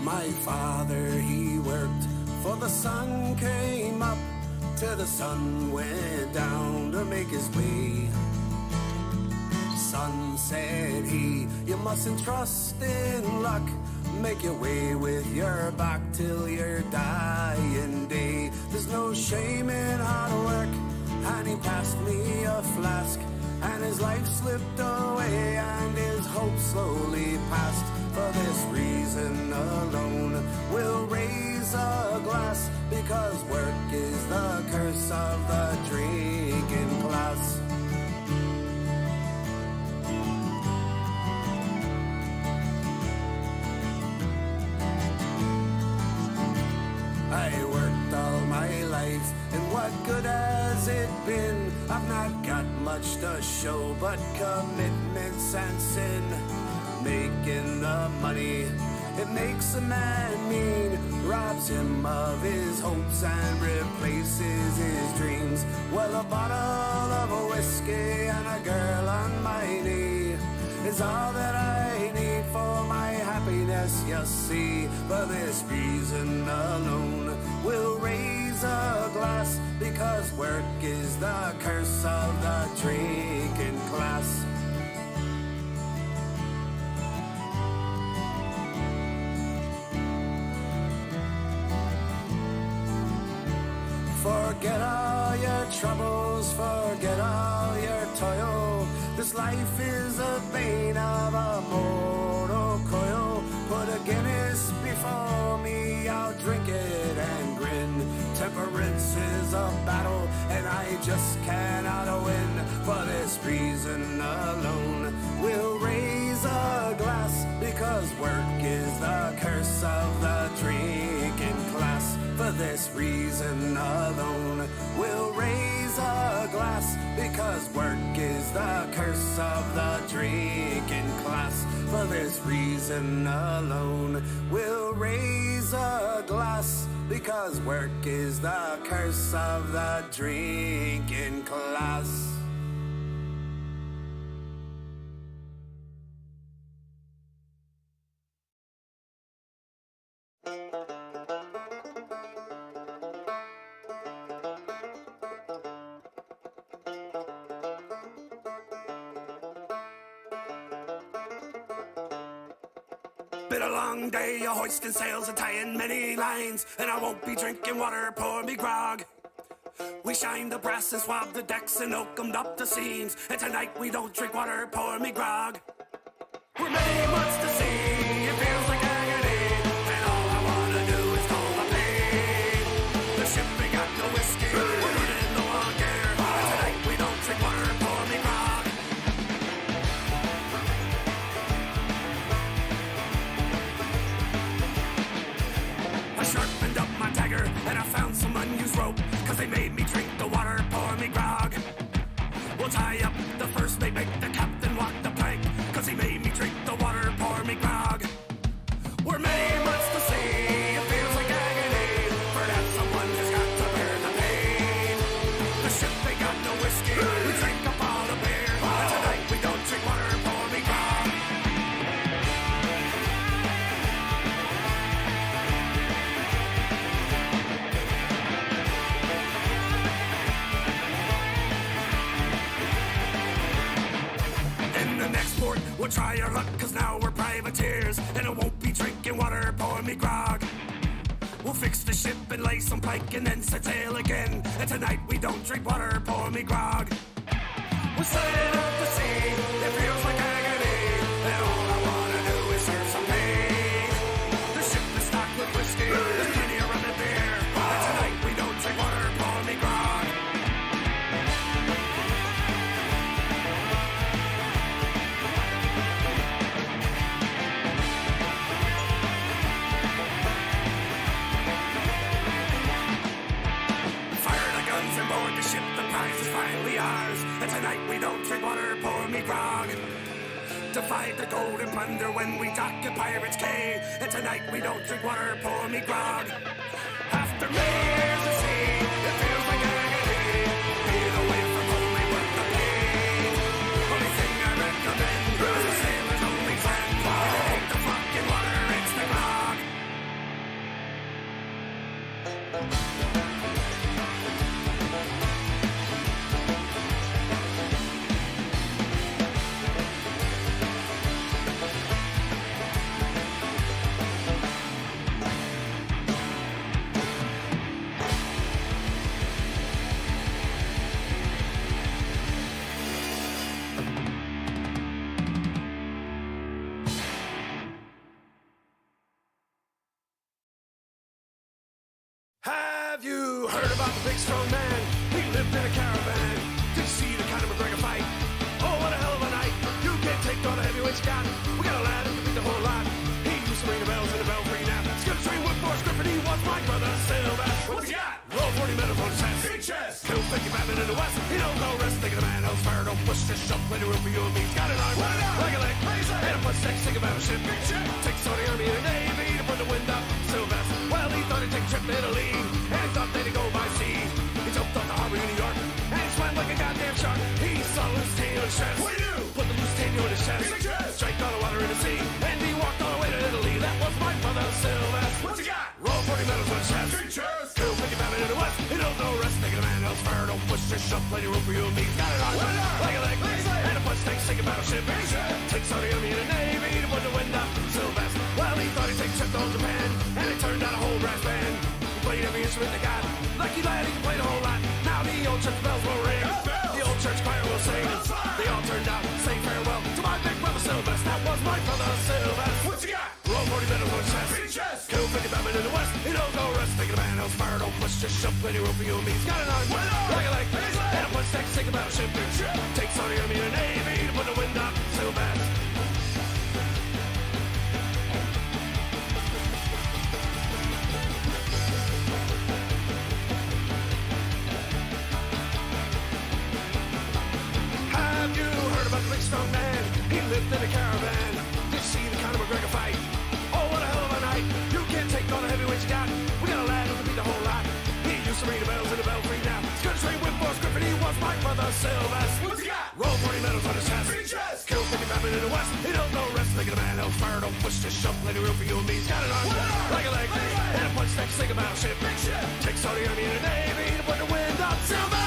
My father, he worked for the sun came up till the sun went down to make his way. Son, said he, you mustn't trust in luck. Make your way with your back till your dying day. There's no shame in hard work. And he passed me a flask, and his life slipped away, and his hope slowly passed. For this reason alone, we'll raise a glass, because work is the curse of the drinking class. I worked all my life, and what good has it been? I've not got much to show but commitments and sin. Making the money, it makes a man mean, robs him of his hopes and replaces his dreams. Well, a bottle of whiskey and a girl on my knee is all that I need for my happiness, you see. For this reason alone, we'll raise a glass, because work is the curse of the drinking class. Forget all your troubles, forget all your toil. This life is a bane of a mortal coil. Put a Guinness before me, I'll drink it and grin. Temperance is a battle, and I just cannot win. For this reason alone, we'll raise a glass, because work is the curse of the drinking class. For this reason alone, we'll raise a glass, because work is the curse of the drinking class. For this reason alone, we'll raise a glass, because work is the curse of the drinking class. Been a long day, a hoisting sails and tying many lines, and I won't be drinking water, pour me grog. We shined the brass and swabbed the decks and oakumed up the seams, and tonight we don't drink water, pour me grog. We're many months to sea, it feels like agony, and all I wanna do is call the pain. The ship ain't got no whiskey, we're running low on gear, and tonight we don't drink water, pour me grog. I sharpened up my dagger, and I found some unused rope, cause they made me drink the water, pour me grog. We'll tie up the first mate, make the captain walk the plank, cause he made me drink the water, pour me grog. We're many months to sea, it feels like agony, for that someone has got to bear the pain. The ship ain't got no whiskey, we drink up all the beer, and tonight we don't drink water, pour me grog. We'll try our luck, cause now we're privateers, and it won't be drinking water, pour me grog. We'll fix the ship and lay some plank and then set sail again, and tonight we don't drink water, pour me grog. We're sailing out to sea, it feels like agony, and all I wanna do is serve some pain. The ship is stocked with whiskey, there's plenty of rum and beer, and tonight we don't drink water, pour me grog. Board the ship, the prize is finally ours, and tonight we don't drink water, pour me grog. To fight the golden plunder when we dock at Pirates Cay, and tonight we don't drink water, pour me grog. After many years of sea, it feels like agony, being away from home ain't worth the pain. Only thing I recommend is a sailor's only friend, if it ain't the fucking water, it's the grog. Have you heard about the big strong man? He lived in a caravan. Did you see the Conor McGregor fight? Oh, what a hell of a night. You can't take all the heavyweights you got. We got a lad who can beat the whole lot. He used to ring the bells in the belfry now. He's gonna train with Forrest Griffin. He wants my brother Sylvester. What's he got? Roll 40 medals on his chest. Big chest. Kill 50 Batman in the West. He knows no rest. Thinking the man else fire. Don't push this shove. Plenty room for you and me. He's got an arm. Like a leg. And a punch next. Think about a ship. Big ship. Takes on the army and the navy to put the wind up. Sylvester. Well, he thought he'd take a trip to Italy. And he thought they'd go by sea. He jumped off the harbor in New York. And he swam like a goddamn shark. He saw loose tail in his chest. What do you do? Put the loose tail in his chest. Drank all the water in the sea. And he walked all the way to Italy. That was my brother Sylvester. What's he got? Roll 40 medals on his chest. Big chest. Kill 50 Batman in the West. He knows no rest. Thinking the man else fire. Don't push this shove. Plenty room for you and me. He's got it on. Like a leg. And a punch tank. Sink a battleship. Takes on the army and the navy to put the wind up. Sylvester. Well, he thought he'd take a trip to old Japan. And it turned out a whole brass band. Played every instrument they got. Lucky lad, he can play the whole lot. Now the old church bells will ring. The old church choir will sing. They all turned out to say farewell to my big brother Sylvester. That was my brother Sylvester. What's he got? Roll 40 medals on his chest. Big chest. Kill 50 Batman in the West. He knows no rest. Thinking the man else fire. Don't push, just shove. Plenty room for you and me. He's got an arm. Like a leg. And a punch next. Think about a ship. Takes on the army and the navy to put the wind up. Sylvester. Have you heard about the big strong man? He lived in a caravan. Did you see the Conor McGregor fight? Oh, what a hell of a night. You can't take all the heavyweights you got. We got a lad who can beat the whole lot. He used to ring the bells in the belfry now. He's gonna train with Forrest Griffin. He was my brother Sylvester. What's he got? Roll 40 medals on his chest. Big chest. Kill 50 Batman in the West. He knows no rest. Thinking the man else fire. Don't push this shove. Plenty room for you and me. He's got an arm. Like a leg. And a punch next. Think about a ship. Big ship. Takes on the army and the navy to put the wind up. Sylvester.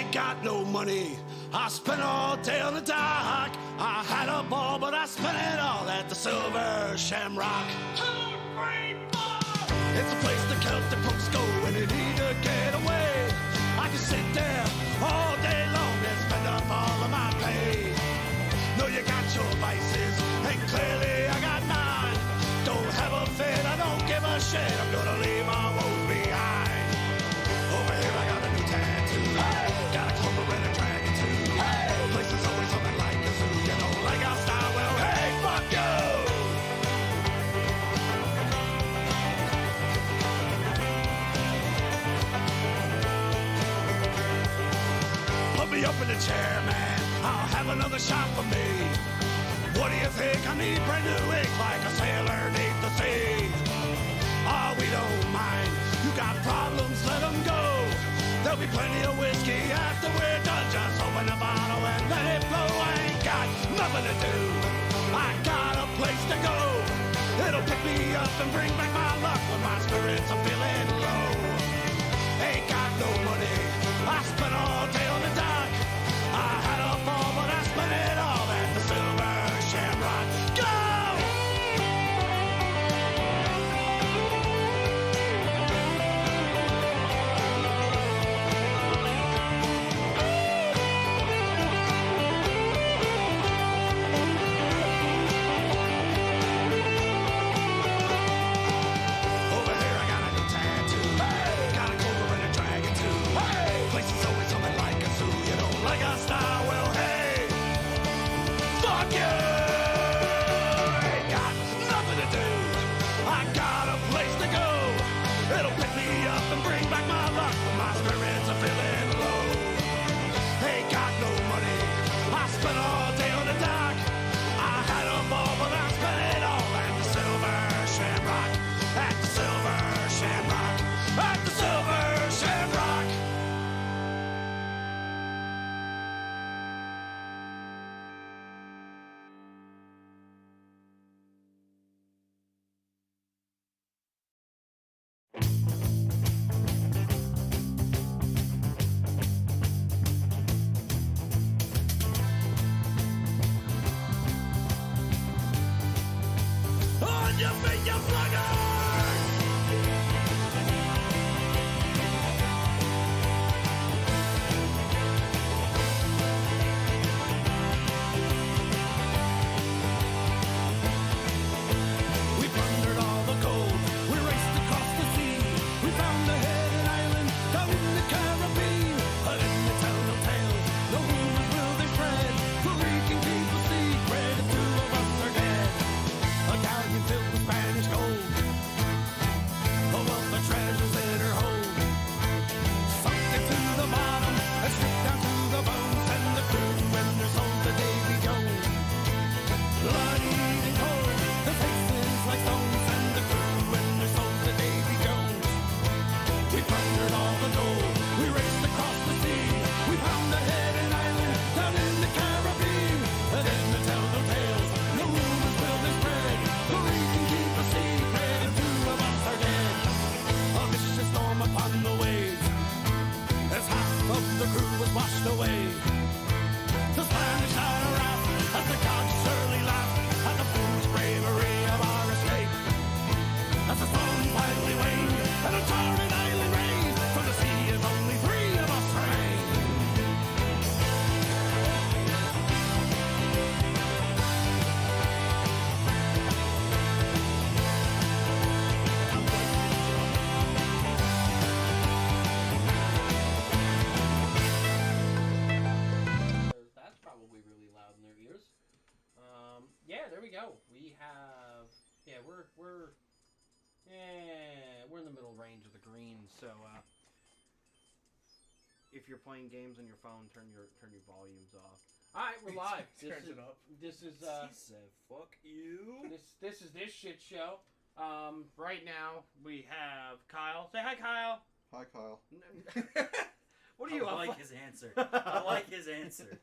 Ain't got no money. I spent all day on the dock. I had a ball, but I spent it all at the Silver Shamrock. It's a place the Celtic folks go when they need to get away. I can sit there all day long and spend up all of my pay. No, you got your vices, and clearly I got mine. Don't have a fit, I don't give a shit. I'm gonna leave my woes behind. Over here I got a new tattoo. Hey! Got a cobra and a dragon too. Hey! Place is always something like a zoo. You know, like our style, well, hey, fuck you! Put me up in the chair, man. I'll have another shot for me. What do you think? I need brand new ink like a sailor neath the sea. Oh, we don't mind. You got problems, let them go. There'll be plenty of whiskey after we're done. Just open the bottle and let it flow. I ain't got nothing to do. I got a place to go. It'll pick me up and bring back my luck when my spirits are feeling low. Ain't got no money. I spent all day on the dock. I had a ball, but I spent it all at the Silver Shamrock. Go! Over here I got a new tattoo. Hey! Got a cobra and a dragon too. Hey! Place is always something like a zoo. You don't like our style? Well, hey! Fuck you! Ain't got nothing to do. I got a place to go. It'll pick me up and bring back my luck when my spirits are feeling low. Ain't got no money. I spent all day on the dock. I had a ball, but I spent it all at the Silver Shamrock. At the Silver Shamrock. At the Silver Shamrock. On your feet, you sluggard! We plundered all the gold. We raced across the sea. We found the hidden island down in the Caribbean. But in the tell no tale, no rumors will they spread. For we can keep a secret if two of us are dead. A galleon filled with Spanish gold. A wealth of treasures in her hold. Sunk into the bottom and stripped down to the bones. And the crew and their souls to Davy Jones. Bloody and cold, the faces like stones. And the crew and their souls to Davy Jones. We plundered all the gold. We raced across the sea. We found the hidden island down in the Caribbean. And in the tell no tales, no rumors will they spread. But we can keep a secret if two of us are dead. A vicious storm upon the waves, as half of the crew was washed away. The Spanish had a wrath as the gods surely laughed at the foolish bravery of our escape. As the storm finally waned and a charted island raised, from the sea as only three of us remain. That's probably really loud in their ears. Yeah, there we go. We have, yeah, we're in the middle range of the green. So if you're playing games on your phone, turn your volumes off. All right, we're live. Turns it up. This is He said, "Fuck you." this is this shit show. Right now we have Kyle. Say hi, Kyle. Hi, Kyle. What are you? I like his answer. I like his answer.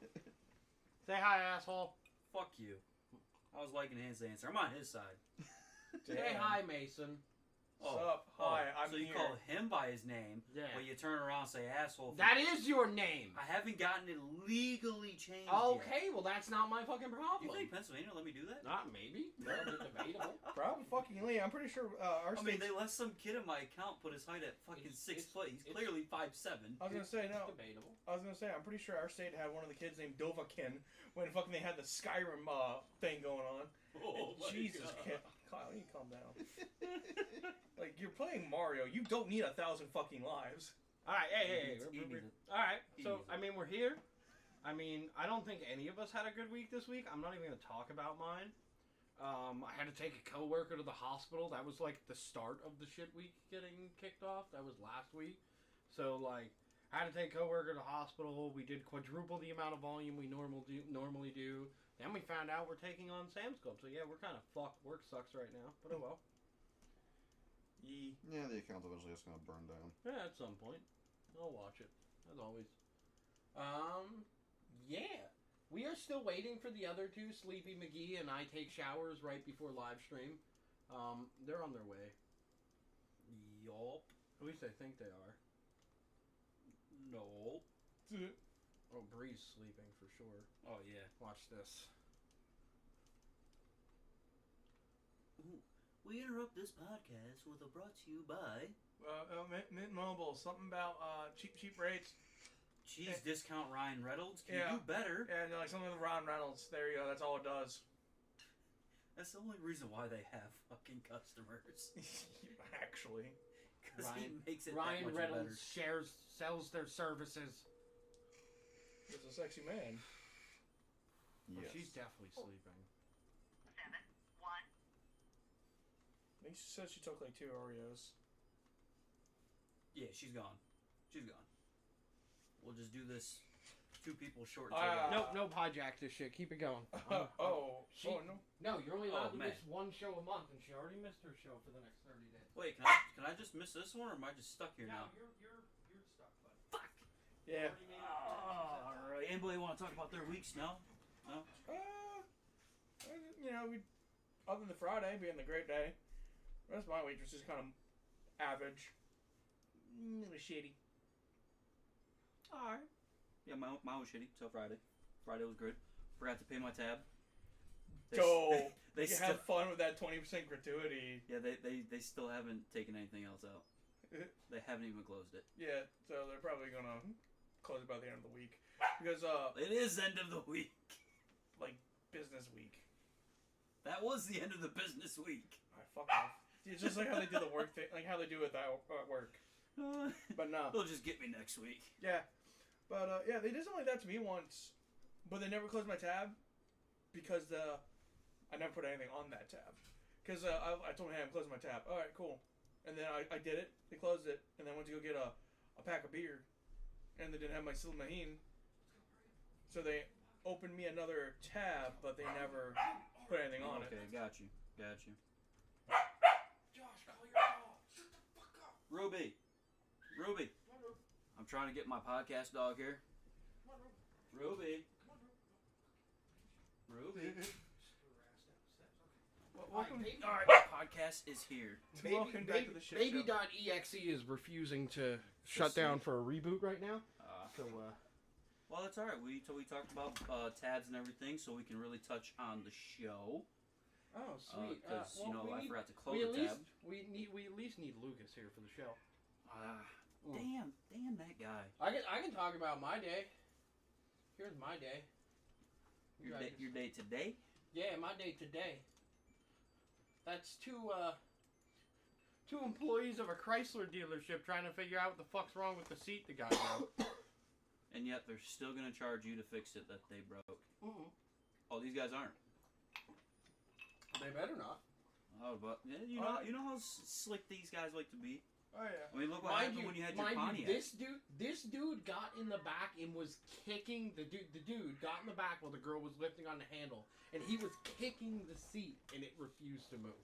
Say hi, asshole. Fuck you. I was liking his answer. I'm on his side. Say hi, Mason. Sup? Hi, I'm so you here. call him by his name, Yeah. but you turn around and say asshole. That is your name. I haven't gotten it legally changed Okay, well that's not my fucking yet. problem. You think Pennsylvania let me do that? Not maybe. That'll be debatable. Probably fucking Lee. I'm pretty sure our I mean, state. they let some kid in my account put his height at fucking It's- 6 foot. He's it's- clearly 5'7". I was gonna say no. It's debatable. I was gonna say I'm pretty sure our state had one of the kids named Dovahkiin when fucking they had the Skyrim thing going on. Oh my Jesus, God. kid. Kyle, you calm down. Like you're playing Mario, you don't need 1,000 fucking lives. All right, hey. He needs it. All right, He so needs it. I mean we're here. I mean I don't think any of us had a good week this week. I'm not even gonna talk about mine. I had to take a coworker to the hospital. That was like the start of the shit week getting kicked off. That was last week. So like I had to take a coworker to the hospital. We did quadruple the amount of volume we normally do. Then we found out we're taking on Sam's Club. So yeah, we're kind of fucked. Work sucks right now, but oh well. Yeah, the account's eventually just gonna burn down. Yeah, at some point. I'll watch it. As always. Yeah. We are still waiting for the other two, Sleepy McGee and I take showers right before live stream. They're on their way. Yup. At least I think they are. No. Oh, Bree's sleeping for sure. Oh, yeah. Watch this. We interrupt this podcast with a brought to you by Mint Mobile, something about cheap rates. Cheese Discount Ryan Reynolds. Can Yeah. you do better? And like something with Ron Reynolds. There you go. That's all it does. That's the only reason why they have fucking customers. Actually, Because he Ryan- makes it that Ryan much Reynolds better. sells their services. he's a sexy man. Oh, Yes. she's definitely sleeping. I think she said she took like 2 Oreos. Yeah, she's gone. She's gone. We'll just do this 2 people short. Nope, hijack this shit. Keep it going. Oh She- no. No, you're only allowed to man. miss one show a month, and she already missed her show for the next 30 days. Wait, can I just miss this one, or am I just stuck here now? You're stuck, bud. Fuck. Yeah. Alright, anybody want to talk about their weeks now? No? You know, we other than the Friday being the great day, the rest of my week was just kind of average. It was shitty. Alright. Yeah, mine was shitty till Friday. Friday was good. Forgot to pay my tab. So they you still, have fun with that 20% gratuity. yeah, they still haven't taken anything else out. They haven't even closed it. Yeah, so they're probably gonna close it by the end of the week because It is end of the week. business week. That was the end of the business week. Alright, fuck off. It's just like how they do the work thing, like how they do it at work. But no. They'll just get me next week. Yeah, but yeah, they did something like that to me once, but they never closed my tab because I never put anything on that tab. Because I told them, hey, I'm closing my tab. All right, cool. And then I did it. They closed it, and then I went to go get a pack of beer, and they didn't have my Sil Maheen. So they opened me another tab, but they never put anything on it. Okay, got you. Josh, call your dog. Shut the fuck up. Ruby. I'm trying to get my podcast dog here. Ruby. Welcome, Alright, podcast is here. welcome back to the shit show. Baby.exe is refusing to shut down for a reboot right now. So, Well, that's alright. We talked about tabs and everything, so we can really touch on the show. oh, sweet. Because, I forgot to close we at the least tab. we at least need Lucas here for the show. Damn that guy. I can talk about my day. Here's my day. Your day today? Yeah, my day today. That's two employees of a Chrysler dealership trying to figure out what the fuck's wrong with the seat the guy broke. And yet they're still gonna charge you to fix it that they broke. Mm-mm. Oh, these guys aren't. They better not. Oh, but yeah, you know how slick these guys like to be. Oh yeah. I mean, look what happened when you had your Pontiac. This dude got in the back and was kicking the dude got in the back while the girl was lifting on the handle, and he was kicking the seat and it refused to move.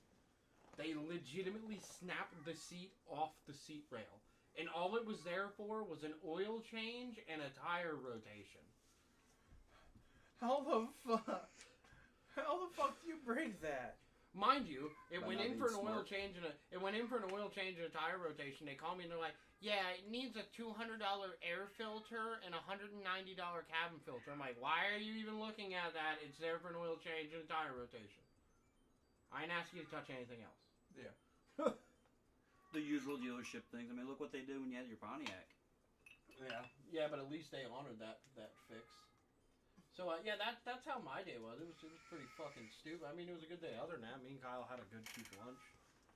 They legitimately snapped the seat off the seat rail, and all it was there for was an oil change and a tire rotation. How the fuck do you break that? Mind you, it By went not in for an being oil smart. change and a tire rotation. They call me and they're like, "Yeah, it needs a $200 air filter and a $190 cabin filter." I'm like, "Why are you even looking at that? It's there for an oil change and a tire rotation. I ain't asking you to touch anything else." The usual dealership things. I mean, look what they did when you had your Pontiac. Yeah, but at least they honored that fix. So yeah, that's how my day was. It was pretty fucking stupid. I mean, it was a good day. Other than that, me and Kyle had a good cheap lunch.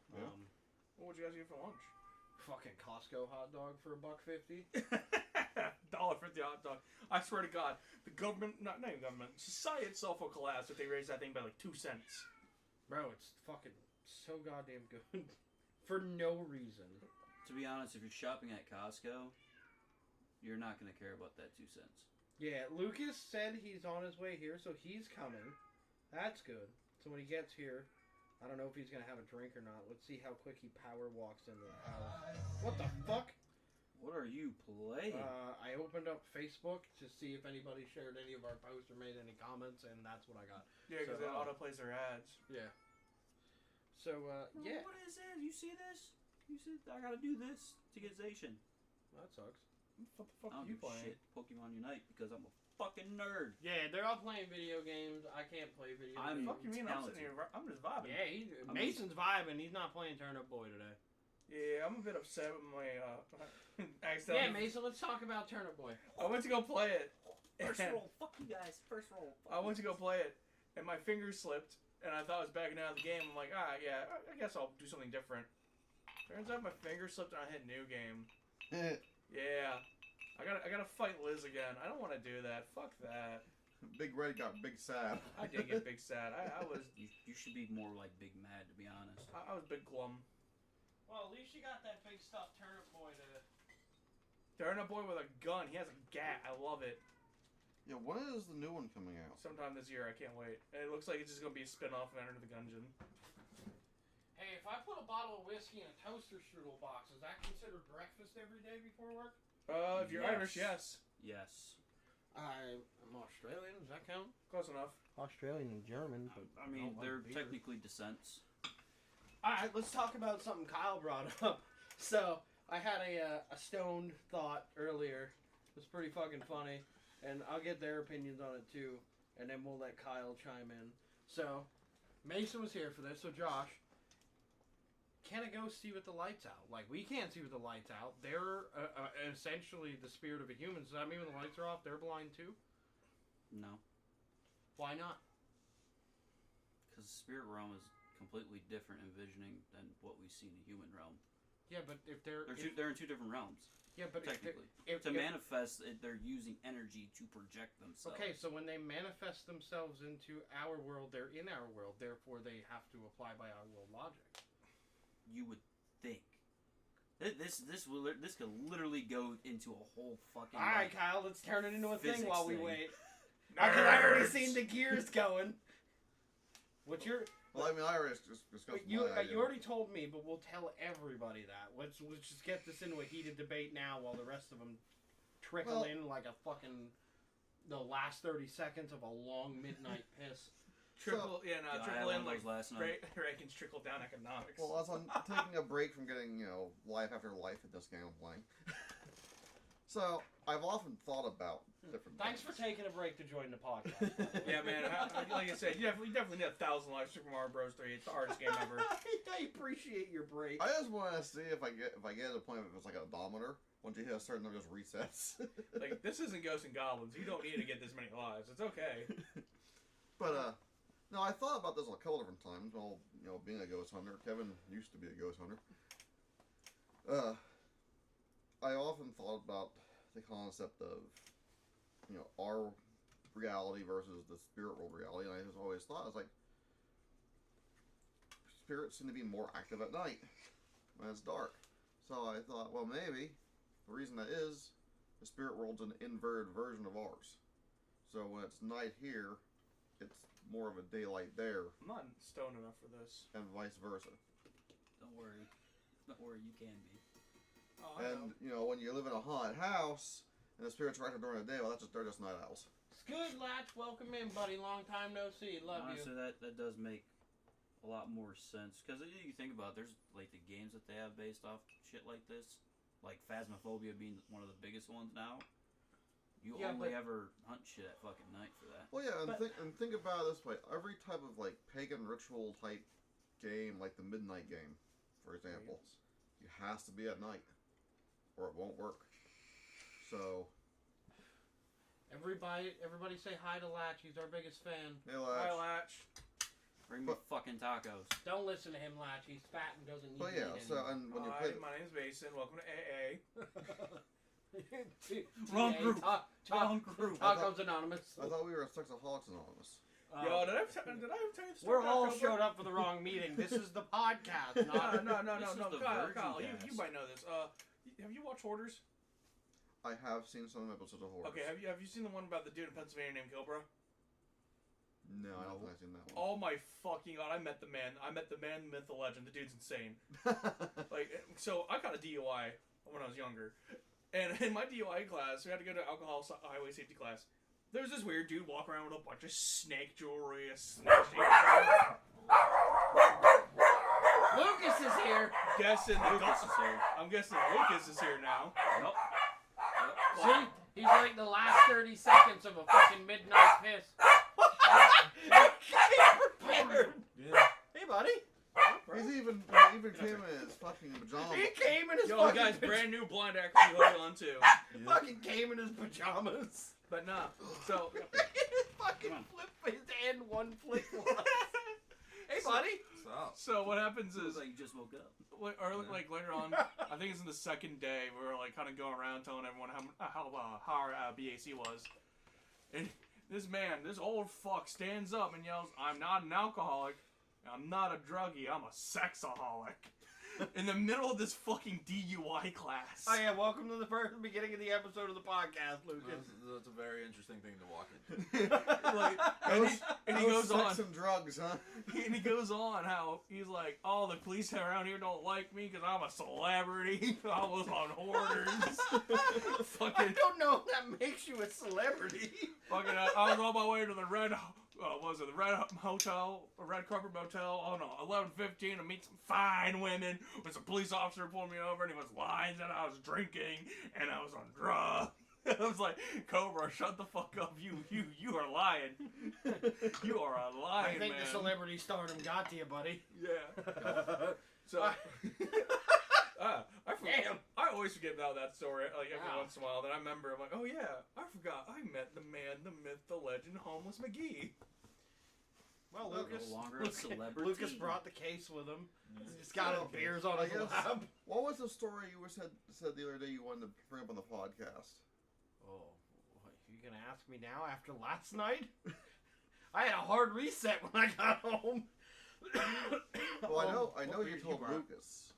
Yeah. What would you guys get for lunch? Fucking Costco hot dog for $1.50. $1.50 hot dog. I swear to God, the government, not even government, society itself will collapse if they raise that thing by like 2 cents. Bro, it's fucking so goddamn good. For no reason. To be honest, if you're shopping at Costco, you're not going to care about that 2 cents. Yeah, Lucas said he's on his way here, so he's coming. That's good. So when he gets here, I don't know if he's gonna have a drink or not. Let's see how quick he power walks into the house. What the fuck? What are you playing? I opened up Facebook to see if anybody shared any of our posts or made any comments, and that's what I got. Yeah, because So, it autoplays their ads. Yeah. So, yeah. What is this? You see this? You see, I gotta do this to get Zacian. That sucks. What the fuck I are don't you give a playing? shit Pokemon Unite because I'm a fucking nerd. Yeah, they're all playing video games. I can't play video I'm- games. Fuck you mean? I'm talented. sitting here. I'm just vibing. Yeah, Mason's vibing. He's not playing Turnip Boy today. Yeah, I'm a bit upset with my Yeah, accidentally. Mason, let's talk about Turnip Boy. I went to go play it. First and roll, fuck you guys. First roll. I went to go play it, and my fingers slipped, and I thought I was backing out of the game. I'm like, yeah, I guess I'll do something different. Turns out my finger slipped and I hit new game. Yeah, I gotta fight Liz again. I don't want to do that. Fuck that. Big Red got big sad. I did get big sad. I was You should be more like Big Mad, to be honest. I was big glum. Well, at least you got that big stuffed Turnip Boy to... Turnip Boy with a gun. He has a gat. I love it. Yeah, when is the new one coming out? Sometime this year. I can't wait. And it looks like it's just gonna be a spin-off of Enter the Gungeon. Hey, if I put a bottle of whiskey in a toaster strudel box, is that considered breakfast every day before work? If you're Yes. Irish, yes. Yes. I'm Australian. Does that count? Close enough. Australian and German. But I mean, don't like they're beer. technically descents. Alright, let's talk about something Kyle brought up. So, I had a stoned thought earlier. It was pretty fucking funny. And I'll get their opinions on it too. And then we'll let Kyle chime in. So, Mason was here for this. So, Josh, can it go see with the lights out? Like, we can't see with the lights out. They're essentially the spirit of a human. Does that mean when the lights are off, they're blind too? No. Why not? Because the spirit realm is completely different envisioning than what we see in the human realm. Yeah, but if they're... They're in two different realms, yeah, but technically. if To manifest it, they're using energy to project themselves. Okay, so when they manifest themselves into our world, they're in our world. Therefore, they have to apply by our world logic. You would think. This could literally go into a whole fucking... All right, Kyle, let's turn it into a thing physics while we thing. wait. Because I've already Nerds. seen the gears going. What's your? Well, I mean, I already discussed You my idea. you already told me, but we'll tell everybody that. Let's just get this into a heated debate now, while the rest of them trickle Well- in like a fucking the last 30 seconds of a long midnight piss. Trickle, Yeah, I trickle had one in of like those last night. Reagan's trickle down economics. Well, as I'm taking a break from getting, life after life at this game I'm playing. So, I've often thought about different Thanks for things. taking a break to join the podcast. Yeah, man. Like I said, you definitely need 1,000 lives. Super Mario Bros. 3. It's the hardest game ever. I appreciate your break. I just want to see if I get to the point if it's like an odometer. Once you hit a certain number, it just resets. Like, this isn't Ghosts and Goblins. You don't need to get this many lives. It's okay. But, no, I thought about this a couple different times. Well, being a ghost hunter. Kevin used to be a ghost hunter. I often thought about the concept of, our reality versus the spirit world reality. And I just always thought, I was like, spirits seem to be more active at night when it's dark. So I thought, well, maybe the reason that is the spirit world's an inverted version of ours. So when it's night here, it's more of a daylight there, I'm not stoned enough for this. and vice versa. Don't worry. Don't worry, you can be. Oh, I And when you live in a haunted house and the spirits are active during the day, well, they're just night owls. It's good, Latch. Welcome in, buddy. Long time no see. Love Honestly, you. that does make a lot more sense because you think about it, there's like the games that they have based off shit like this, like Phasmophobia being one of the biggest ones now. You only ever hunt shit at fucking night for that. Well, yeah, and think about it this way: every type of like pagan ritual type game, like the Midnight Game, for example, it has to be at night, or it won't work. So. Everybody say hi to Latch. He's our biggest fan. Hey, Latch. Hi, Latch. Bring me fucking tacos. Don't listen to him, Latch. He's fat and doesn't need But yeah, meat so anymore. and when you Hi, play, my name's Mason. Welcome to AA. Wrong group. Wrong group. Tacos Anonymous. I thought we were Sexaholics Anonymous. Yo, did I tell you the story? We're about all Cobra? showed up for the wrong meeting. This is the podcast, not. No, This is the Kyle, Virgin Kyle, Cast. you might know this. Have you watched Hoarders? I have seen some episodes of horror. Okay, have you seen the one about the dude in Pennsylvania named Cobra? No, I don't think I've seen that one. Oh my fucking god, I met the man, the myth, the legend. The dude's insane. Like, so I got a DUI when I was younger, and in my DUI class, we had to go to highway safety class. There's this weird dude walking around with a bunch of snake jewelry, a snake shape. Lucas is here. Lucas is here. I'm guessing Lucas is here now. Nope. See, he's like the last 30 seconds of a fucking midnight piss. Yeah. Hey, buddy. He even came in his fucking pajamas. He came in his Yo, fucking guys, brand new blind action to hold on to. fucking came in his pajamas. But nah, so His fucking flip his hand one flip was. Hey, buddy. so what happens It is was like you just woke up. like later on, I think it's in the second day, we were like kind of going around telling everyone how our BAC was, and this old fuck stands up and yells, "I'm not an alcoholic, I'm not a druggie, I'm a sexaholic." In the middle of this fucking DUI class. Oh yeah, welcome to the first beginning of the episode of the podcast, Lucas. That's a very interesting thing to walk into. Like, and he goes on. Sex and drugs, huh? And he goes on how he's like, "Oh, the police around here don't like me because I'm a celebrity. I was on Hoarders." I Fucking, don't know if that makes you a celebrity. fucking, I was on my way to the Red Carpet Motel on 11:15 to meet some fine women. When some police officer pulled me over and he was lying that I was drinking and I was on drugs. I was like, "Cobra, shut the fuck up! You are lying. You are a lying I think man." the celebrity stardom got to you, buddy. Yeah. So. I forgot. Damn. I always forget about that story, like every Wow. once in a while. Then I remember, I'm like, oh yeah, I forgot. I met the man, the myth, the legend, Homeless McGee. Well, No Lucas. longer a celebrity. Lucas brought the case with him. He's got his Okay. beers on I his guess- lap. What was the story you said the other day you wanted to bring up on the podcast? Oh, what, you gonna ask me now after last night? I had a hard reset when I got home. Well, I know What you beer told brought? Lucas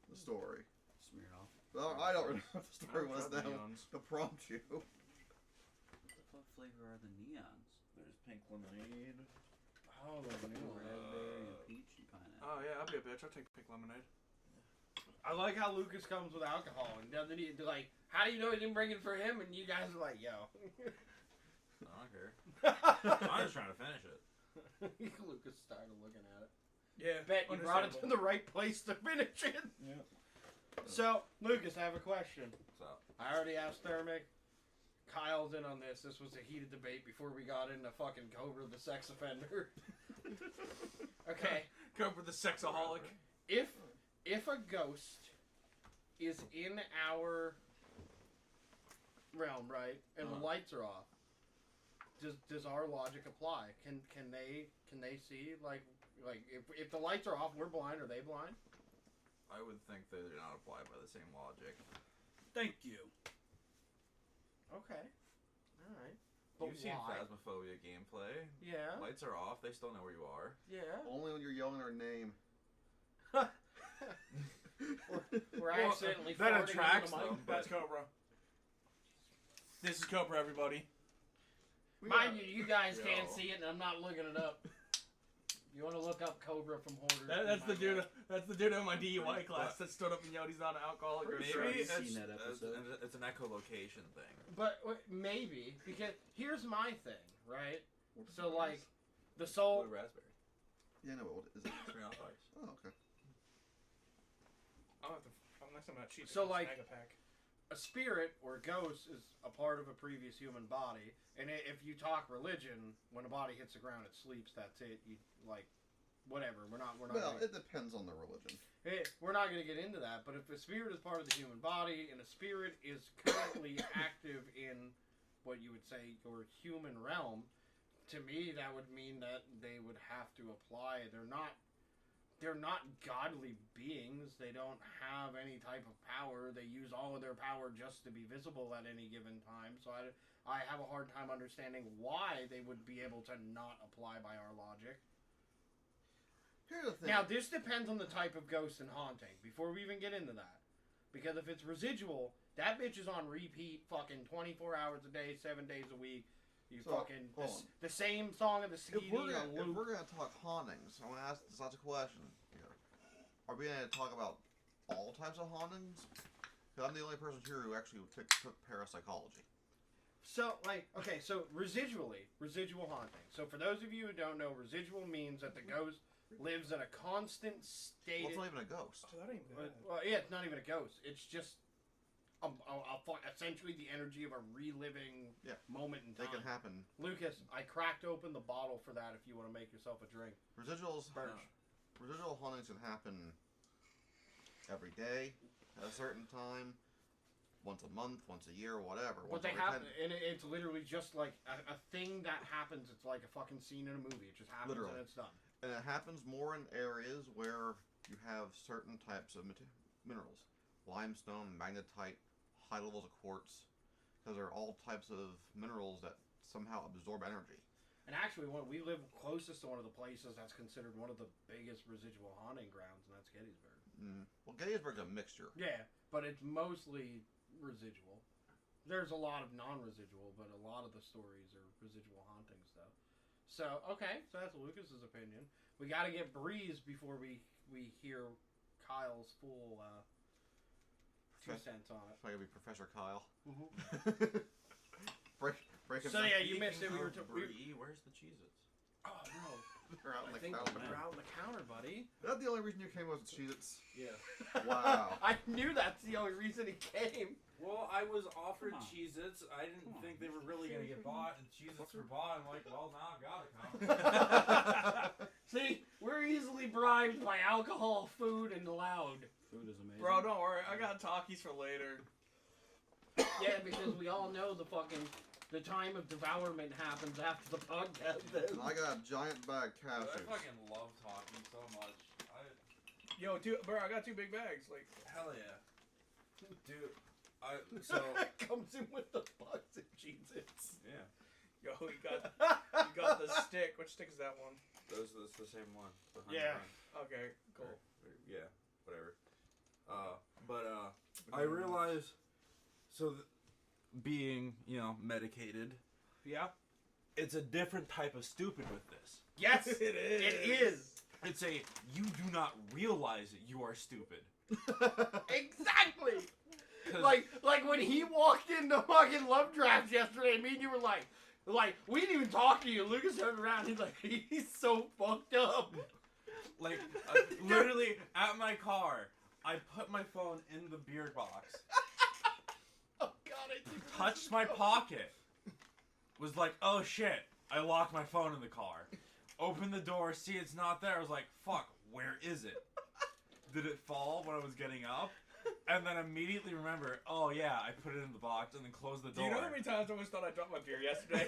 the story. Smirnoff. Well, I don't remember what the story I was tried the now neons. to prompt you. What the fuck flavor are the neons? There's pink lemonade. Oh, the new one. Raspberry and peach and pineapple. Oh yeah, I'll be a bitch. I'll take pink lemonade. I like how Lucas comes with alcohol and doesn't he? Like, how do you know he didn't bring it for him? And you guys are like, yo. I don't care. I'm just trying to finish it. Lucas started looking at it. Yeah. Bet you brought it to understandable. the right place to finish it. Yeah. So, Lucas, I have a question. So, I already asked Thermic. Kyle's in on this. This was a heated debate before we got into fucking Cobra the sex offender. Okay, Cobra the sexaholic. if a ghost is in our realm, right, and the lights are off, does our logic apply? Can they see like if the lights are off, we're blind. Are they blind? I would think they do not apply by the same logic. Thank you. Okay, all right. But You've seen why? Phasmophobia gameplay. Yeah, Lights are off. They still know where you are. yeah. Only when you're yelling her name. We're accidentally that farting into attracts the mic. them. That's Cobra. This is Cobra, everybody. Mind you, you guys Yo. can't see it, and I'm not looking it up. You want to look up Cobra from Hoarders? That's you the might dude. get- That's the dude in my DUI class that stood up and yelled he's not an alcoholic or a Maybe sure I've druggie. seen that episode. it's an echolocation thing. But maybe because here's my thing, right? So like, the soul. Blue raspberry. Yeah, no, what is it? 3 ounce ice. Oh, okay. I'll have to. I'm next time I'm not cheating. So, It's like- Mega Pack. A spirit or a ghost is a part of a previous human body, and if you talk religion, when a body hits the ground, it sleeps. That's it. You like, whatever. We're not. Well, gonna, it depends on the religion. we're not going to get into that. But if a spirit is part of the human body, and a spirit is currently active in what you would say your human realm, to me that would mean that they would have to apply. They're not godly beings. They don't have any type of power. They use all of their power just to be visible at any given time. So I have a hard time understanding why they would be able to not apply by our logic. Here's the thing. Now, this depends on the type of ghost and haunting, before we even get into that. Because if it's residual, that bitch is on repeat fucking 24 hours a day, 7 days a week. You So, fucking... hold on. The same song of the CD If we're on loop. gonna talk hauntings, I'm gonna ask such a question here. Are we gonna talk about all types of hauntings? Because I'm the only person here who actually took parapsychology. So, residual haunting. So, for those of you who don't know, residual means that the ghost lives in a constant state. Well, it's not even a ghost. Oh, that ain't bad. Well, yeah, it's not even a ghost. It's just essentially the energy of a reliving moment in They time. can happen. Lucas, I cracked open the bottle for that if you want to make yourself a drink. Residual hauntings can happen every day at a certain time, once a month, once a year, whatever. But Once they every happen, 10 and it's literally just like a thing that happens. It's like a fucking scene in a movie. It just happens Literally. and it's done. And it happens more in areas where you have certain types of minerals. Limestone, magnetite, high levels of quartz. Because they're all types of minerals that somehow absorb energy. And actually, we live closest to one of the places that's considered one of the biggest residual haunting grounds, and that's Gettysburg. Well, Gettysburg's a mixture. Yeah, but it's mostly residual. There's a lot of non-residual, but a lot of the stories are residual hauntings, though. So, okay, so that's Lucas's opinion. We got to get Breeze before we hear Kyle's full 2 cents on it. It's probably gonna be Professor Kyle. Mhm. break it So, down. yeah, you missed it. We were Brie, where's the Cheez-Its? Oh, no. They're out in I the think counter. they're out on the counter, buddy. Is that the only reason you came was Cheez-Its? Yeah. Wow. I knew that's the only reason he came. Well, I was offered Come on. Cheez-Its. I didn't Come on. think they were really going to get bought, and Cheez-Its were bought. I'm like, well, now I've got to come. See, we're easily bribed by alcohol, food, and loud. Food is amazing. Bro, don't worry. I got Takis for later. Yeah, because we all know the time of devourment happens after the podcast ends. And I got a giant bag of I cashews. fucking love talking so much. Yo, bro, I got 2 big bags. Like, Hell yeah. Dude, so, Comes in with the bugs and Cheez-Its. yeah. yo, you got the stick. Which stick is that one? That's the same one. the Honey Yeah. Bun. Okay, cool. Yeah, whatever. I realize, being, medicated, Yeah? it's a different type of stupid with this. Yes, It it is. It's a, you do not realize that you are stupid. Exactly. 'Cause- Like when he walked into fucking Love Drafts yesterday, me and you were like, we didn't even talk to you. Lucas turned around, he's like, he's so fucked up. Like, literally, at my car, I put my phone in the beard box, Oh God, I think touched my pocket, was like, oh shit, I locked my phone in the car. Open the door, see it's not there. I was like, fuck, where is it? Did it fall when I was getting up? And then immediately remember, oh yeah, I put it in the box and then closed the Do door. you know how many times I almost thought I dropped my beer yesterday?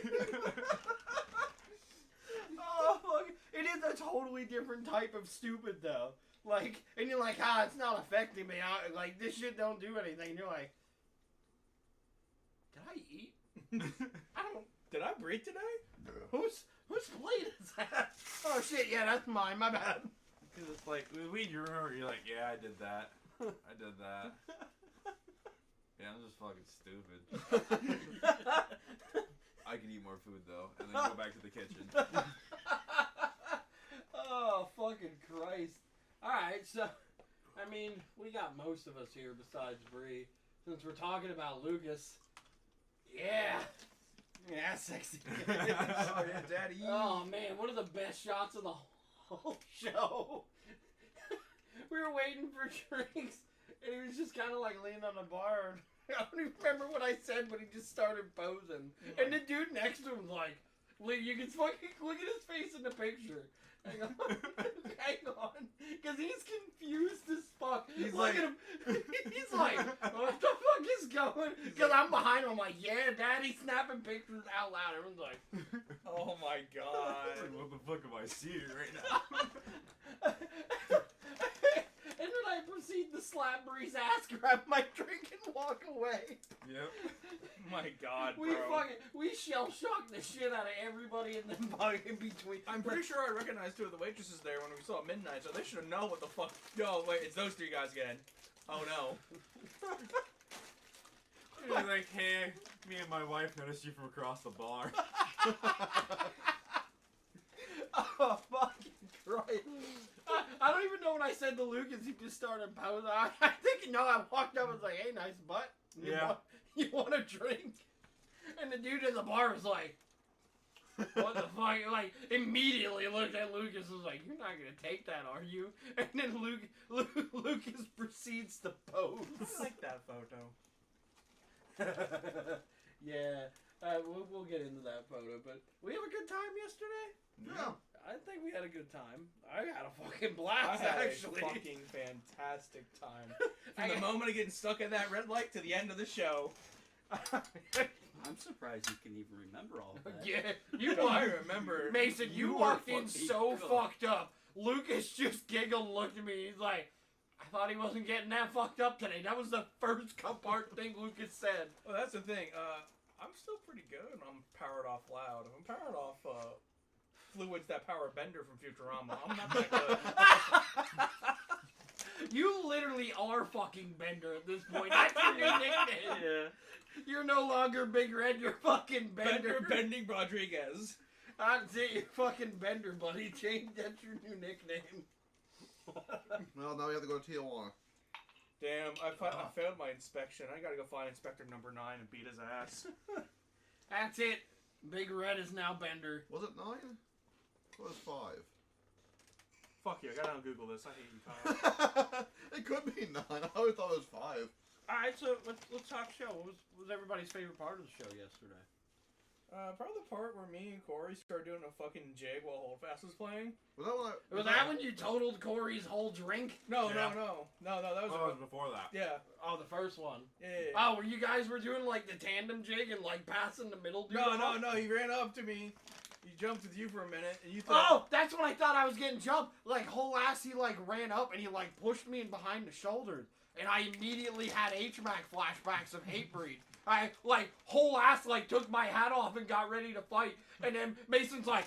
Oh, fuck. It is a totally different type of stupid, though. Like, and you're like, it's not affecting me. Like, this shit don't do anything. And you're like, did I eat? I don't. Did I breathe today? Whose plate is that? Oh shit! Yeah, that's mine. My bad. Because it's like, with weed, you remember, you're like, yeah, I did that. I did that. Yeah, I'm just fucking stupid. I could eat more food, though, and then go back to the kitchen. Oh, fucking Christ. Alright, so, I mean, we got most of us here besides Bree. Since we're talking about Lucas. Yeah. Yeah, sexy. Oh, yeah, Daddy. Oh, man, one of the best shots of the whole show. We were waiting for drinks, and he was just kind of like leaning on the bar. I don't even remember what I said, but he just started posing. And the dude next to him was like, you can fucking look at his face in the picture. Hang on. Hang on. Because he's confused as fuck. He's Look like- at him. He's like, what the fuck is going? Because I'm behind him. I'm like, yeah, Daddy's snapping pictures out loud. Everyone's like, Oh my god. What the fuck am I seeing right now? and then I proceed to slap Bree's ass, grab my drink, and walk away. Yep. My god, We bro. we shell shocked the shit out of everybody in the in between. I'm pretty sure I recognized two of the waitresses there when we saw Midnight, so they should have known what the fuck. No, wait, it's those three guys again. Oh no. He's like, hey, me and my wife noticed you from across the bar. Oh, fucking Christ. I don't even know what I said to Lucas. He just started posing. I think, I walked up and was like, hey, nice butt. Yeah. You want a drink? And the dude in the bar was like, what the fuck? Like, immediately looked at Lucas and was like, you're not going to take that, are you? And then Lucas proceeds to pose. I like that photo. Yeah. We'll get into that photo, but we have a good time yesterday? Yeah. I think we had a good time. I had a fucking I blast, had actually. a fucking fantastic time. I- From the moment of getting stuck at that red light to the end of the show. I'm surprised you can even remember all of that. Yeah, you No, I walked, remember. Mason, you You walked were in fucking so good. fucked up. Lucas just giggled and looked at me. He's like, I thought he wasn't getting that fucked up today. That was the first part thing Lucas said. Well, that's the thing. I'm still pretty good when I'm powered off loud. If I'm powered off fluids that power Bender from Futurama, I'm not that good. You literally are fucking Bender at this point. That's your new nickname. Yeah. You're no longer Big Red. You're fucking Bender. Bender Bending Rodriguez. That's it. You're fucking Bender, buddy. That's your new nickname. Well, now we have to go to Tijuana. Damn, I failed my inspection. I gotta go find Inspector Number 9 and beat his ass. That's it. Big Red is now Bender. Was it 9? It was 5. Fuck you, I gotta Google this. I hate you, Kyle. It could be 9. I always thought it was 5. Alright, so let's talk show. What was everybody's favorite part of the show yesterday? Probably the part where me and Corey started doing a fucking jig while Holdfast was playing. Was that when Was that when you totaled Corey's whole drink? No, Yeah. no, that was. Oh, it was before that. Yeah, Oh, the first one. yeah. Oh, where you guys were doing like the tandem jig and like passing the middle dude off? No, he ran up to me. He jumped with you for a minute, and you Oh, thought. that's when I thought I was getting jumped. Like, whole ass, he like ran up and he like pushed me in behind the shoulders. And I immediately had HMAC flashbacks of Hatebreed. I, like, whole ass, like, took my hat off and got ready to fight. And then Mason's like,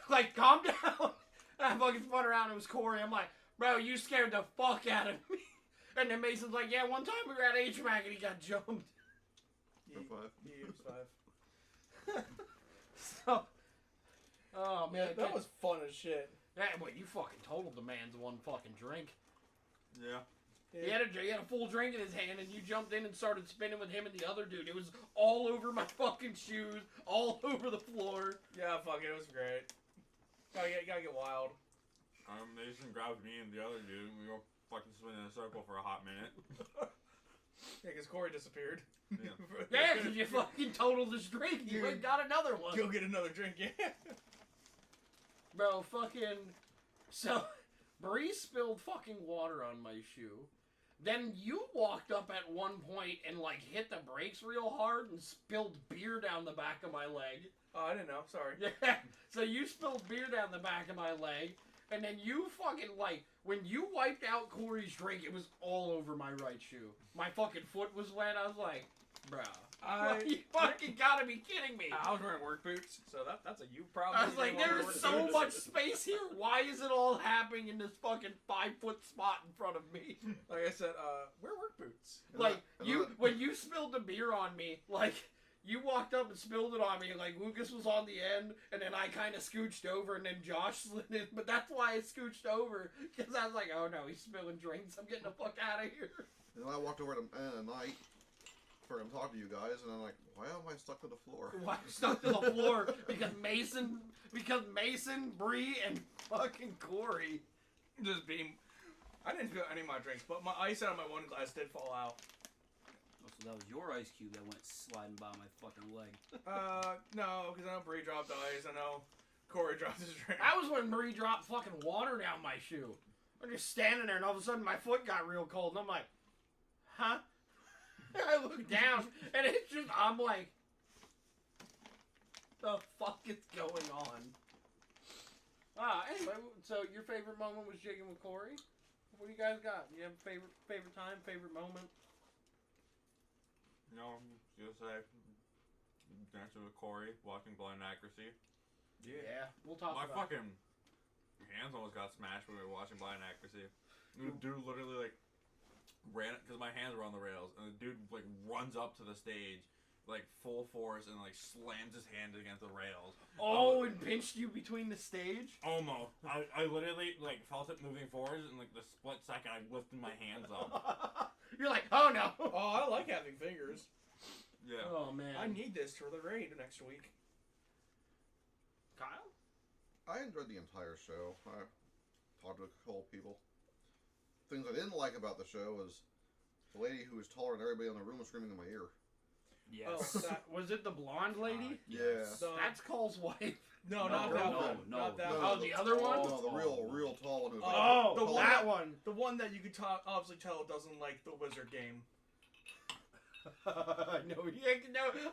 like, calm down. And I fucking spun around. It was Corey. I'm like, bro, you scared the fuck out of me. And then Mason's like, yeah, one time we were at HMAC and he got jumped. Yeah, For 5. it was 5. So, oh, man. Yeah, that was fun as shit. Yeah, wait, you fucking totaled the man's one fucking drink. Yeah. He had a full drink in his hand, and you jumped in and started spinning with him and the other dude. It was all over my fucking shoes, all over the floor. Yeah, fuck it, it was great. Gotta get wild. Mason grabbed me and the other dude, and we were fucking spinning in a circle for a hot minute. Yeah, because Corey disappeared. Yeah. Yeah, because you fucking totaled his drink. You went and got another one. Go get another drink, yeah. Bro, fucking... So, Bree spilled fucking water on my shoe. Then you walked up at one point and, like, hit the brakes real hard and spilled beer down the back of my leg. Oh, I didn't know. Sorry. Yeah, so you spilled beer down the back of my leg, and then you fucking, like, when you wiped out Corey's drink, it was all over my right shoe. My fucking foot was wet. I was like, bruh, you fucking gotta be kidding me. I was wearing work boots, so that's a you problem. I was like, there is so much space here. Why is it all happening in this fucking 5-foot spot in front of me? Like I said, wear work boots. Like, when you spilled the beer on me, like, you walked up and spilled it on me, like, Lucas was on the end, and then I kind of scooched over, and then Josh slid in, but that's why I scooched over, because I was like, oh no, he's spilling drinks, I'm getting the fuck out of here. And then I walked over to night for him to talk to you guys, and I'm like, why am I stuck to the floor? Why stuck to the floor? Because because Mason, Bree, and fucking Corey. Just being. I didn't feel any of my drinks, but my ice out of my one glass did fall out. Oh, so that was your ice cube that went sliding by my fucking leg. No, because I know Bree dropped ice. I know Corey dropped his drink. That was when Marie dropped fucking water down my shoe. I'm just standing there, and all of a sudden my foot got real cold, and I'm like, huh? I look down, and it's just, I'm like, the fuck is going on? Anyway, so your favorite moment was jigging with Corey? What do you guys got? You have a favorite time, favorite moment? Just like dancing with Corey, watching Blind Accuracy. Yeah, we'll talk My about fucking hands almost got smashed when we were watching Blind Accuracy. The dude literally like ran because my hands were on the rails, and the dude like runs up to the stage like full force and like slams his hand against the rails. Oh, and pinched you between the stage? Almost. I literally like felt it moving forward, and like the split second I lifted my hands up. You're like, oh no. Oh, I like having fingers. Yeah. Oh man. I need this for the raid next week. Kyle? I enjoyed the entire show. I talked to a couple people. Things I didn't like about the show was the lady who was taller than everybody in the room was screaming in my ear. Yes. Oh, that, Was it the blonde lady? Yeah. the, That's Cole's wife. no, No, not no, that no, one. no. Not that No, one. Oh, the other one? No, the real tall one who was like, Oh, the one that one. The one that you could obviously tell doesn't like the wizard game. No,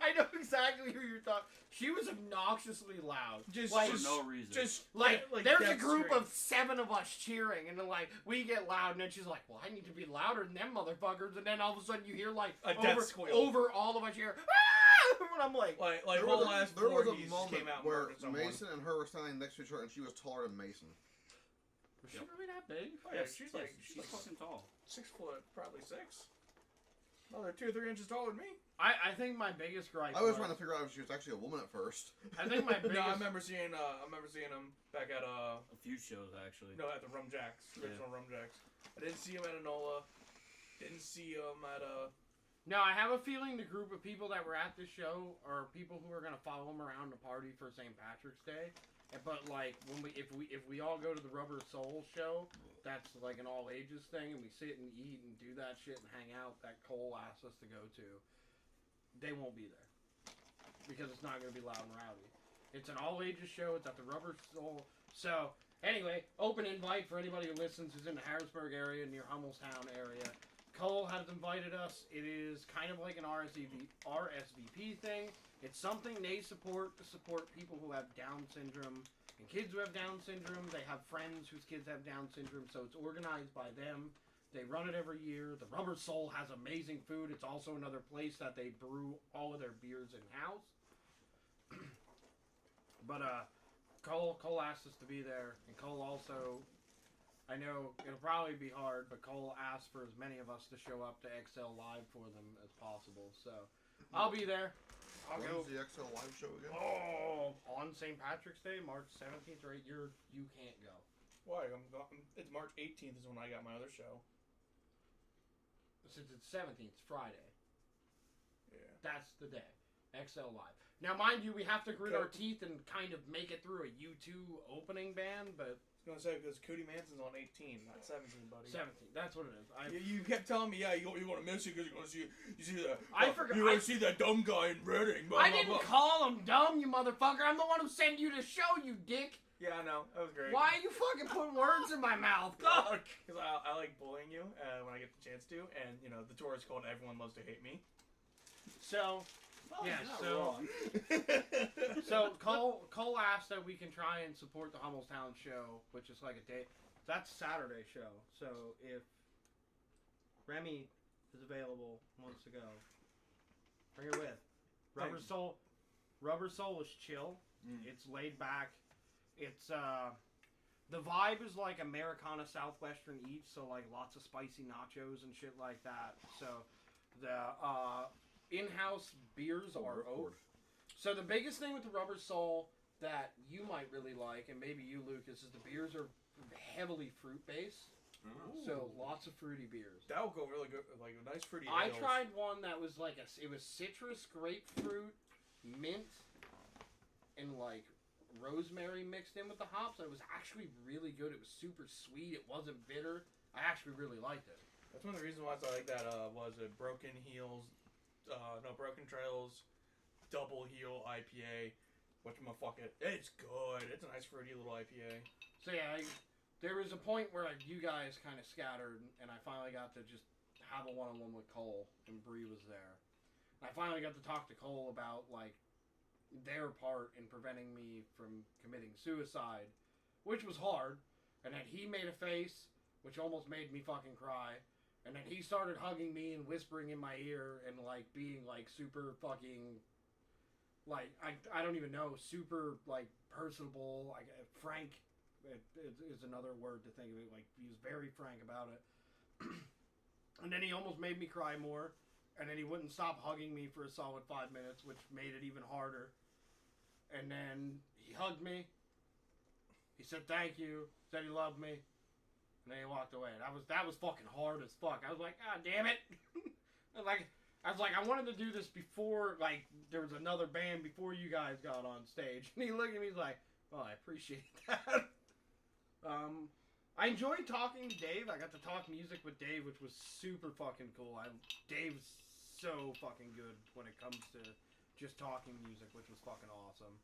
I know exactly who you're talking. She was obnoxiously loud. Just Like- For no reason. Just Like, there's a death group scream. of 7 of us cheering, and then like we get loud, and then she's like, "Well, I need to be louder than them motherfuckers," and then all of a sudden you hear like A death squeal. over all of us here, "Ah!" and I'm like, like there whole was last there was a Voorhees moment came out and where murdered someone. Mason and her were standing next to each other, and she was taller than Mason. "Was she really that big?" Oh, yeah, Yes, she's yes, like she's fucking tall. 6 foot, probably 6. Another 2 or 3 inches taller than me. I think my biggest gripe. I was trying to figure out if she was actually a woman at first. I think my biggest. No, I remember seeing him back at A few shows actually. no, at the Rum Jacks, original Rum Jacks. I didn't see him at Enola. Didn't see him at No, I have a feeling the group of people that were at the show are people who are gonna follow him around the party for St. Patrick's Day. But like when if we all go to the Rubber Soul show, that's like an all ages thing, and we sit and eat and do that shit and hang out that Cole asked us to go to. They won't be there because it's not gonna be loud and rowdy. It's an all ages show. It's at the Rubber Soul. So anyway, open invite for anybody who listens who's in the Harrisburg area, near Hummelstown area. Cole has invited us. It is kind of like an RSVP thing. It's something they support to support people who have Down syndrome and kids who have Down syndrome. They have friends whose kids have Down syndrome, so it's organized by them. They run it every year. The Rubber Soul has amazing food. It's also another place that they brew all of their beers in-house. But Cole asked us to be there, and Cole also, I know it'll probably be hard, but Cole asked for as many of us to show up to XL Live for them as possible. So I'll be there. I'll go. When's the XL Live show again? Oh, on St. Patrick's Day, March 17th, right? You can't go. why? It's March 18th is when I got my other show. Since it's 17th, it's Friday. Yeah. That's the day. XL Live. Now, mind you, we have to grit Okay. our teeth and kind of make it through a U2 opening band, but I was gonna say because Cody Manson's on 18, not 17, buddy. 17th. That's what it is. You kept telling me, yeah, you want to miss it because you're gonna see the. I forgot- You want to see that dumb guy in Reading. I Blah, blah, didn't blah. call him dumb, you motherfucker. I'm the one who sent you to show, you dick. Yeah, I know. That was great. Why are you fucking putting words in my mouth? Fuck. Because I like bullying you when I get the chance to, and the tour is called "Everyone Loves to Hate Me." So, yeah, You're not so wrong. so Cole asked that we can try and support the Hummelstown show, which is like a day. That's Saturday show. So if Remy is available, wants to go, bring her with. Rubber Soul is chill. It's laid back. It's the vibe is like Americana Southwestern Eats, so like lots of spicy nachos and shit like that. So the in-house beers are oak. So the biggest thing with the Rubber Soul that you might really like, and maybe you, Lucas, is the beers are heavily fruit-based. So lots of fruity beers. That would go really good, like a nice fruity. I ales. tried one that was like it was citrus, grapefruit, mint, and like rosemary mixed in with the hops. And it was actually really good. It was super sweet. It wasn't bitter. I actually really liked it. That's one of the reasons why I like that. Was it Broken Trails, Double Heel IPA. Whatchamacallit. It's good. It's a nice fruity little IPA. So yeah, there was a point where you guys kind of scattered, and I finally got to just have a one-on-one with Cole, and Bree was there. And I finally got to talk to Cole about like their part in preventing me from committing suicide, which was hard. And then he made a face, which almost made me fucking cry. And then he started hugging me and whispering in my ear and like being like super fucking. Like, I don't even know, super, like, personable, like, frank is another word to think of it. Like, he was very frank about it. And then he almost made me cry more. And then he wouldn't stop hugging me for a solid 5 minutes, which made it even harder. And then he hugged me. He said thank you, said he loved me. And then he walked away. And that was fucking hard as fuck. I was like, ah, damn it. I was like, I wanted to do this before, like, there was another band before you guys got on stage. And he looked at me, he's like, well, I appreciate that. I enjoyed talking to Dave. I got to talk music with Dave, which was super fucking cool. Dave's so fucking good when it comes to just talking music, which was fucking awesome.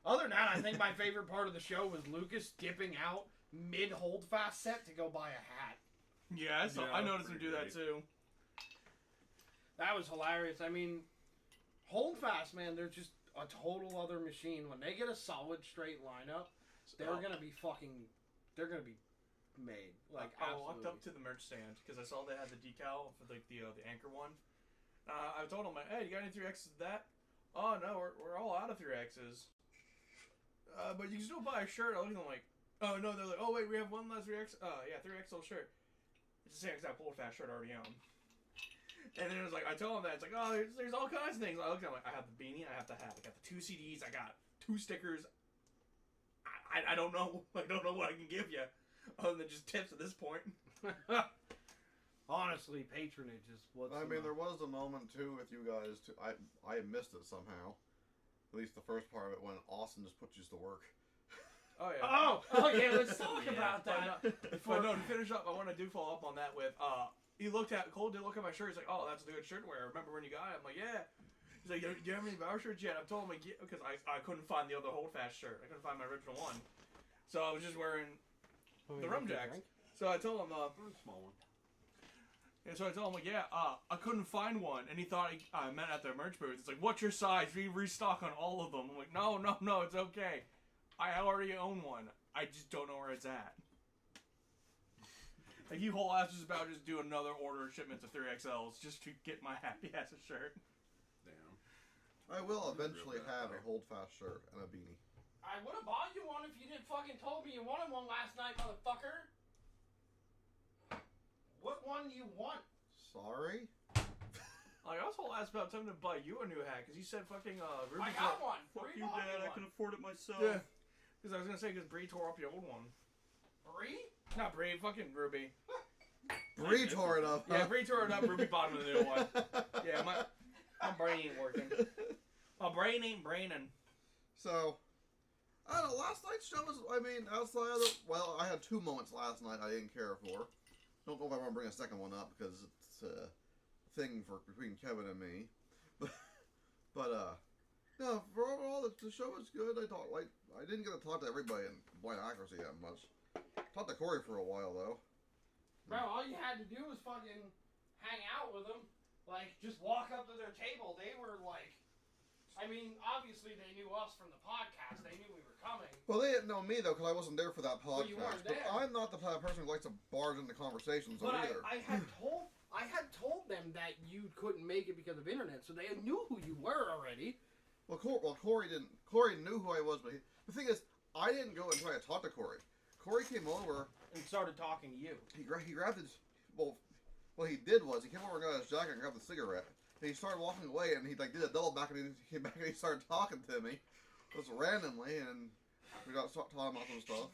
Other than that, I think my favorite part of the show was Lucas dipping out mid-Holdfast set to go buy a hat. Yeah, I noticed him do that too. That was hilarious. I mean, Holdfast, man, they're just a total other machine. When they get a solid straight lineup, they're gonna be made. Like, I absolutely. walked up to the merch stand because I saw they had the decal for like the anchor one. I told them, hey, you got any 3Xs of that? Oh no, we're all out of 3Xs. But you can still buy a shirt. I look at them like, oh no, they're like, oh wait, we have one less 3X. Yeah, 3XL shirt. It's the same exact Holdfast shirt I already own. And then it was like, I told him that, it's like, oh, there's all kinds of things. I looked at him like, I have the beanie, I have the hat, I got the 2 CDs, I got 2 stickers. I don't know. I don't know what I can give you other than just tips at this point. Honestly, patronage is what's. I mean, there was a moment too with you guys. I missed it somehow. At least the first part of it when Austin just put you to work. Oh yeah. Oh, okay. Let's talk about that. But no, to finish up, I want to follow up on that with Cole did look at my shirt. He's like, "Oh, that's a good shirt to wear. Remember when you got it?" I'm like, "Yeah." He's like, "Do you have any of our shirts yet?" I told him like, because I couldn't find the other Holdfast shirt. I couldn't find my original one, so I was just wearing the Rum Jacks. So I told him, small one. And so I told him like, "Yeah, I couldn't find one," and he thought I meant at the merch booth. It's like, "What's your size? We restock on all of them." I'm like, "No, it's okay. I already own one. I just don't know where it's at." Like, you whole ass is about to just do another order of shipments of 3XLs just to get my happy ass a shirt. Damn. I will eventually have a Holdfast shirt and a beanie. I would have bought you one if you didn't fucking told me you wanted one last night, motherfucker. What one do you want? Sorry? Like, I was whole ass about telling him to buy you a new hat because he said fucking Ruby. I got one. Fuck Bree you, bought me Dad. I one. can afford it myself. Yeah. Because I was gonna say because Bree tore up your old one. Bree? Not Bree, fucking Ruby. Bree tore it up. Yeah, Bree tore it up. Ruby bought him a new one. Yeah, my brain ain't working. My brain ain't braining. So, I don't know, last night's show was, I mean, outside of the, well, I had 2 moments last night I didn't care for. Don't know if I want to bring a second one up because it's a thing between Kevin and me. But no, for overall, the show was good. I didn't get to talk to everybody in Blind Accuracy that much. Talked to Corey for a while, though. Bro, all you had to do was fucking hang out with them. Like, just walk up to their table. They were like, I mean, obviously they knew us from the podcast. They knew we were coming. Well, they didn't know me, though, because I wasn't there for that podcast. Well, you weren't there. I'm not the type of person who likes to barge into conversations But either. I had told them that you couldn't make it because of internet, so they knew who you were already. Well, Corey didn't. Corey knew who I was, but the thing is, I didn't go and try to talk to Corey. Corey came over And started talking to you. He grabbed his. Well, what he did was he came over and got his jacket and grabbed the cigarette. And he started walking away, and he did a double back, and he came back and he started talking to me, just randomly, and we got talking about some stuff.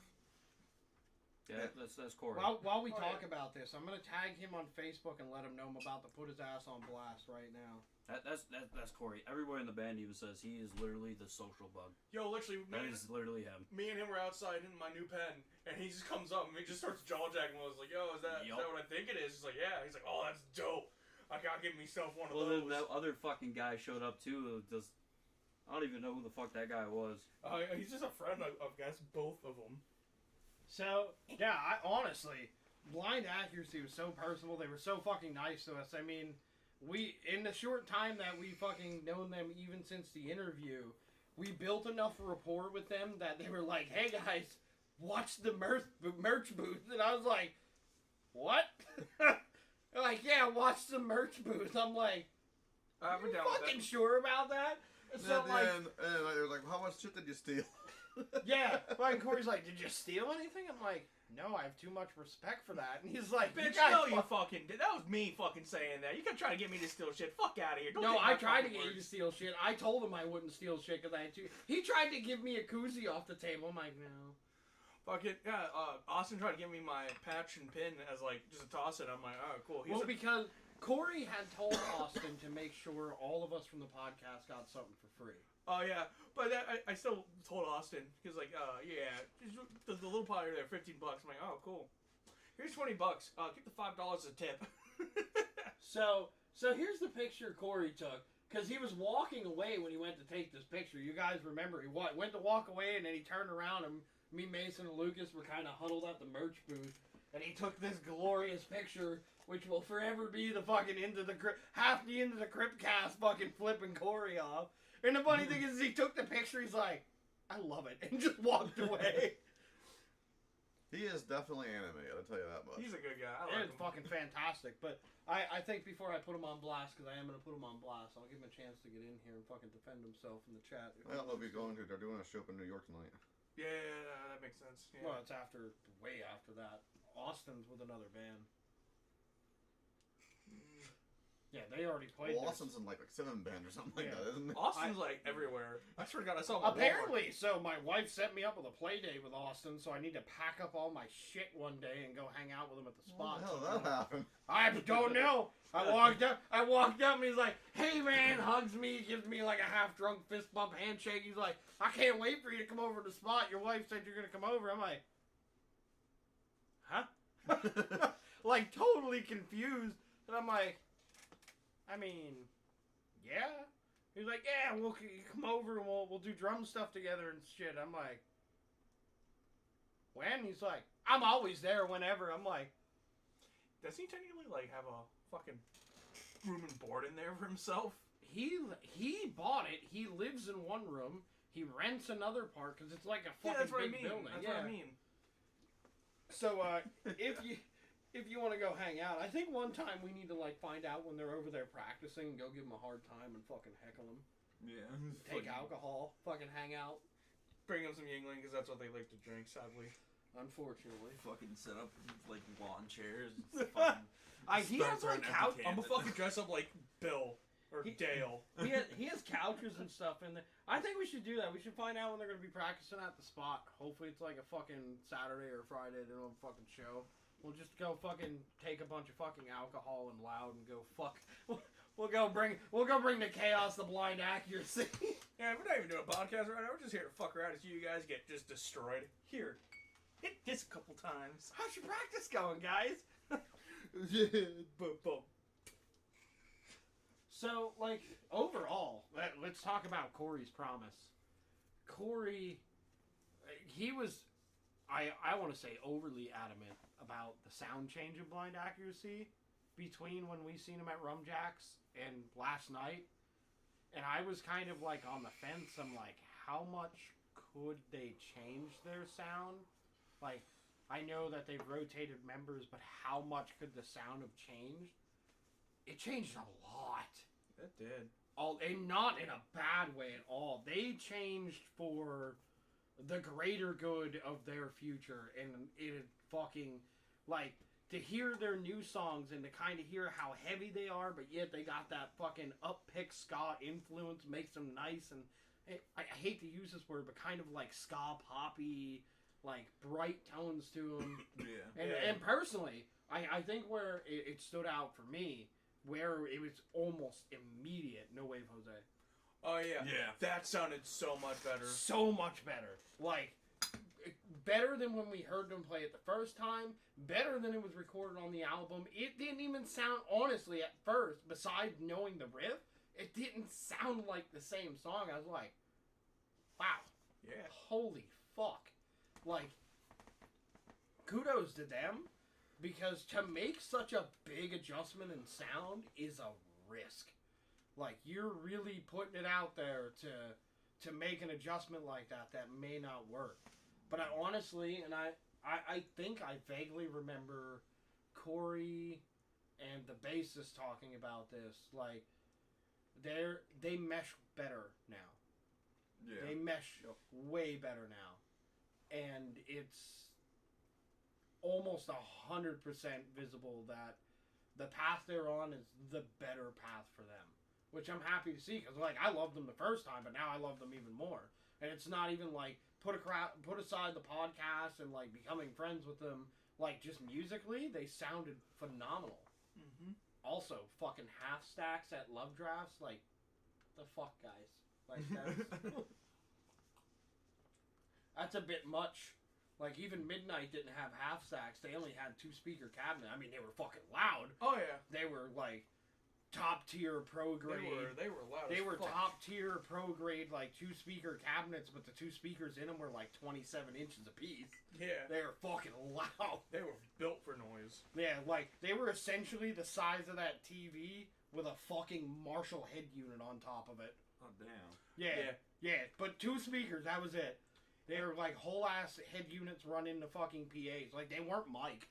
Yeah, that's Corey. While we Oh, talk yeah. about this, I'm gonna tag him on Facebook and let him know I'm about to put his ass on blast right now. That's Corey. Everybody in the band even says he is literally the social bug. Yo, literally, That is literally him. me and him were outside in my new pen, and he just comes up and he just starts jaw jacking. I was like, "Yo, is that Yup. what I think it is?" He's like, "Yeah." He's like, "Oh, that's dope. I gotta give myself one of Well, those." then that other fucking guy showed up too. Just I don't even know who the fuck that guy was. He's just a friend of guys, both of them. So yeah, I honestly, Blind Accuracy was so personal. They were so fucking nice to us. I mean, we in the short time that we fucking known them, even since the interview, we built enough rapport with them that they were like, "Hey guys, watch the merch booth," and I was like, "What?" They're like, "Yeah, watch the merch booth." I'm like, We're "You down with fucking that. sure about that?" So And like, then they were like, how much shit did you steal? yeah, and Corey's like, "Did you steal anything?" I'm like, "No, I have too much respect for that." And he's like, Bitch, guys no, you fuck- fucking did. That was me fucking saying that. You can try to get me to steal shit. Fuck out of here. Don't No, take I my tried to fucking get you to words. steal shit. I told him I wouldn't steal shit because I had to. He tried to give me a koozie off the table. I'm like, no. Fucking yeah. Austin tried to give me my patch and pin as like just a toss it. I'm like, oh, cool. Well, because Corey had told Austin to make sure all of us from the podcast got something for free. Oh yeah, but I still told Austin. He was like, yeah, just the little pot there, $15. I'm like, oh, cool. Here's $20. Keep the $5 as a tip. So here's the picture Corey took. Because he was walking away when he went to take this picture. You guys remember, he went to walk away, and then he turned around, and me, Mason, and Lucas were kind of huddled at the merch booth. And he took this glorious picture, which will forever be the fucking half the Into the Crypt cast fucking flipping Corey off. And the funny thing is, he took the picture, he's like, "I love it," and just walked away. He is definitely animated, I'll tell you that much. He's a good guy. I like It's him. fucking fantastic. But I think before I put him on blast, because I am going to put him on blast, I'll give him a chance to get in here and fucking defend himself in the chat. Well, they'll be going to. They're doing a show up in New York tonight. Yeah, that makes sense. Yeah. Well, it's way after that. Austin's with another band. Yeah, they already played. Well, their- Austin's in like 7 band or something like Yeah. that, isn't it? Austin's like everywhere. I swear to God, I saw him at Walmart. Apparently, so my wife set me up with a play date with Austin, so I need to pack up all my shit one day and go hang out with him at the spot. What the hell did that happen? I don't know. I walked up and he's like, "Hey man," hugs me, gives me like a half drunk fist bump handshake. He's like, "I can't wait for you to come over to the spot. Your wife said you're gonna come over." I'm like, "Huh?" Like totally confused. And I'm like, I mean, yeah. He's like, "Yeah, we'll come over and we'll do drum stuff together and shit." I'm like, "When?" He's like, "I'm always there whenever." I'm like, Does he technically like have a fucking room and board in there for himself? he bought it. He lives in one room. He rents another part because it's like a Yeah, fucking that's what I big mean. building. That's yeah. what I mean. So if you want to go hang out, I think one time we need to like find out when they're over there practicing and go give them a hard time and fucking heckle them. Yeah. Take alcohol, fucking hang out. Bring him some Yingling because that's what they like to drink. Sadly. Unfortunately, Fucking set up like lawn chairs. And fucking he starts has on like empty couch. I'm gonna canvas. fucking dress up like Bill or Dale. He has couches and stuff in there. I think we should do that. We should find out when they're gonna be practicing at the spot. Hopefully it's like a fucking Saturday or Friday. They don't have a fucking show. We'll just go fucking take a bunch of fucking alcohol and loud and go fuck. We'll go bring the chaos, the blind accuracy. Yeah, we're not even doing a podcast right now. We're just here to fuck around and see you guys get just destroyed. Here, hit this a couple times. How's your practice going, guys? Boom. So, like, overall, let's talk about Corey's promise. Corey, he was, I want to say, overly adamant about the sound change of Blind Accuracy between when we seen him at Rum Jacks and last night. And I was kind of, like, on the fence. I'm like, how much could they change their sound? Like, I know that they've rotated members, but how much could the sound have changed? It changed a lot. It did. And not in a bad way at all. They changed for the greater good of their future, and it fucking, like, to hear their new songs and to kind of hear how heavy they are, but yet they got that fucking up-pick ska influence, makes them nice, and I hate to use this word, but kind of like ska poppy, like bright tones to them. Yeah. And personally, I think where it stood out for me, where it was almost immediate, No Wave Jose. Oh yeah. Yeah. That sounded so much better. So much better. Like, better than when we heard them play it the first time, better than it was recorded on the album. It didn't even sound, honestly, at first, besides knowing the riff, it didn't sound like the same song. I was like, wow. Yeah. Holy fuck. Like, kudos to them, because to make such a big adjustment in sound is a risk. Like, you're really putting it out there to make an adjustment like that may not work. But I honestly, and I think I vaguely remember Corey and the bassist talking about this. Like, they mesh better now. Yeah. They mesh way better now. And it's almost 100% visible that the path they're on is the better path for them. Which I'm happy to see, because, like, I loved them the first time, but now I love them even more. And it's not even, like, put aside the podcast and, like, becoming friends with them. Like, just musically, they sounded phenomenal. Mm-hmm. Also, fucking half stacks at Love Drafts, like, the fuck, guys. Like, that's a bit much. Like, even Midnight didn't have half stacks. They only had 2-speaker cabinet. I mean, they were fucking loud. Oh yeah. They were, like, top tier pro grade. They were loud. They as were fuck. top tier pro grade, like, 2-speaker cabinets, but the 2 speakers in them were like 27 inches apiece. Yeah. They were fucking loud. They were built for noise. Yeah, like, they were essentially the size of that TV with a fucking Marshall head unit on top of it. Oh damn. Yeah, but 2 speakers, that was it. They were like whole ass head units run into fucking PAs. Like, they weren't mic'd.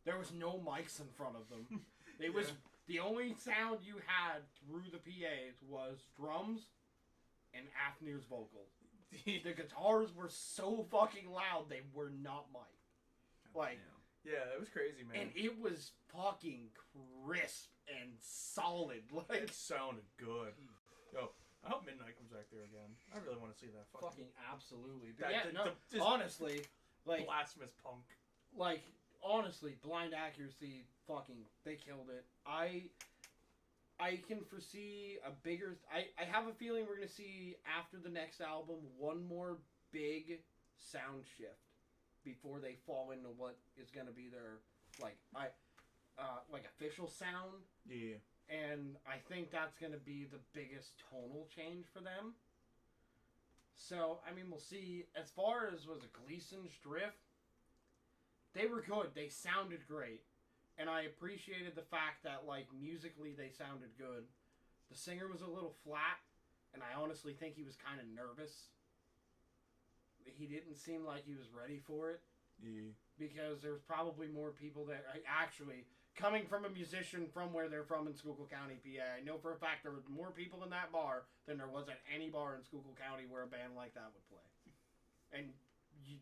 There was no mics in front of them. It was the only sound you had through the PAs was drums and Afnir's vocals. The guitars were so fucking loud they were not mic'd. Like, Yeah, it was crazy, man. and it was fucking crisp and solid. Like, It sounded good. Yo, I hope Midnight comes back there again. I really want to see that fucking absolutely. That- just honestly, like, blasphemous punk. like, honestly, Blind Accuracy, fucking, they killed it. I can foresee a bigger... I have a feeling we're going to see, after the next album, one more big sound shift before they fall into what is going to be their, like, official sound. Yeah. And I think that's going to be the biggest tonal change for them. So, I mean, we'll see. As far as was a Gleason's Drift, they were good. They sounded great. And I appreciated the fact that, like, musically they sounded good. The singer was a little flat, and I honestly think he was kind of nervous. He didn't seem like he was ready for it. Yeah. Because there's probably more people that... Actually, coming from a musician from where they're from in Schuylkill County, PA, I know for a fact there was more people in that bar than there was at any bar in Schuylkill County where a band like that would play. And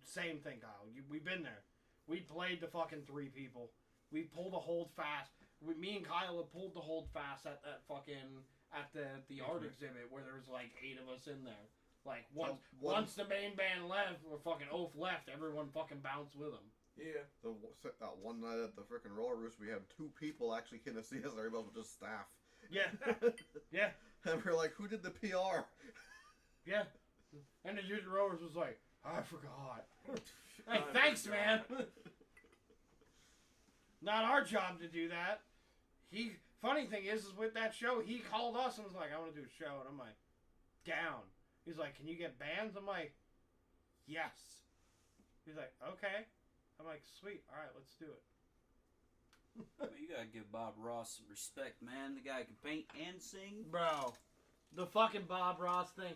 same thing, Kyle. We've been there. We played the fucking 3 people. We pulled a hold fast. Me and Kyle have pulled the hold fast at that fucking... At the art exhibit where there was like 8 of us in there. Like, once the main band left, or fucking Oath left, everyone fucking bounced with them. Yeah. That one night at the frickin' Roller Roost, we had 2 people actually came to see us. Everybody else was just staff. Yeah. Yeah. And we were like, who did the PR? Yeah. And the dude rowers was like, I forgot. Hey, Oh, thanks, my man. God. Not our job to do that. Funny thing is with that show, he called us and was like, I want to do a show. And I'm like, down. He's like, can you get bands? I'm like, yes. He's like, okay. I'm like, sweet. All right, let's do it. Well, you gotta give Bob Ross some respect, man. The guy can paint and sing. Bro, the fucking Bob Ross thing.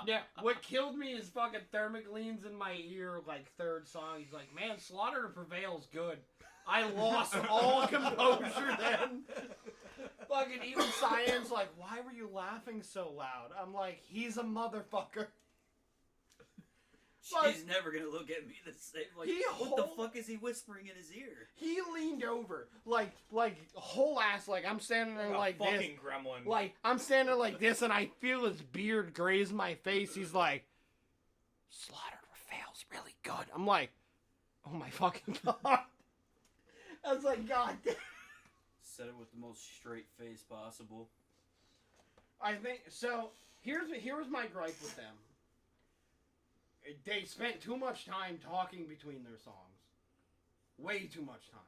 Yeah, what killed me is fucking Thermogleans in my ear, like, 3rd song. He's like, man, Slaughter to Prevail's good. I lost all composure then. Fucking even Cyan's like, why were you laughing so loud? I'm like, he's a motherfucker. She's never gonna look at me the same. Like, what the fuck is he whispering in his ear? He leaned over, like whole ass, like I'm standing there like this. Fucking gremlin. Like, I'm standing there like this, and I feel his beard graze my face. He's like, Slaughter to Prevail's smells really good. I'm like, oh my fucking god. I was like, god damn. Said it with the most straight face possible. I think so. Here was my gripe with them. They spent too much time talking between their songs. Way too much time.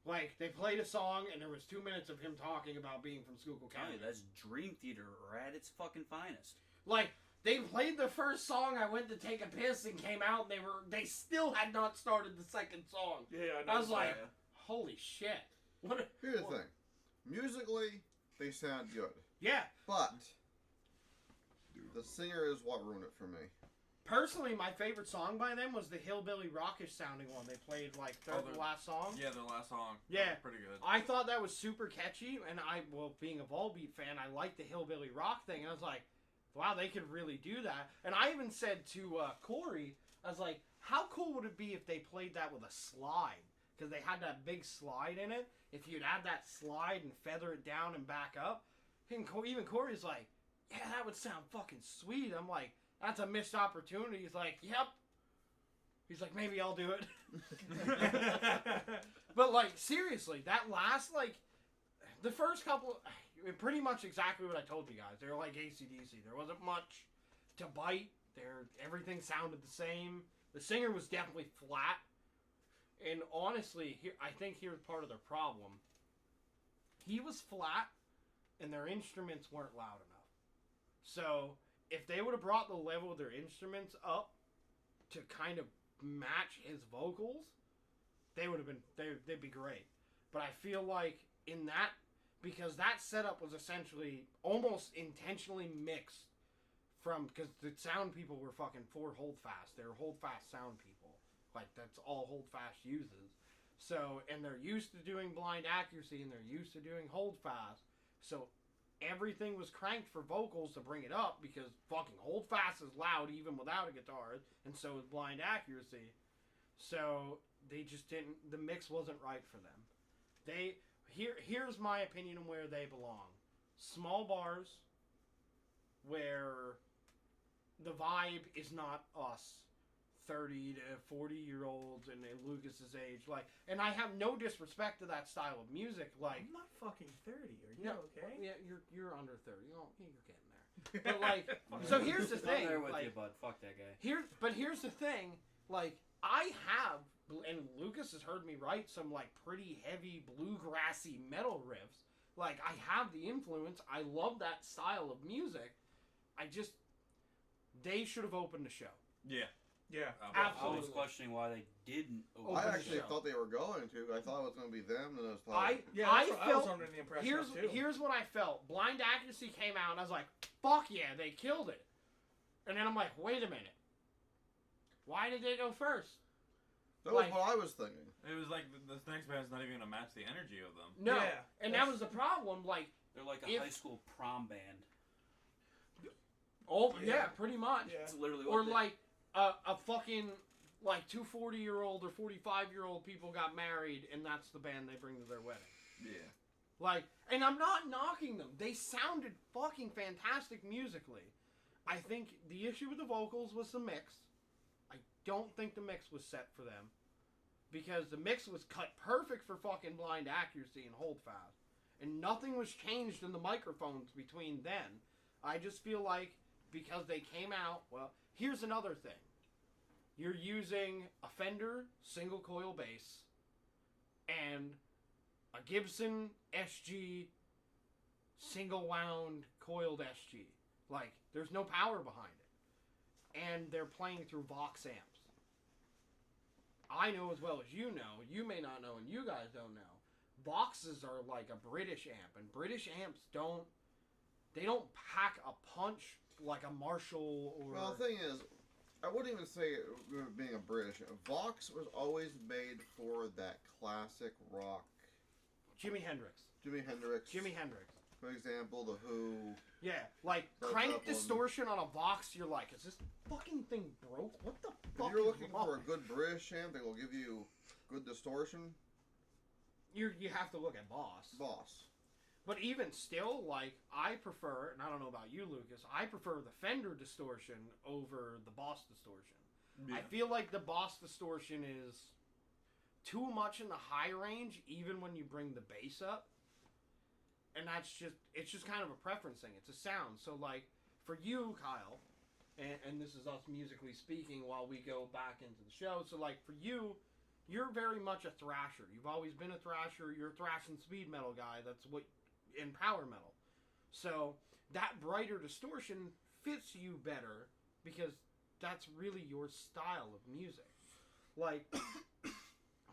Like, they played a song and there was 2 minutes of him talking about being from Schuylkill Tell County. you, that's Dream Theater at its fucking finest. Like, they played the first song, I went to take a piss and came out, and they still had not started the second song. Yeah, I was like, that. holy shit. What? Here's the thing. Musically, they sound good. Yeah. But the singer is what ruined it for me. Personally, my favorite song by them was the Hillbilly Rockish sounding one. They played, like, the last song. Yeah, their last song. Yeah. Pretty good. I thought that was super catchy, and being a Volbeat fan, I liked the Hillbilly Rock thing, and I was like, wow, they could really do that. And I even said to Corey, I was like, how cool would it be if they played that with a slide? Because they had that big slide in it. If you'd add that slide and feather it down and back up, and even Corey's like, yeah, that would sound fucking sweet. I'm like, that's a missed opportunity. He's like, yep. He's like, maybe I'll do it. But, like, seriously, that last, like, the first couple, pretty much exactly what I told you guys. They were like AC/DC. There wasn't much to bite. Everything sounded the same. The singer was definitely flat. And honestly, I think here's part of their problem. He was flat, and their instruments weren't loud enough. So, if they would have brought the level of their instruments up to kind of match his vocals, they'd be great. But I feel like in that, because that setup was essentially almost intentionally mixed from, because the sound people were fucking for Holdfast. They were Holdfast sound people. Like, that's all Holdfast uses. So, and they're used to doing blind accuracy, and they're used to doing Holdfast. So, everything was cranked for vocals to bring it up, because fucking Holdfast is loud even without a guitar, and so is blind accuracy. So, they just didn't, the mix wasn't right for them. Here's my opinion on where they belong. Small bars, where the vibe is not us. 30 to 40-year-olds and Lucas's age, like, and I have no disrespect to that style of music, like, I'm not fucking 30. Are you no, okay? yeah, you're under 30. Oh, yeah, you're getting there. But like, so here's the thing. I'm there with like, you, bud. Fuck that guy. Here's the thing. Like, I have, and Lucas has heard me write some like pretty heavy bluegrassy metal riffs. Like, I have the influence. I love that style of music. They should have opened the show. Yeah. Yeah. I Absolutely. was questioning why they didn't. Open I the actually show. thought they were going to. I thought it was going to be them, and I was I was felt under the impression of too. here's what I felt. Blind Accuracy came out, and I was like, "Fuck yeah, they killed it." And then I'm like, "Wait a minute, why did they go first?" That was like- what I was thinking. It was like this next band's not even gonna match the energy of them. No, Yeah, and that was the problem. Like, They're like a If- high school prom band. oh yeah, Yeah. pretty much. Yeah. It's literally what Or they- like a fucking like 2 40-year-old or 45-year-old people got married, and that's the band they bring to their wedding. Yeah. Like, and I'm not knocking them. They sounded fucking fantastic musically. I think the issue with the vocals was the mix. I don't think the mix was set for them. Because the mix was cut perfect for fucking Blind Accuracy and Holdfast. And nothing was changed in the microphones between then. I just feel like because they came out, well, here's another thing. You're using a Fender single coil bass and a Gibson SG single wound coiled SG. Like, there's no power behind it. And they're playing through Vox amps. I know as well as you know, you may not know and you guys don't know, Voxes are like a British amp, and British amps don't pack a punch like a Marshall or... Well, the thing is, I wouldn't even say it being a British. Vox was always made for that classic rock. Jimi Hendrix. Jimi Hendrix, for example, The Who. Yeah, like, Led crank Zeppelin. distortion on a Vox, you're like, is this fucking thing broke? What the fuck If you're is looking wrong? for a good British amp that will give you good distortion, You have to look at Boss. Boss. But even still, like, I prefer, and I don't know about you, Lucas, I prefer the Fender distortion over the Boss distortion. I feel like the Boss Distortion is too much in the high range, even when you bring the bass up. And it's just kind of a preference thing. It's a sound. So, like, for you, Kyle, and this is us musically speaking while we go back into the show. So, like, for you, you're very much a thrasher. You've always been a thrasher. You're a thrash and speed metal guy. That's what, in power metal. So, that brighter distortion fits you better because that's really your style of music. Like,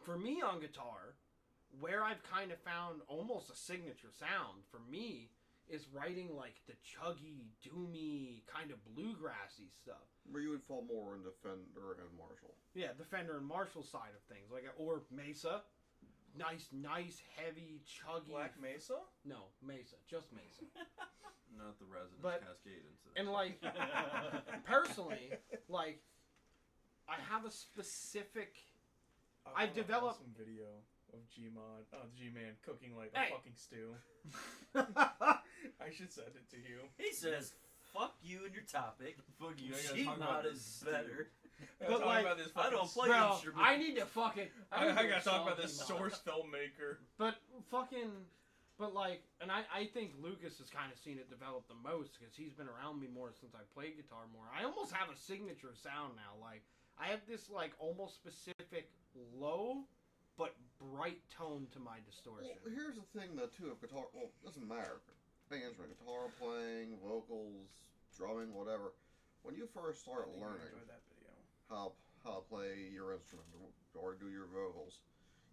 for me on guitar, where I've kind of found almost a signature sound for me is writing like the chuggy, doomy, kind of bluegrassy stuff. Where you would fall more into Fender and Marshall. Yeah, the Fender and Marshall side of things, like, or Mesa. Nice, heavy, chuggy. Black Mesa? No, Mesa, just Mesa. Not the Resonance But- Cascade incident. And like, personally, like, I have a specific. I I've wanna developed- some video of G-Man cooking like Hey. a fucking stew. I should send it to you. He says, "Fuck you and your topic." Fuck you, I gotta talk about G-Mod this is better. I But, talk like, about this I fucking don't play Bro, instrument. I need to fucking. I need to gotta talk about this something, source filmmaker. But fucking, but like, and I think Lucas has kind of seen it develop the most because he's been around me more since I played guitar more. I almost have a signature sound now. Like, I have this like almost specific low but bright tone to my distortion. Well, here's the thing, though, too, of guitar. Well, it doesn't matter. Any instrument, guitar playing, vocals, drumming, whatever. When you first start I learning enjoyed that video. how to play your instrument or do your vocals,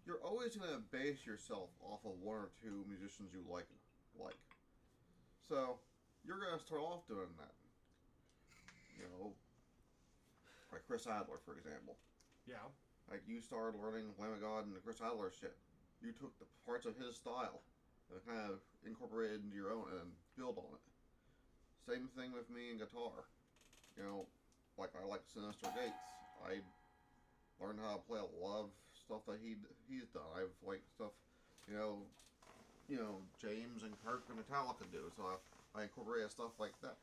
you're always going to base yourself off of one or two musicians you like. So, you're going to start off doing that. You know, like Chris Adler, for example. Yeah. Like, you started learning Lamb of God and the Chris Adler shit. You took the parts of his style and kind of incorporated into your own and build on it. Same thing with me and guitar. You know, like, I like Sinister Gates. I learned how to play a lot of stuff that he's done. I've liked stuff, you know, James and Kirk and Metallica do. So I incorporated stuff like that.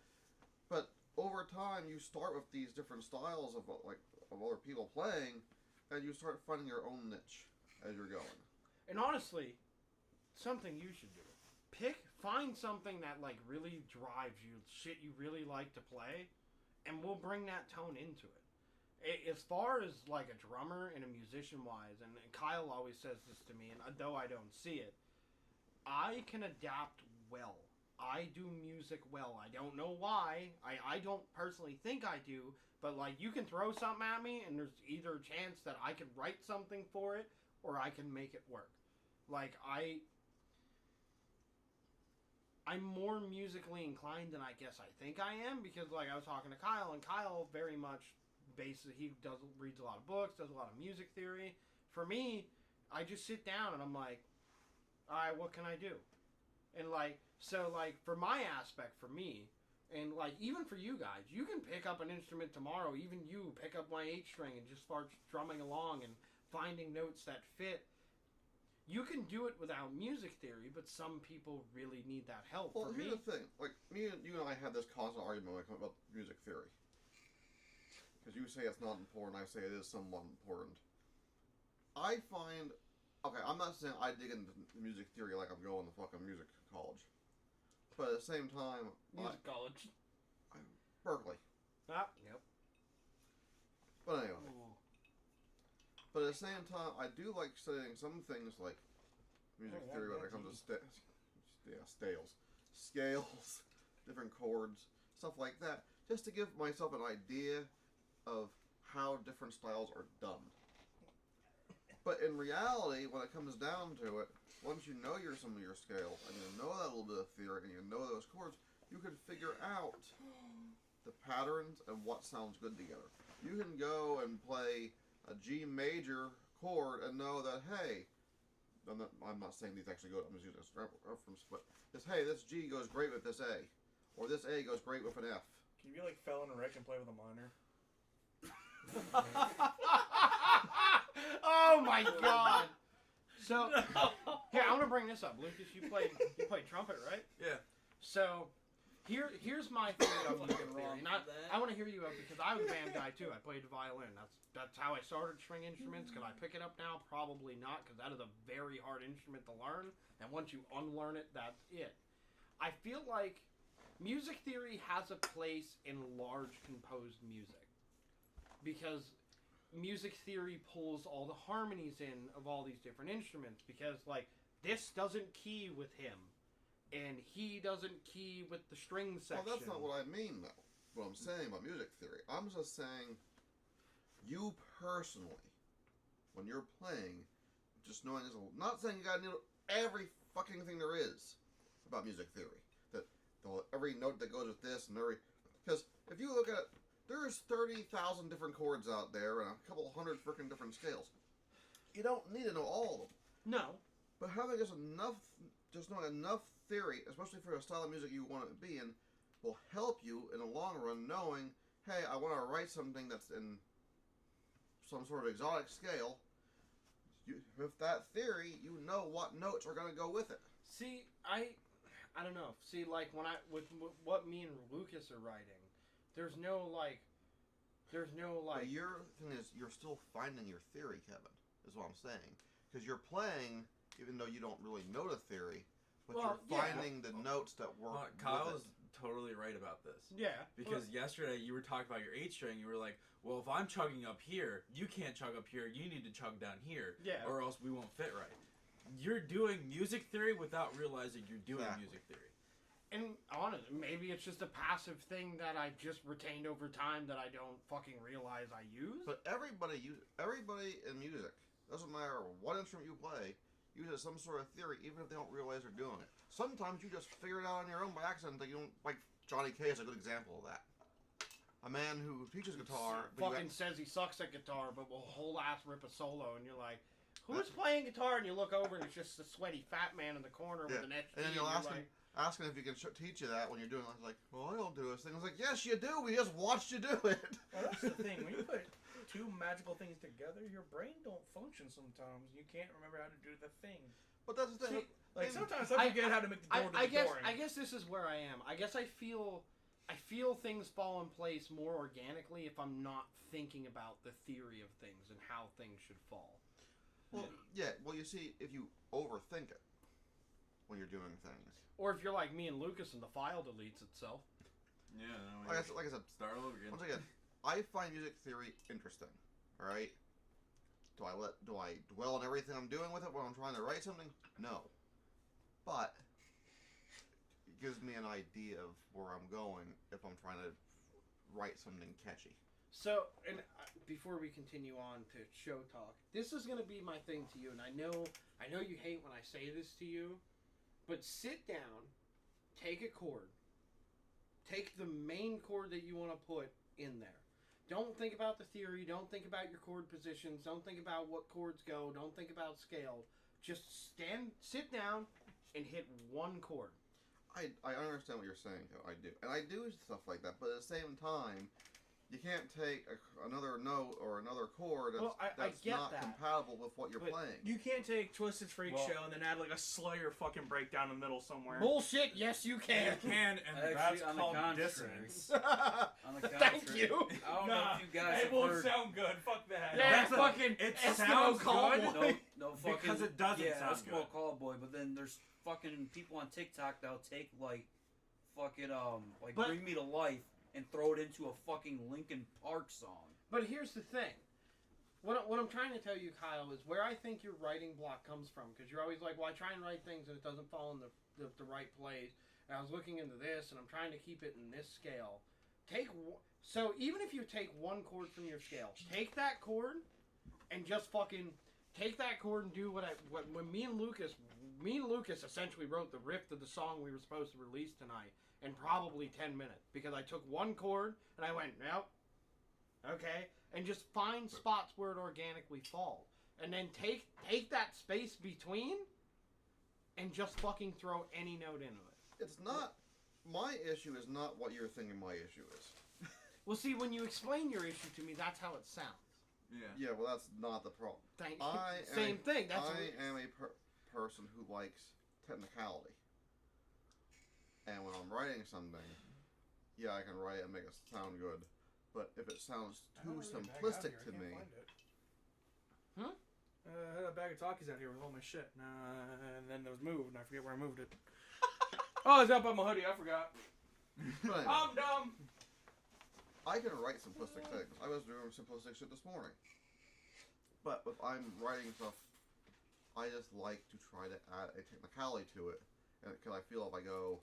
But over time, you start with these different styles of other people playing, and you start finding your own niche as you're going. And honestly, something you should do. Find something that like really drives you, shit you really like to play, and we'll bring that tone into it. As far as like a drummer and a musician wise, and Kyle always says this to me, and though I don't see it, I can adapt well. I do music well. I don't know why. I don't personally think I do, but like you can throw something at me and there's either a chance that I can write something for it or I can make it work. Like I'm more musically inclined than I guess I think I am because like I was talking to Kyle and Kyle very much basically reads a lot of books, does a lot of music theory. For me, I just sit down and I'm like, all right, what can I do? And like, so like for my aspect, for me, and like even for you guys, you can pick up an instrument tomorrow, even you pick up my 8-string and just start strumming along and finding notes that fit. You can do it without music theory, but some people really need that help. Well, for here's me, the thing. Like, you and I have this constant argument when it comes about music theory. Because you say it's not important, I say it is somewhat important. I find... Okay, I'm not saying I dig into music theory like I'm going to fucking music college. But at the same time... music college. Berkeley. Ah, yep. But anyway. But at the same time, I do like studying some things like music Oh, theory when it comes to scales, different chords, stuff like that, just to give myself an idea of how different styles are done. But in reality, when it comes down to it, once you know some of your scales, and you know that little bit of theory, and you know those chords, you can figure out the patterns and what sounds good together. You can go and play a G major chord and know that, hey, I'm not saying these actually go, I'm just using a reference, but hey, this G goes great with this A, or this A goes great with an F. Can you be like Fallon and Rick and play with a minor? Oh my god! So here, I'm gonna bring this up, Lucas. You played trumpet, right? Yeah. So Here's my theory of music Fucking theory. wrong And I, for that. I want to hear you out because I was a band guy too. I played the violin. That's how I started string instruments. Can I pick it up now? Probably not, because that is a very hard instrument to learn. And once you unlearn it, that's it. I feel like music theory has a place in large composed music because music theory pulls all the harmonies in of all these different instruments. Because like this doesn't key with him. And he doesn't key with the string section. Well, that's not what I mean, though. What I'm saying about music theory. I'm just saying, you personally, when you're playing, just knowing this, not saying you gotta know every fucking thing there is about music theory. That every note that goes with this and every, because if you look at, there's 30,000 different chords out there and a couple hundred freaking different scales. You don't need to know all of them. No. But having just knowing enough theory, especially for a style of music you want it to be in, will help you in the long run knowing, hey, I want to write something that's in some sort of exotic scale. With that theory, you know what notes are going to go with it. See, I don't know. See, like when with what me and Lucas are writing, there's no like. But your thing is, you're still finding your theory, Kevin, is what I'm saying. Because you're playing, even though you don't really know the theory, but Well, you're yeah. finding the notes that work Kyle with is it. totally right about this. Yeah. Because yesterday you were talking about your 8 string. You were like, well, if I'm chugging up here, you can't chug up here. You need to chug down here. Yeah. Or else we won't fit right. You're doing music theory without realizing you're doing Exactly. music theory. And honestly, maybe it's just a passive thing that I just retained over time that I don't fucking realize I use. But everybody in music, doesn't matter what instrument you play, uses some sort of theory, even if they don't realize they're doing it. Sometimes you just figure it out on your own by accident. That you don't, like Johnny K is a good example of that. A man who teaches guitar, but fucking says he sucks at guitar, but will whole ass rip a solo, and you're like, who's playing guitar? And you look over, and it's just a sweaty fat man in the corner with an HD. and then you'll you're ask him, like, asking if he can teach you that when you're doing it. I was like, well, I don't do this thing. I was like, yes, you do. We just watched you do it. Well, that's the thing. When you put two magical things together, your brain don't function sometimes. You can't remember how to do the thing. But that's the thing. Like sometimes I forget how to make the door to I the guess door. I guess this is where I am. I guess I feel things fall in place more organically if I'm not thinking about the theory of things and how things should fall. Well, yeah. Well, you see, if you overthink it when you're doing things, Or if you're like me and Lucas and the file deletes itself. Yeah. like I said, Start all over again. once again, I find music theory interesting. All right. Do I dwell on everything I'm doing with it when I'm trying to write something? No. But it gives me an idea of where I'm going if I'm trying to write something catchy. So, and before we continue on to show talk, this is going to be my thing to you, and I know you hate when I say this to you, but sit down, take a chord, take the main chord that you want to put in there. Don't think about the theory, don't think about your chord positions, don't think about what chords go, don't think about scale. Just sit down, and hit one chord. I understand what you're saying, though. I do. And I do stuff like that, but at the same time, you can't take another note or another chord that's, Well, I that's get not that, compatible with what you're but playing. You can't take Twisted Freak Well- Show and then add like a Slayer fucking breakdown in the middle somewhere. Bullshit, yes you can. You can, and Actually, that's on the called contrary. dissonance. On the Thank contrary, you. I don't know if you guys it have won't heard. sound good. Fuck that. Yeah, That's a- fucking it Eskimo sounds cowboy. good. No fucking. Because it doesn't yeah, sound Eskimo good. Cowboy, but then there's fucking people on TikTok that'll take like fucking like But- Bring Me to Life and throw it into a fucking Linkin Park song. But here's the thing. What I'm trying to tell you, Kyle, is where I think your writing block comes from. Because you're always like, well, I try and write things and it doesn't fall in the right place. And I was looking into this and I'm trying to keep it in this scale. So even if you take one chord from your scale, take that chord and just fucking take that chord and do when me and Lucas essentially wrote the riff to the song we were supposed to release tonight in probably 10 minutes. Because I took one chord and I went, nope. Okay, and just find spots where it organically falls, and then take that space between, and just fucking throw any note into it. It's not. My issue is not what you're thinking my issue is. Well, see, when you explain your issue to me, that's how it sounds. Yeah. Yeah, well, that's not the problem. Thank you. I am Same thing. That's I am a person who likes technicality. And when I'm writing something, yeah, I can write it and make it sound good. But if it sounds too simplistic to me, I had a bag of Takis out here with all my shit, and then it was moved, and I forget where I moved it. Oh, it's up on my hoodie. I forgot. but anyway, I'm dumb. I can write simplistic things. I was doing simplistic shit this morning. But if I'm writing stuff, I just like to try to add a technicality to it. And because I feel if I go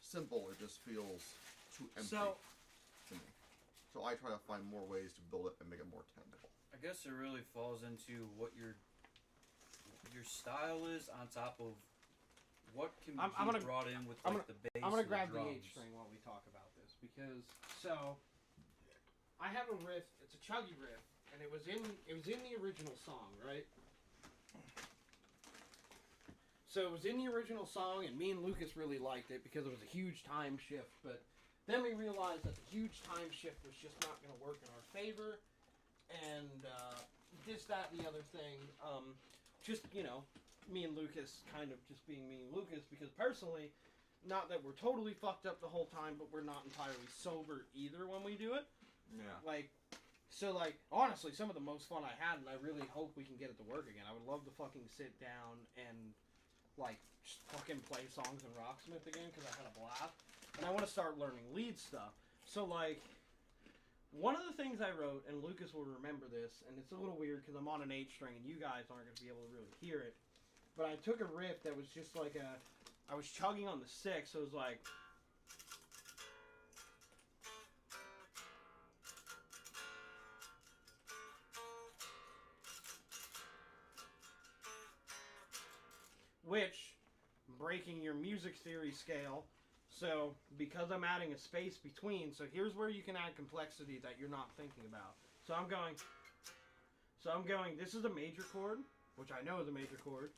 simple, it just feels too empty to me. So I try to find more ways to build it and make it more technical. I guess it really falls into what your style is on top of what can be brought in with the bass. I'm gonna and grab the the drums. 8-string while we talk about this because I have a riff. It's a chuggy riff, and it was in the original song, right? So it was in the original song, and me and Lucas really liked it because it was a huge time shift. But then we realized that the huge time shift was just not going to work in our favor, and this, that, and the other thing. Just, you know, me and Lucas kind of just being me and Lucas, because personally, not that we're totally fucked up the whole time, but we're not entirely sober either when we do it. Yeah. Honestly, some of the most fun I had, and I really hope we can get it to work again. I would love to fucking sit down and, just fucking play songs in Rocksmith again, because I had a blast. And I want to start learning lead stuff. So, one of the things I wrote, and Lucas will remember this, and it's a little weird because I'm on an 8-string and you guys aren't going to be able to really hear it, but I took a riff that was just I was chugging on the 6, so it was like... Which, breaking your music theory scale... So, because I'm adding a space between, so here's where you can add complexity that you're not thinking about. So I'm going, this is a major chord, which I know is a major chord,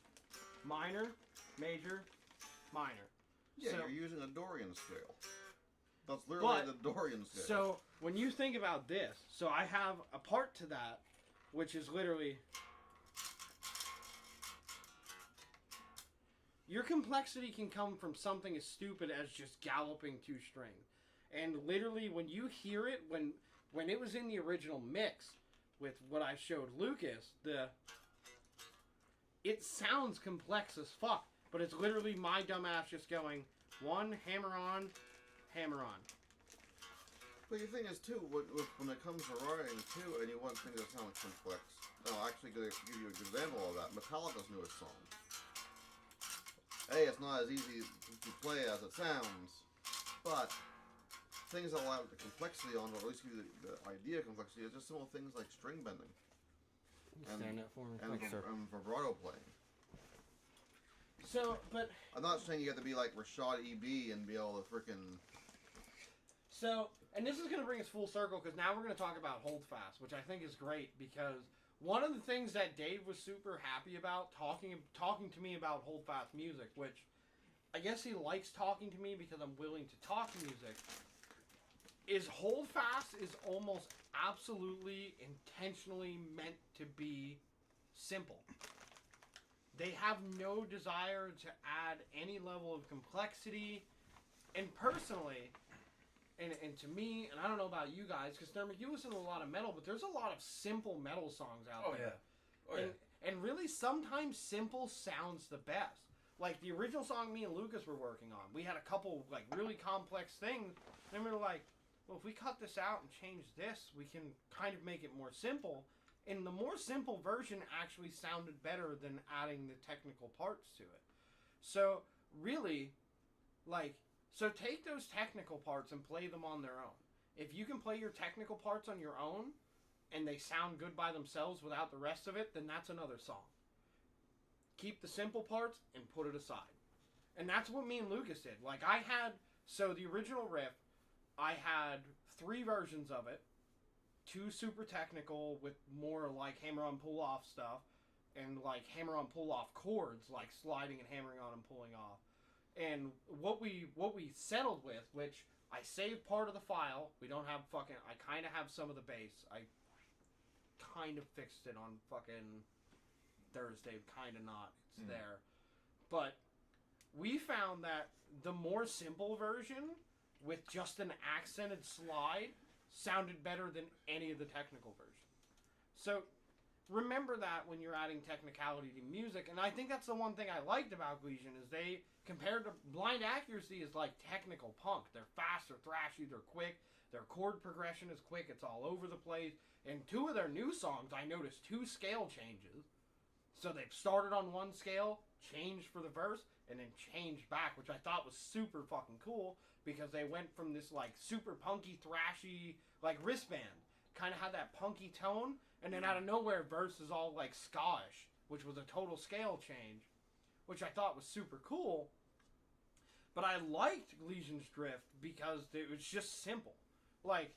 minor, major, minor. Yeah, so, you're using a Dorian scale. That's literally the Dorian scale. So, when you think about this, so I have a part to that, which is literally... Your complexity can come from something as stupid as just galloping 2 strings. And literally, when you hear it, when it was in the original mix with what I showed Lucas, it sounds complex as fuck. But it's literally my dumbass just going, 1, hammer on, hammer on. But the thing is, too, when it comes to writing, too, and you want things that sound complex, I'll actually give you an example of that. Metallica's newest song. It's not as easy to play as it sounds, but things that allow the complexity on, or at least give you the idea of complexity, is just simple things like string bending and vibrato playing. So, but... I'm not saying you have to be like Rashad E.B. and be able to freaking... So, and this is going to bring us full circle, because now we're going to talk about Holdfast, which I think is great, because... One of the things that Dave was super happy about, talking to me about Holdfast music, which I guess he likes talking to me because I'm willing to talk music, is Holdfast is almost absolutely intentionally meant to be simple. They have no desire to add any level of complexity, and personally... And to me, and I don't know about you guys, because Dermot, you listen to a lot of metal, but there's a lot of simple metal songs out there. And really, sometimes simple sounds the best. Like the original song me and Lucas were working on, we had a couple really complex things, and we were like, well, if we cut this out and change this, we can kind of make it more simple. And the more simple version actually sounded better than adding the technical parts to it. So really, so take those technical parts and play them on their own. If you can play your technical parts on your own, and they sound good by themselves without the rest of it, then that's another song. Keep the simple parts and put it aside. And that's what me and Lucas did. So the original riff, I had 3 versions of it. 2 super technical with more hammer-on pull-off stuff, and hammer-on pull-off chords, like sliding and hammering on and pulling off. And what we settled with, which I saved part of the file. We don't have I kind of have some of the bass. I kind of fixed it on fucking Thursday. Kind of not. It's there. But we found that the more simple version with just an accented slide sounded better than any of the technical versions. So remember that when you're adding technicality to music, and I think that's the one thing I liked about Gleason is they, compared to Blind Accuracy, is like technical punk. They're fast, they're thrashy, they're quick, their chord progression is quick, it's all over the place. And 2 of their new songs, I noticed 2 scale changes. So they've started on one scale, changed for the verse, and then changed back, which I thought was super fucking cool, because they went from this like super punky, thrashy, like wristband, kind of had that punky tone, and then out of nowhere, verse is all like ska-ish, which was a total scale change, which I thought was super cool. But I liked Gleason's Drift because it was just simple. Like,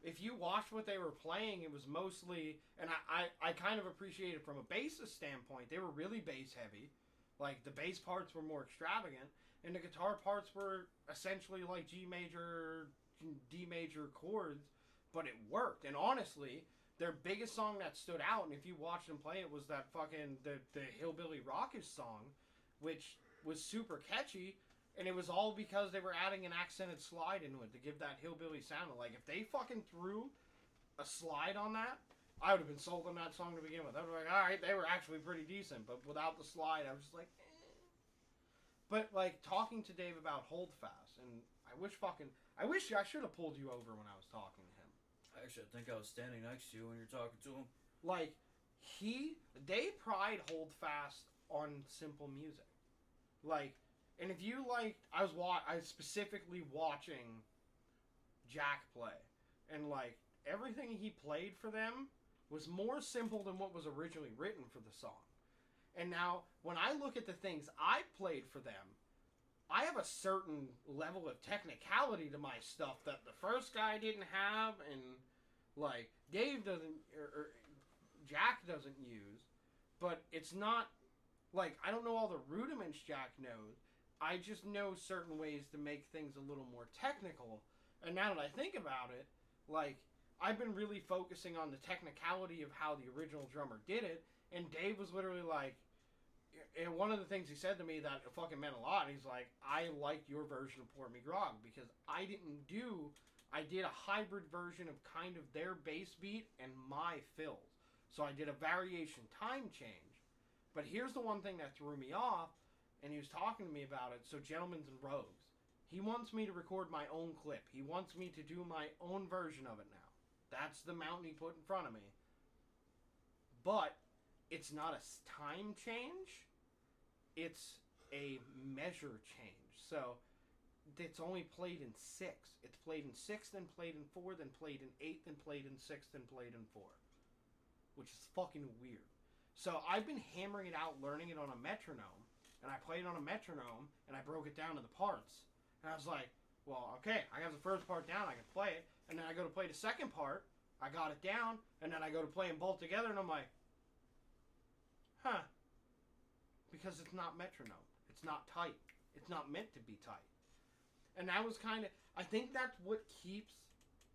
if you watched what they were playing, it was mostly, and I kind of appreciated from a bassist standpoint, they were really bass heavy. Like, the bass parts were more extravagant, and the guitar parts were essentially like G major, D major chords, but it worked. And honestly, their biggest song that stood out, and if you watched them play it, was that fucking, the Hillbilly Rockish song, which was super catchy, and it was all because they were adding an accented slide into it to give that hillbilly sound. Like, if they fucking threw a slide on that, I would have been sold on that song to begin with. I would have been like, alright, they were actually pretty decent, but without the slide, I was just like, eh. But, like, talking to Dave about Holdfast, and I wish I should have pulled you over when I was talking to him. Actually, I think I was standing next to you when you're talking to him. Like, they pride Holdfast on simple music. Like, and if you like, I was specifically watching Jack play, and like everything he played for them was more simple than what was originally written for the song. And now, when I look at the things I played for them, I have a certain level of technicality to my stuff that the first guy didn't have, and like Dave doesn't, or Jack doesn't use. But it's not like I don't know all the rudiments Jack knows. I just know certain ways to make things a little more technical. And now that I think about it, like, I've been really focusing on the technicality of how the original drummer did it, and Dave was literally like, and one of the things he said to me that fucking meant a lot, he's like, I liked your version of Pour Me Grog, because I did a hybrid version of kind of their bass beat and my fills. So I did a variation time change. But here's the one thing that threw me off, and he was talking to me about it. So Gentlemen's and Rogues, he wants me to record my own clip. He wants me to do my own version of it now. That's the mountain he put in front of me. But it's not a time change. It's a measure change. So it's only played in 6. It's played in 6, then played in 4, then played in 8, then played in 6, then played in 4. Which is fucking weird. So I've been hammering it out, learning it on a metronome. And I played on a metronome, and I broke it down to the parts. And I was like, well, okay, I got the first part down, I can play it. And then I go to play the second part, I got it down, and then I go to play them both together, and I'm like, huh. Because it's not metronome. It's not tight. It's not meant to be tight. And that was kind of, I think that's what keeps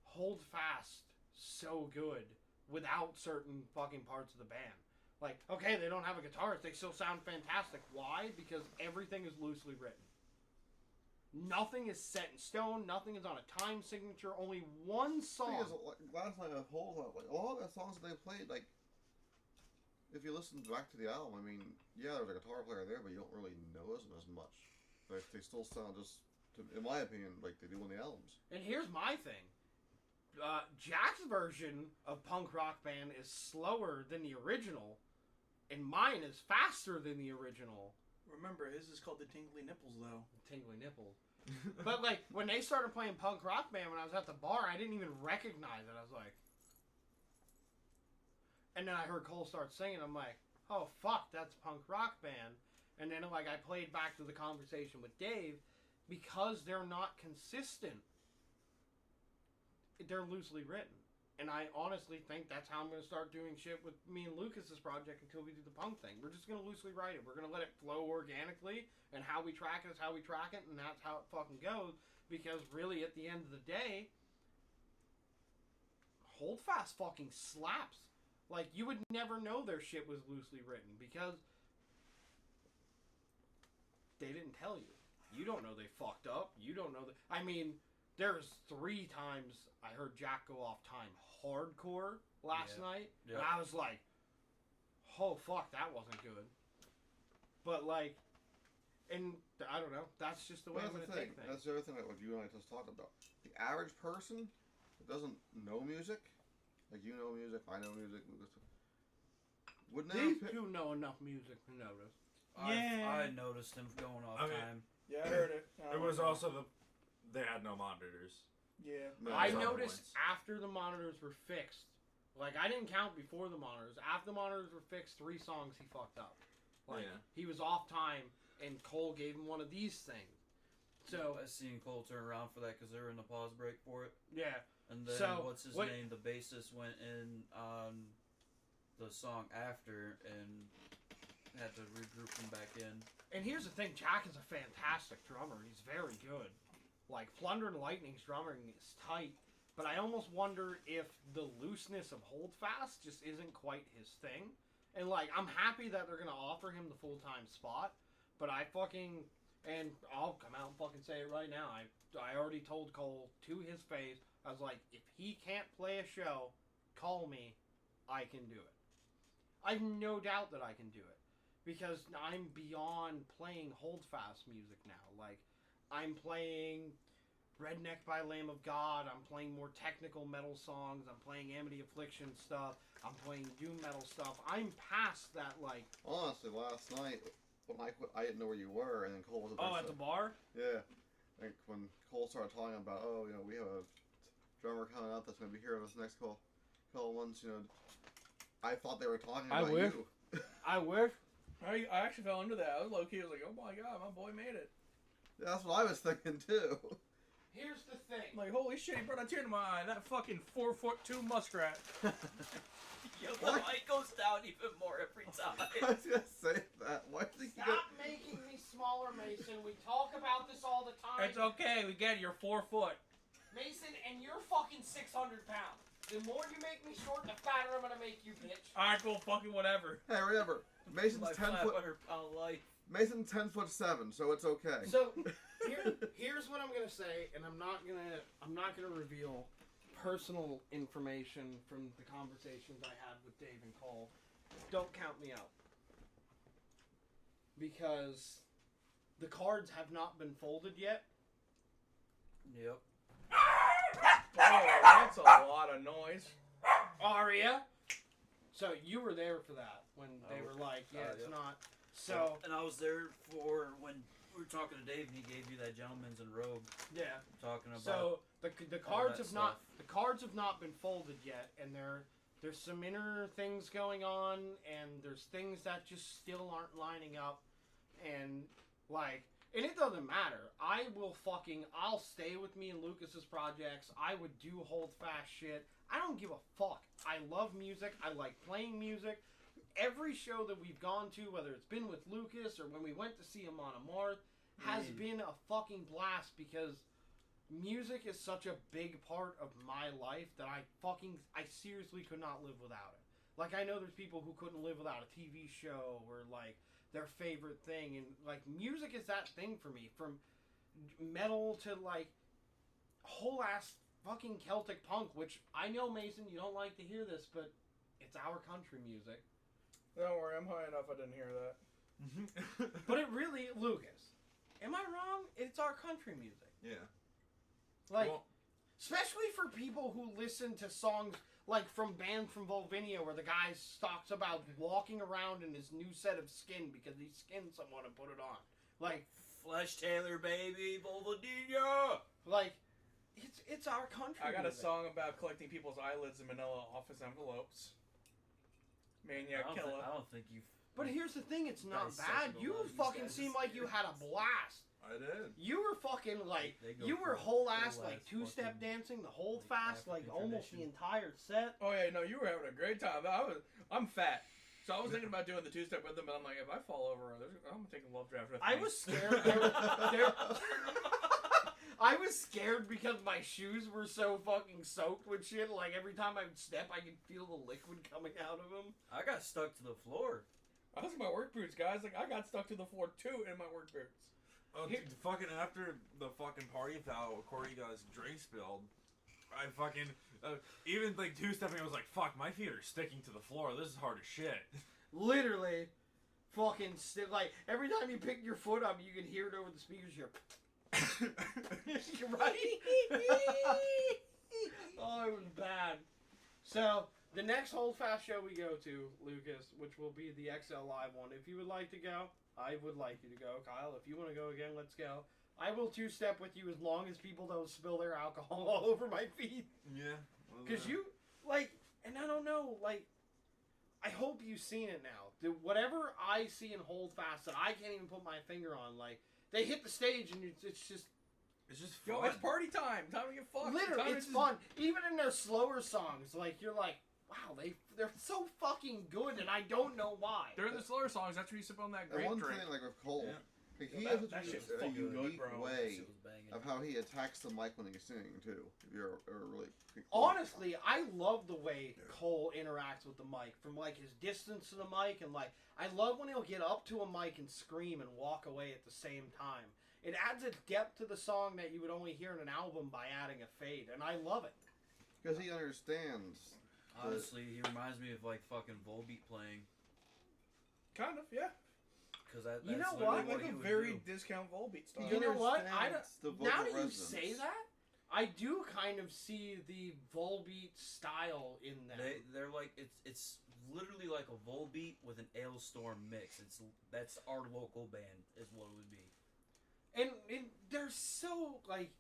Holdfast so good without certain fucking parts of the band. Like, okay, they don't have a guitarist, they still sound fantastic. Why? Because everything is loosely written. Nothing is set in stone, nothing is on a time signature, only one song. Because, like, last night at Holes, like, a lot of the songs that they played, like, if you listen back to the album, I mean, yeah, there's a guitar player there, but you don't really notice them as much. Like, they still sound just, in my opinion, like they do on the albums. And here's my thing. Jack's version of Punk Rock Band is slower than the original, and mine is faster than the original. Remember, his is called the Tingly Nipples, though. Tingly Nipples. But, like, when they started playing Punk Rock Band when I was at the bar, I didn't even recognize it. I was like... And then I heard Cole start singing. I'm like, oh, fuck, that's Punk Rock Band. And then, like, I played back to the conversation with Dave. Because they're not consistent, they're loosely written. And I honestly think that's how I'm going to start doing shit with me and Lucas's project until we do the punk thing. We're just going to loosely write it. We're going to let it flow organically, and how we track it is how we track it, and that's how it fucking goes. Because really, at the end of the day, Holdfast fucking slaps. Like, you would never know their shit was loosely written, because they didn't tell you. You don't know they fucked up. You don't know that. I mean, there's 3 times I heard Jack go off time hardcore last night, and I was like, oh fuck, that wasn't good. But like, and I don't know. That's just the way I'm gonna take things. That's the other thing that what you and I just talked about. The average person that doesn't know music, like you know music, I know music, would never. These two know enough music to notice. I noticed him going off time. Yeah, I heard it. It was also they had no monitors. Yeah. No, I no noticed points. after the monitors were fixed. Like, I didn't count before the monitors. After the monitors were fixed, 3 songs he fucked up. Like, he was off time, and Cole gave him one of these things. So I seen Cole turn around for that because they were in the pause break for it. yeah, And then So, what's his name? The bassist went in on the song after and had to regroup him back in. and here's the thing: Jack is a fantastic drummer. He's very good. Like, Plunder and Lightning's drumming is tight, but I almost wonder if the looseness of Holdfast just isn't quite his thing. And like, I'm happy that they're gonna offer him the full-time spot, but and I'll come out and fucking say it right now. I already told Cole to his face. I was like, if he can't play a show, call me. I can do it. I have no doubt that I can do it, because I'm beyond playing Holdfast music now. Like, I'm playing Redneck by Lamb of God. I'm playing more technical metal songs. I'm playing Amity Affliction stuff. I'm playing doom metal stuff. I'm past that, like... Honestly, last night, when I quit, I didn't know where you were, and then Cole was Oh, at the bar? Yeah. Like, when Cole started talking about, we have a drummer coming out that's going to be here with us next call once, I thought they were talking about you. I wish. I actually fell into that. I was low-key. I was like, oh my god, my boy made it. Yeah, that's what I was thinking, too. Here's the thing. I'm like, holy shit, he brought a tear to my eye. That fucking 4'2" muskrat. Yo, the mic goes down even more every time. I was going to say that. Why do you think Stop making me smaller, Mason. We talk about this all the time. It's okay. We get it. You're 4 foot. Mason, and you're fucking 600 pounds. The more you make me short, the fatter I'm gonna make you, bitch. Alright, cool. Fucking whatever. Hey, remember, Mason's My 10 foot. 500-pound life. Mason's 10'7", so it's okay. So here's what I'm gonna say, and I'm not gonna reveal personal information from the conversations I had with Dave and Cole. Don't count me out, because the cards have not been folded yet. Yep. Oh, that's a lot of noise. Aria. So you were there for that when they were like, it's yep. not. So And I was there for when we were talking to Dave and he gave you that gentleman's in robe yeah. talking about. So the cards that have not stuff. the cards have not been folded yet, and there's some inner things going on, and there's things that just still aren't lining up, and like. And it doesn't matter. I'll stay with me and Lucas's projects. I would do hold fast shit. I don't give a fuck. I love music. I like playing music. Every show that we've gone to, whether it's been with Lucas or when we went to see him on a Marth, has been a fucking blast, because music is such a big part of my life that I seriously could not live without it. Like, I know there's people who couldn't live without a TV show or like their favorite thing, and like music is that thing for me, from metal to like whole ass fucking Celtic punk, which I know, Mason, you don't like to hear this, but it's our country music. Don't worry, I'm high enough I didn't hear that. But it really, Lucas, am I wrong? It's our country music. Yeah. Like, Well- especially for people who listen to songs like from bands from Volvinia, where the guy talks about walking around in his new set of skin because he skinned someone and put it on. Like, Flesh Taylor, baby, Volvadinha! like, it's our country I got a music. song about collecting people's eyelids in manila office envelopes. Maniac Killer. I don't think you've... But here's the thing, it's not Dissected bad. a You lot of these fucking guys seem this like you year. had a blast. I did. You were fucking like, They go you for were a whole ass full like ass two-step fucking, dancing, the hold fast, like African almost the tradition. entire set. Oh yeah, no, you were having a great time. I'm fat, so I was thinking about doing the 2-step with them, but I'm like, if I fall over, I'm taking love draft with I me. was scared. I was scared because my shoes were so fucking soaked with shit. Like, every time I would step, I could feel the liquid coming out of them. I got stuck to the floor. I was in my work boots, guys. Like, I got stuck to the floor, too, in my work boots. Oh, dude, fucking after the fucking party foul, Corey got his drink spilled. I fucking even like 2-stepping. I was like, "Fuck, my feet are sticking to the floor. This is hard as shit." Literally, fucking like every time you pick your foot up, you can hear it over the speakers. You're right. Oh, it was bad. So the next Hold Fast show we go to, Lucas, which will be the XL Live one. If you would like to go, I would like you to go, Kyle. If you want to go again, let's go. I will 2-step with you as long as people don't spill their alcohol all over my feet. Yeah. Because you, like, and I don't know, like, I hope you've seen it now. Whatever I see in Hold Fast that I can't even put my finger on, like, they hit the stage and it's just... It's just fun. Yo, it's party time. Time to get fucked. Literally, Time it's to fun. Even in their slower songs, like, you're like, wow, they're so fucking good, and I don't know why. During the slower songs, that's when you sip on that And grape one drink. thing, like with Cole, Yeah. like, Yo, he that- has that shit's a fucking good, unique bro. way Shit was banging. of how he attacks the mic when he's singing too. If you're ever really Honestly, I love the way Cole interacts with the mic, from like his distance to the mic, and like I love when he'll get up to a mic and scream and walk away at the same time. It adds a depth to the song that you would only hear in an album by adding a fade, and I love it. because he understands. Honestly, he reminds me of like fucking Volbeat playing. Kind of, yeah. Cause that's You know literally what? Like he a would very do. discount Volbeat style. He You know what? I understands the don't, now vocal that you resonance. say that, I do kind of see the Volbeat style in them. They're like it's literally like a Volbeat with an Ailstorm mix. That's our local band is what it would be. And they're so, like,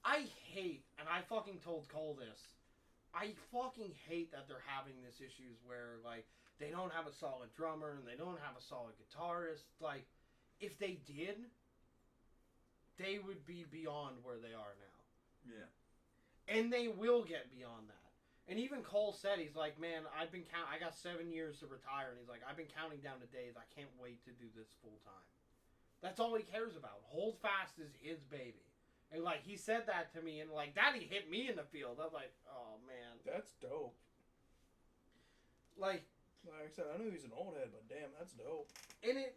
I hate, and I fucking told Cole this, I fucking hate that they're having this issues where, like, they don't have a solid drummer and they don't have a solid guitarist. Like, if they did, they would be beyond where they are now. Yeah. And they will get beyond that. And even Cole said, he's like, man, I got 7 years to retire, and he's like, I've been counting down the days. I can't wait to do this full time. That's all he cares about. Hold Fast is his baby. And, like, he said that to me, and, like, that he hit me in the field. I was like, oh, man. That's dope. Like, Like I said, I knew he's an old head, but damn, that's dope. and it...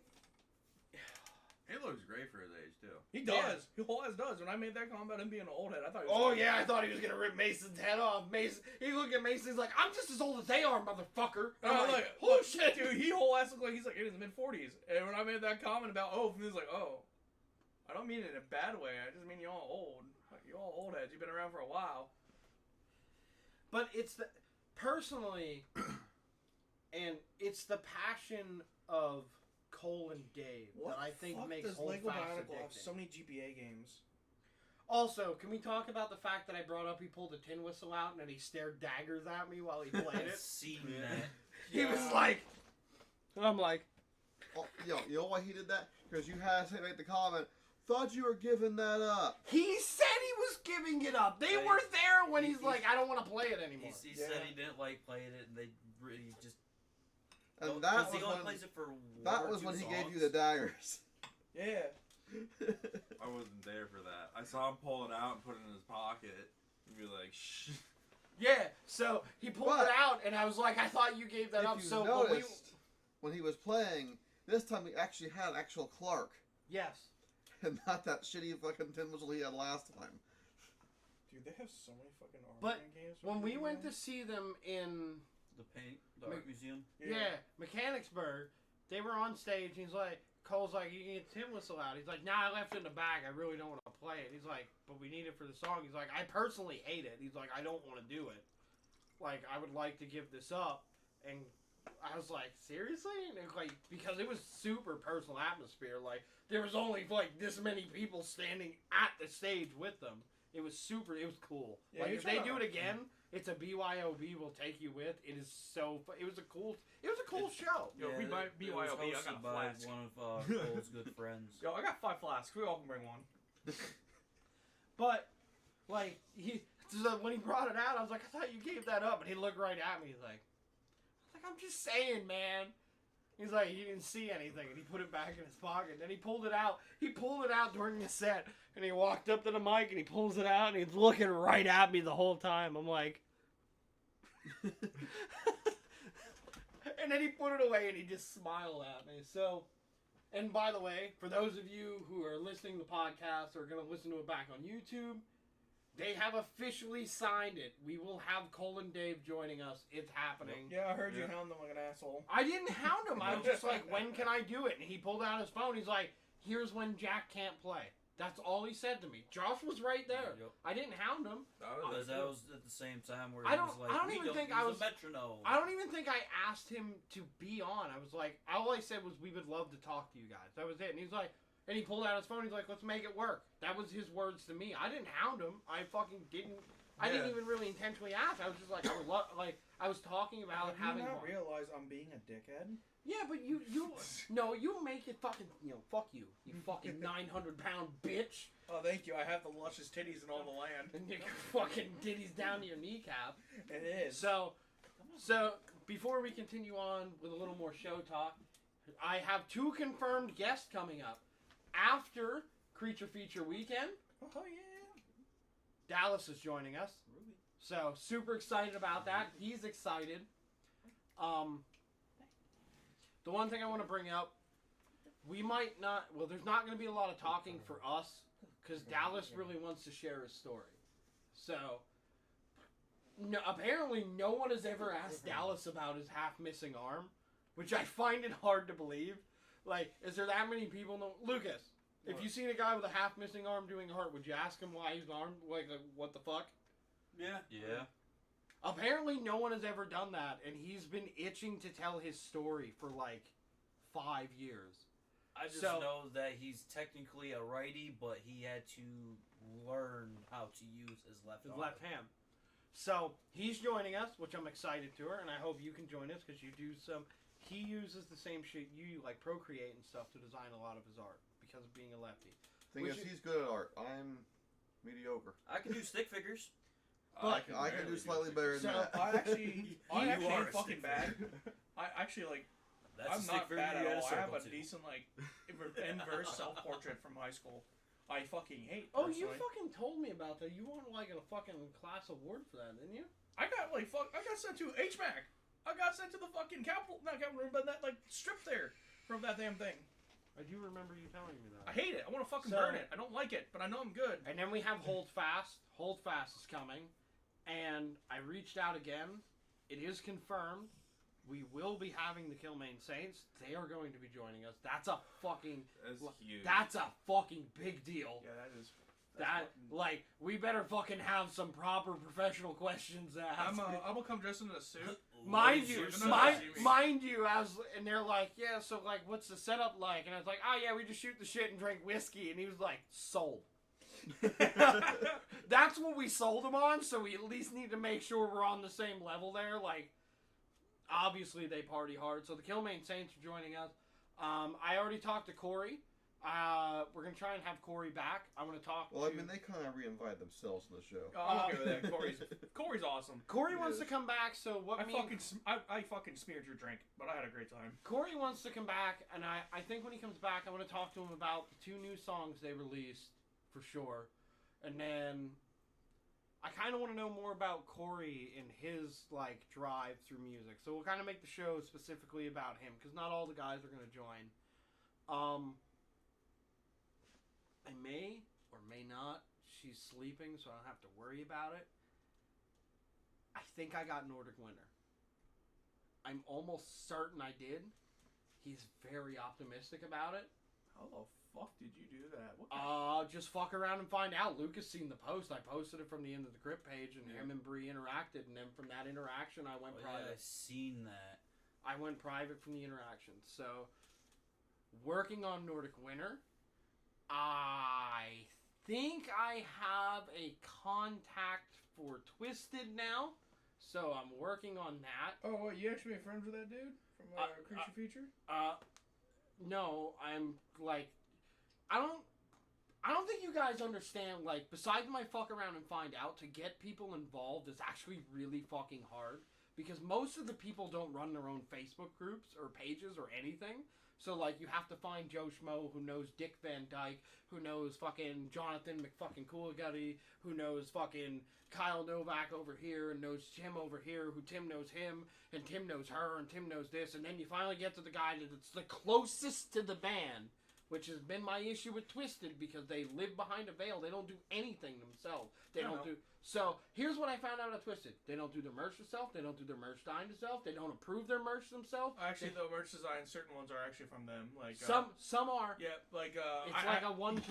He looks great for his age too. He Yeah. does. He always does. When I made that comment about him being an old head, I thought he was Oh, yeah, I thought he was going to rip Mason's head off. Mason, he looked at Mason, he's like, I'm just as old as they are, motherfucker. And I'm like, oh, look, shit. dude, he whole ass looked like he's like in his mid-40s. And when I made that comment about Oath, he was like, oh, I don't mean it in a bad way. I just mean you all old. Like, you all old heads. You've been around for a while. But it's the... Personally, and it's the passion of Cole and Dave that I think fuck makes does Hold Lego Fast Bionicle have addicting. so many GPA games? Also, can we talk about the fact that I brought up he pulled a tin whistle out and then he stared daggers at me while he played it? Seen Yeah. that. He was like... And I'm like... Oh, yo, you know why he did that? Because you had to make the comment. Thought you were giving that up. He said he was giving it up. They Right. were there when he's He- like, I don't want to play it anymore. He Yeah. said he didn't like playing it, and they really just. And Because that was he only when, plays it for that one or was two when he gave you songs. the daggers. Yeah. I wasn't there for that. I saw him pull it out and put it in his pocket and be like, shh. Yeah, so he pulled But- it out and I was like, I thought you gave that if up. you So noticed, when we... when he was playing, this time he actually had an actual Clark. Yes. And not that shitty fucking tin whistle he had last time. Dude, they have so many fucking Army But Man games. When we went to see them in... The art museum. Yeah, Mechanicsburg. They were on stage. And he's like, Cole's like, you can get tin whistle out. He's like, nah, I left it in the bag. I really don't want to play it. He's like, but we need it for the song. He's like, I personally hate it. He's like, I don't want to do it. Like, I would like to give this up. And I was like, seriously? And it was like, because it was super personal atmosphere. Like, there was only like this many people standing at the stage with them. It was super. It was cool. Yeah, like, you if they try do to- it again, it's a BYOB will take you with. It is so. It was a cool. It was a cool show. Yo, if we buy it was BYOB, I got hosted a by flask. one of Cole's good friends. Yo, I got 5 flasks. We all can bring one. But like so when he brought it out, I was like, I thought you gave that up, and he looked right at me. He's like, I'm just saying, man. He's like, he didn't see anything, and he put it back in his pocket. Then he pulled it out. He pulled it out during the set, and he walked up to the mic, and he pulls it out, and he's looking right at me the whole time. I'm like, And then he put it away and he just smiled at me. So, and by the way, for those of you who are listening to the podcast or going to listen to it back on YouTube, they have officially signed it. We will have Colin Dave joining us. It's happening. Yeah, I heard you hound them like an asshole. I didn't hound him. I was just like, when can I do it? And he pulled out his phone. He's like, here's when Jack can't play. That's all he said to me. Josh was right there. Yep. I didn't hound him. Because that was at the same time where I he don't- was like, I don't we even don't think use I a was- metronome. I don't even think I asked him to be on. I was like, all I said was, we would love to talk to you guys. That was it. And he's like, and he pulled out his phone. He's like, let's make it work. That was his words to me. I didn't hound him. I fucking didn't. I didn't even really intentionally ask. I was just like, I was talking about Do you having. not realize I'm being a dickhead? Yeah, but you make it fucking, fuck you fucking 900-pound bitch, Oh, thank you. I have the luscious titties in all the land. and your fucking titties down to your kneecap. It is. So before we continue on with a little more show talk, I have 2 confirmed guests coming up after Creature Feature Weekend. Oh, yeah. Dallas is joining us, so super excited about that. He's excited. The one thing I want to bring up, we might not. Well, there's not going to be a lot of talking for us because Dallas really wants to share his story. So, no, apparently, no one has ever asked Dallas about his half-missing arm, which I find it hard to believe. Like, is there that many people? No, Lucas. If you seen a guy with a half-missing arm doing a heart, would you ask him why his arm? Like, what the fuck? Yeah. Yeah. Apparently, no one has ever done that, and he's been itching to tell his story for like 5 years. I just So- know that he's technically a righty, but he had to learn how to use his left His arm. left hand. So he's joining us, which I'm excited to her, and I hope you can join us because you do some. He uses the same shit you like Procreate and stuff to design a lot of his art because of being a lefty. Thing Which is, is- he's good at art. I'm mediocre. I can do stick figures. But- I can do slightly better than So, that. I actually, I'm You actually are a fucking stick bad. figure. I actually like. That's a I'm stick not figure bad you at gotta all. I have circle a to. decent like inverse self-portrait from high school. I fucking hate. Oh, you personally. fucking told me about that. You won like a fucking class award for that, didn't you? I got I got sent to HMAC. I got sent to the fucking not Capitol room, but that like strip there from that damn thing. I do remember you telling me I that. hate it. I want to fucking So- burn it. I don't like it, but I know I'm good. And then we have Hold Fast. Hold Fast is coming. And I reached out again. It is confirmed. We will be having the Kilmaine Saints. They are going to be joining us. That's a fucking... That's huge. That's a fucking big deal. Yeah, that is. That, like, we better fucking have some proper professional questions asked. I'm gonna come dressed in a suit. Mind you, You're gonna see me. mind you, and they're like, yeah, so, like, what's the setup like? And I was like, oh, yeah, we just shoot the shit and drink whiskey. And he was like, sold. That's what we sold him on, so we at least need to make sure we're on the same level there. Like, obviously they party hard, so the Kilmaine Saints are joining us. I already talked to Corey. We're gonna try and have Corey back. I want to talk. Well, I to... mean, they kind of reinvited themselves to the show. Oh, I'm okay with that. Corey's awesome. Corey It wants is. to come back. So what? I fucking smeared your drink, but I had a great time. Corey wants to come back, and I think when he comes back, I want to talk to him about the 2 new songs they released for sure, and then I kind of want to know more about Corey and his like drive through music. So we'll kind of make the show specifically about him because not all the guys are going to join. I may or may not. She's sleeping, so I don't have to worry about it. I think I got Nordic Winter. I'm almost certain I did. He's very optimistic about it. How the fuck did you do that? What Just fuck around and find out. Lucas seen the post. I posted it from the End of the Crypt page, and Yeah. him and Bree interacted, and then from that interaction, I went Oh, yeah, private. I seen that. I went private from the interaction. So, working on Nordic Winter, I think I have a contact for Twisted now. So I'm working on that. Oh, wait, you actually made friends with that dude from Creature Feature? No, I'm like, I don't think you guys understand, like, besides my fuck around and find out, to get people involved is actually really fucking hard. because most of the people don't run their own Facebook groups or pages or anything. So, like, you have to find Joe Schmo who knows Dick Van Dyke, who knows fucking Jonathan McFucking Coolgutty, who knows fucking Kyle Novak over here, and knows Tim over here, who Tim knows him, and Tim knows her, and Tim knows this, and then you finally get to the guy that's the closest to the band, which has been my issue with Twisted, because they live behind a veil. They don't do anything themselves. They don't do... So, here's what I found out at Twisted. They don't do their merch themselves. They don't do their merch design themselves. They don't approve their merch themselves. Actually, the merch design, certain ones are actually from them. Like some are. Yeah, like... it's like a 1%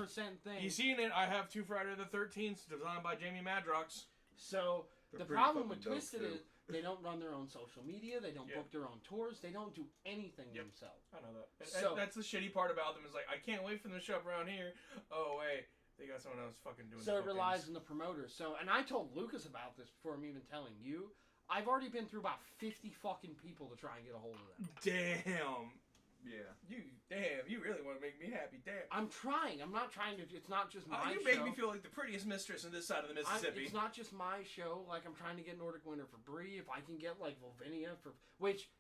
thing. You seen it? I have two Friday the 13th designed by Jamie Madrox. So, They're the pretty problem with fucking dope, Twisted too. is they don't run their own social media. They don't Yep. book their own tours. They don't do anything Yep. themselves. I know that. So- That's the shitty part about them is like, I can't wait for them to show up around here. Oh, wait. They got someone else fucking doing So the it relies bookings. on the promoters. So, and I told Lucas about this before I'm even telling you. I've already been through about 50 fucking people to try and get a hold of them. Damn. Yeah. You really want to make me happy. Damn. I'm trying. I'm not trying to. It's not just my You show. make me feel like the prettiest mistress on this side of the Mississippi. It's not just my show. Like, I'm trying to get Nordic Winter for Bree. If I can get like Volvinia for which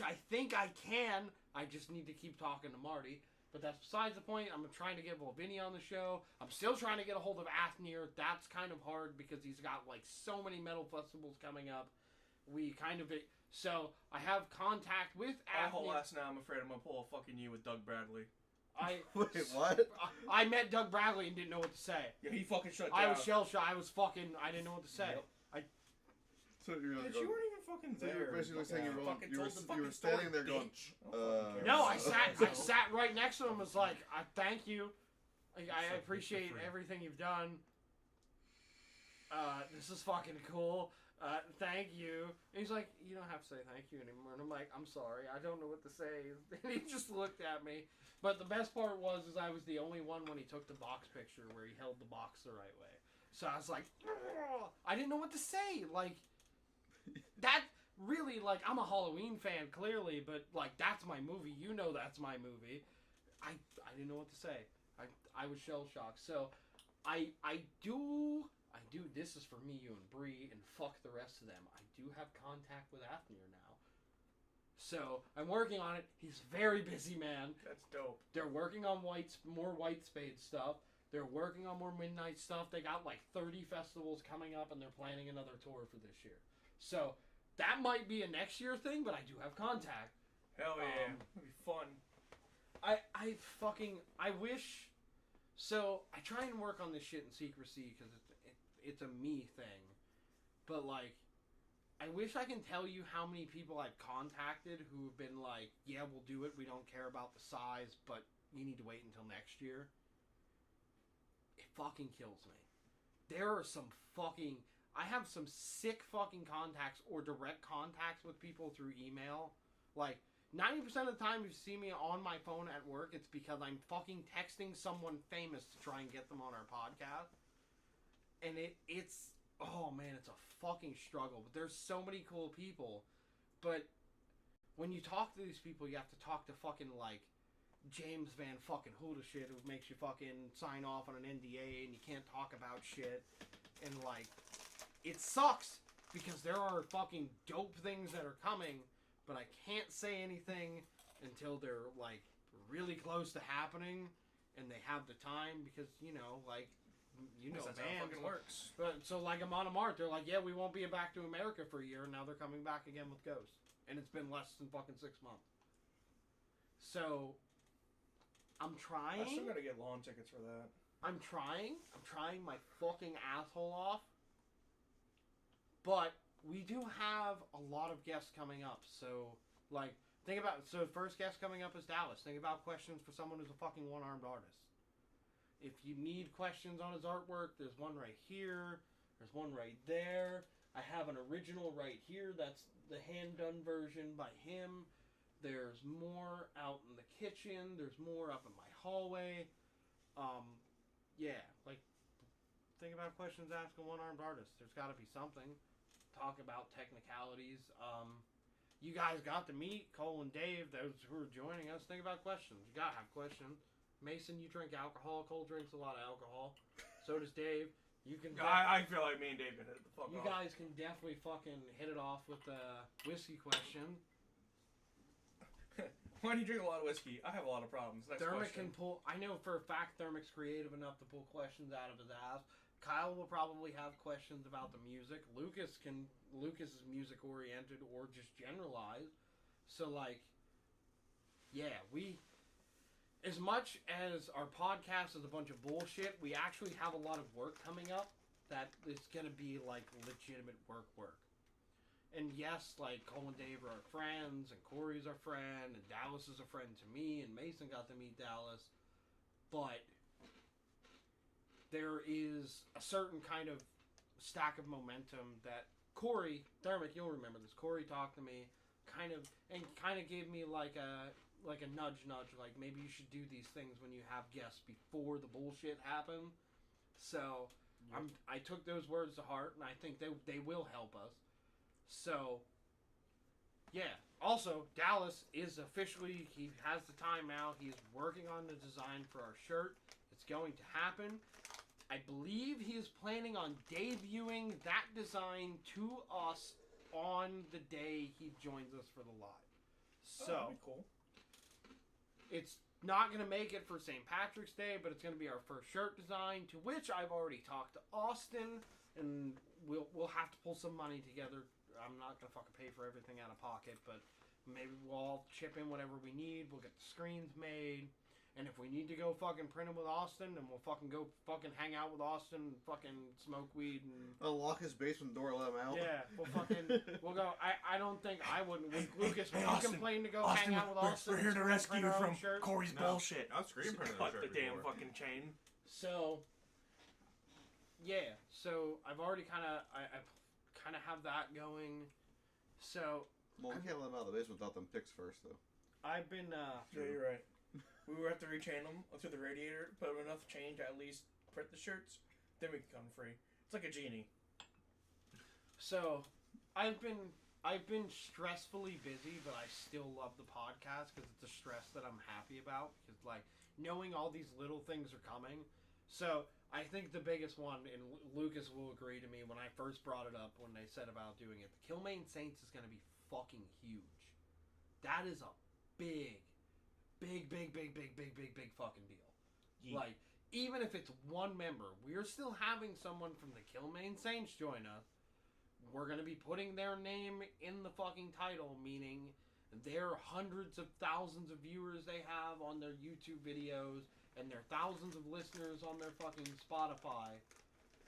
I think I can. I just need to keep talking to Marty. But that's besides the point. I'm trying to get Volvinia on the show. I'm still trying to get a hold of Athnir. That's kind of hard because he's got like so many metal festivals coming up. So I have contact with My whole Athnir. ass now, I'm afraid I'm going to pull a fucking you with Doug Bradley. Wait, what? I met Doug Bradley and didn't know what to say. Yeah, he fucking shut down. I was shell shocked. I didn't know what to say. Yep. So you're Bitch, like, you weren't even fucking so there. you're basically saying Fucking you were, told the you fucking were standing story, there going, bitch. I don't fucking care. No, I sat right next to him. Was like, I thank you. I appreciate everything you've done. This is fucking cool. Thank you. And he's like, you don't have to say thank you anymore. And I'm like, I'm sorry. I don't know what to say. And he just looked at me. But the best part was I was the only one when he took the box picture where he held the box the right way. So I was like, "Ugh." I didn't know what to say. Like, that really, like, I'm a Halloween fan, clearly, but, like, that's my movie. You know that's my movie. I didn't know what to say. I was shell-shocked. So, I do, this is for me, you, and Bree, and fuck the rest of them. I do have contact with Athnir now. So, I'm working on it. He's a very busy man. That's dope. They're working on more White Spade stuff. They're working on more Midnight stuff. They got like 30 festivals coming up, and they're planning another tour for this year. So, that might be a next year thing, but I do have contact. Hell yeah. It'll be fun. I wish. So I try and work on this shit in secrecy because it's a me thing, but like, I wish I can tell you how many people I've contacted who have been like, yeah, we'll do it. We don't care about the size, but you need to wait until next year. It fucking kills me. There are some fucking. I have some sick fucking contacts or direct contacts with people through email. Like, 90% of the time you see me on my phone at work, it's because I'm fucking texting someone famous to try and get them on our podcast. And it's, oh man, it's a fucking struggle. But there's so many cool people. But when you talk to these people, you have to talk to fucking, like, James Van fucking Huda shit, who makes you fucking sign off on an NDA and you can't talk about shit. And, like, it sucks because there are fucking dope things that are coming, but I can't say anything until they're, like, really close to happening and they have the time because, you know, like, you know, That's how it fucking works. But so, like, Amon Amarth, they're like, yeah, we won't be back to America for a year, and now they're coming back again with Ghost. And it's been less than fucking 6 months. So, I'm trying. I still gotta get lawn tickets for that. I'm trying my fucking asshole off. But we do have a lot of guests coming up. So, like, so first guest coming up is Dallas. Think about questions for someone who's a fucking one-armed artist. If you need questions on his artwork, there's one right here. There's one right there. I have an original right here. That's the hand-done version by him. There's more out in the kitchen. There's more up in my hallway. Yeah, like, think about questions asked a one-armed artist. There's got to be something. Talk about technicalities. You guys got to meet Cole and Dave, those who are joining us. Think about questions. You got to have questions. Mason, you drink alcohol. Cole drinks a lot of alcohol. So does Dave. You can. I feel like me and Dave can hit it the fuck You off. guys can definitely fucking hit it off with the whiskey question. Why do you drink a lot of whiskey? I have a lot of problems. Next Dermot question. can pull. I know for a fact Dermot's creative enough to pull questions out of his ass. Kyle will probably have questions about the music. Lucas is music oriented or just generalized. So like, yeah, as much as our podcast is a bunch of bullshit, we actually have a lot of work coming up that is gonna be like legitimate work. And yes, like Cole and Dave are our friends, and Corey's our friend, and Dallas is a friend to me, and Mason got to meet Dallas. But there is a certain kind of stack of momentum that Corey, Dermot, you'll remember this. Corey talked to me, kind of gave me like a nudge, like maybe you should do these things when you have guests before the bullshit happen. So I took those words to heart, and I think they will help us. So, yeah. Also, Dallas is officially, he has the time now. He is working on the design for our shirt. It's going to happen. I believe he is planning on debuting that design to us on the day he joins us for the live. So, that'd be cool. It's not going to make it for St. Patrick's Day, but it's going to be our first shirt design, to which I've already talked to Austin, and we'll have to pull some money together. I'm not going to fucking pay for everything out of pocket, but maybe we'll all chip in whatever we need. We'll get the screens made. And if we need to go fucking print them with Austin, then we'll fucking go fucking hang out with Austin and fucking smoke weed and... Unlock his basement door, let him out. Yeah, we'll go... I don't think I wouldn't. Lucas, Hey, would you Austin, complain to go hang out with Austin? We're here to and rescue print you our own from shirts? Corey's No. bullshit. I've screen printed Cut a the shirt damn before. fucking chain. So, yeah. So I've already kind of have that going. So Well, we can't let him out of the basement without them picks first, though. I've been Yeah, you're right. We would have to rechain them through the radiator, put them enough change to at least print the shirts, then we can come free. It's like a genie. So I've been stressfully busy, but I still love the podcast because it's a stress that I'm happy about. Because like knowing all these little things are coming. So I think the biggest one, and Lucas will agree to me when I first brought it up when they said about doing it, the Kilmaine Saints is going to be fucking huge. That is a big fucking deal. Yeet. Like, even if it's one member, we're still having someone from the Kilmaine Saints join us. We're going to be putting their name in the fucking title, meaning their hundreds of thousands of viewers they have on their YouTube videos and their thousands of listeners on their fucking Spotify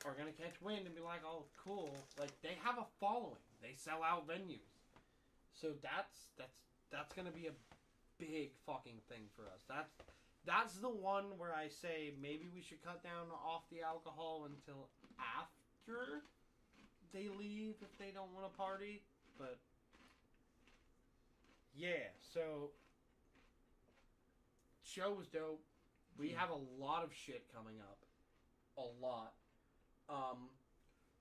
are going to catch wind and be like, oh, cool. Like, they have a following. They sell out venues. So that's going to be a big fucking thing for us. That's the one where I say maybe we should cut down off the alcohol until after they leave if they don't want to party. But yeah, so show was dope. We have a lot of shit coming up. A lot.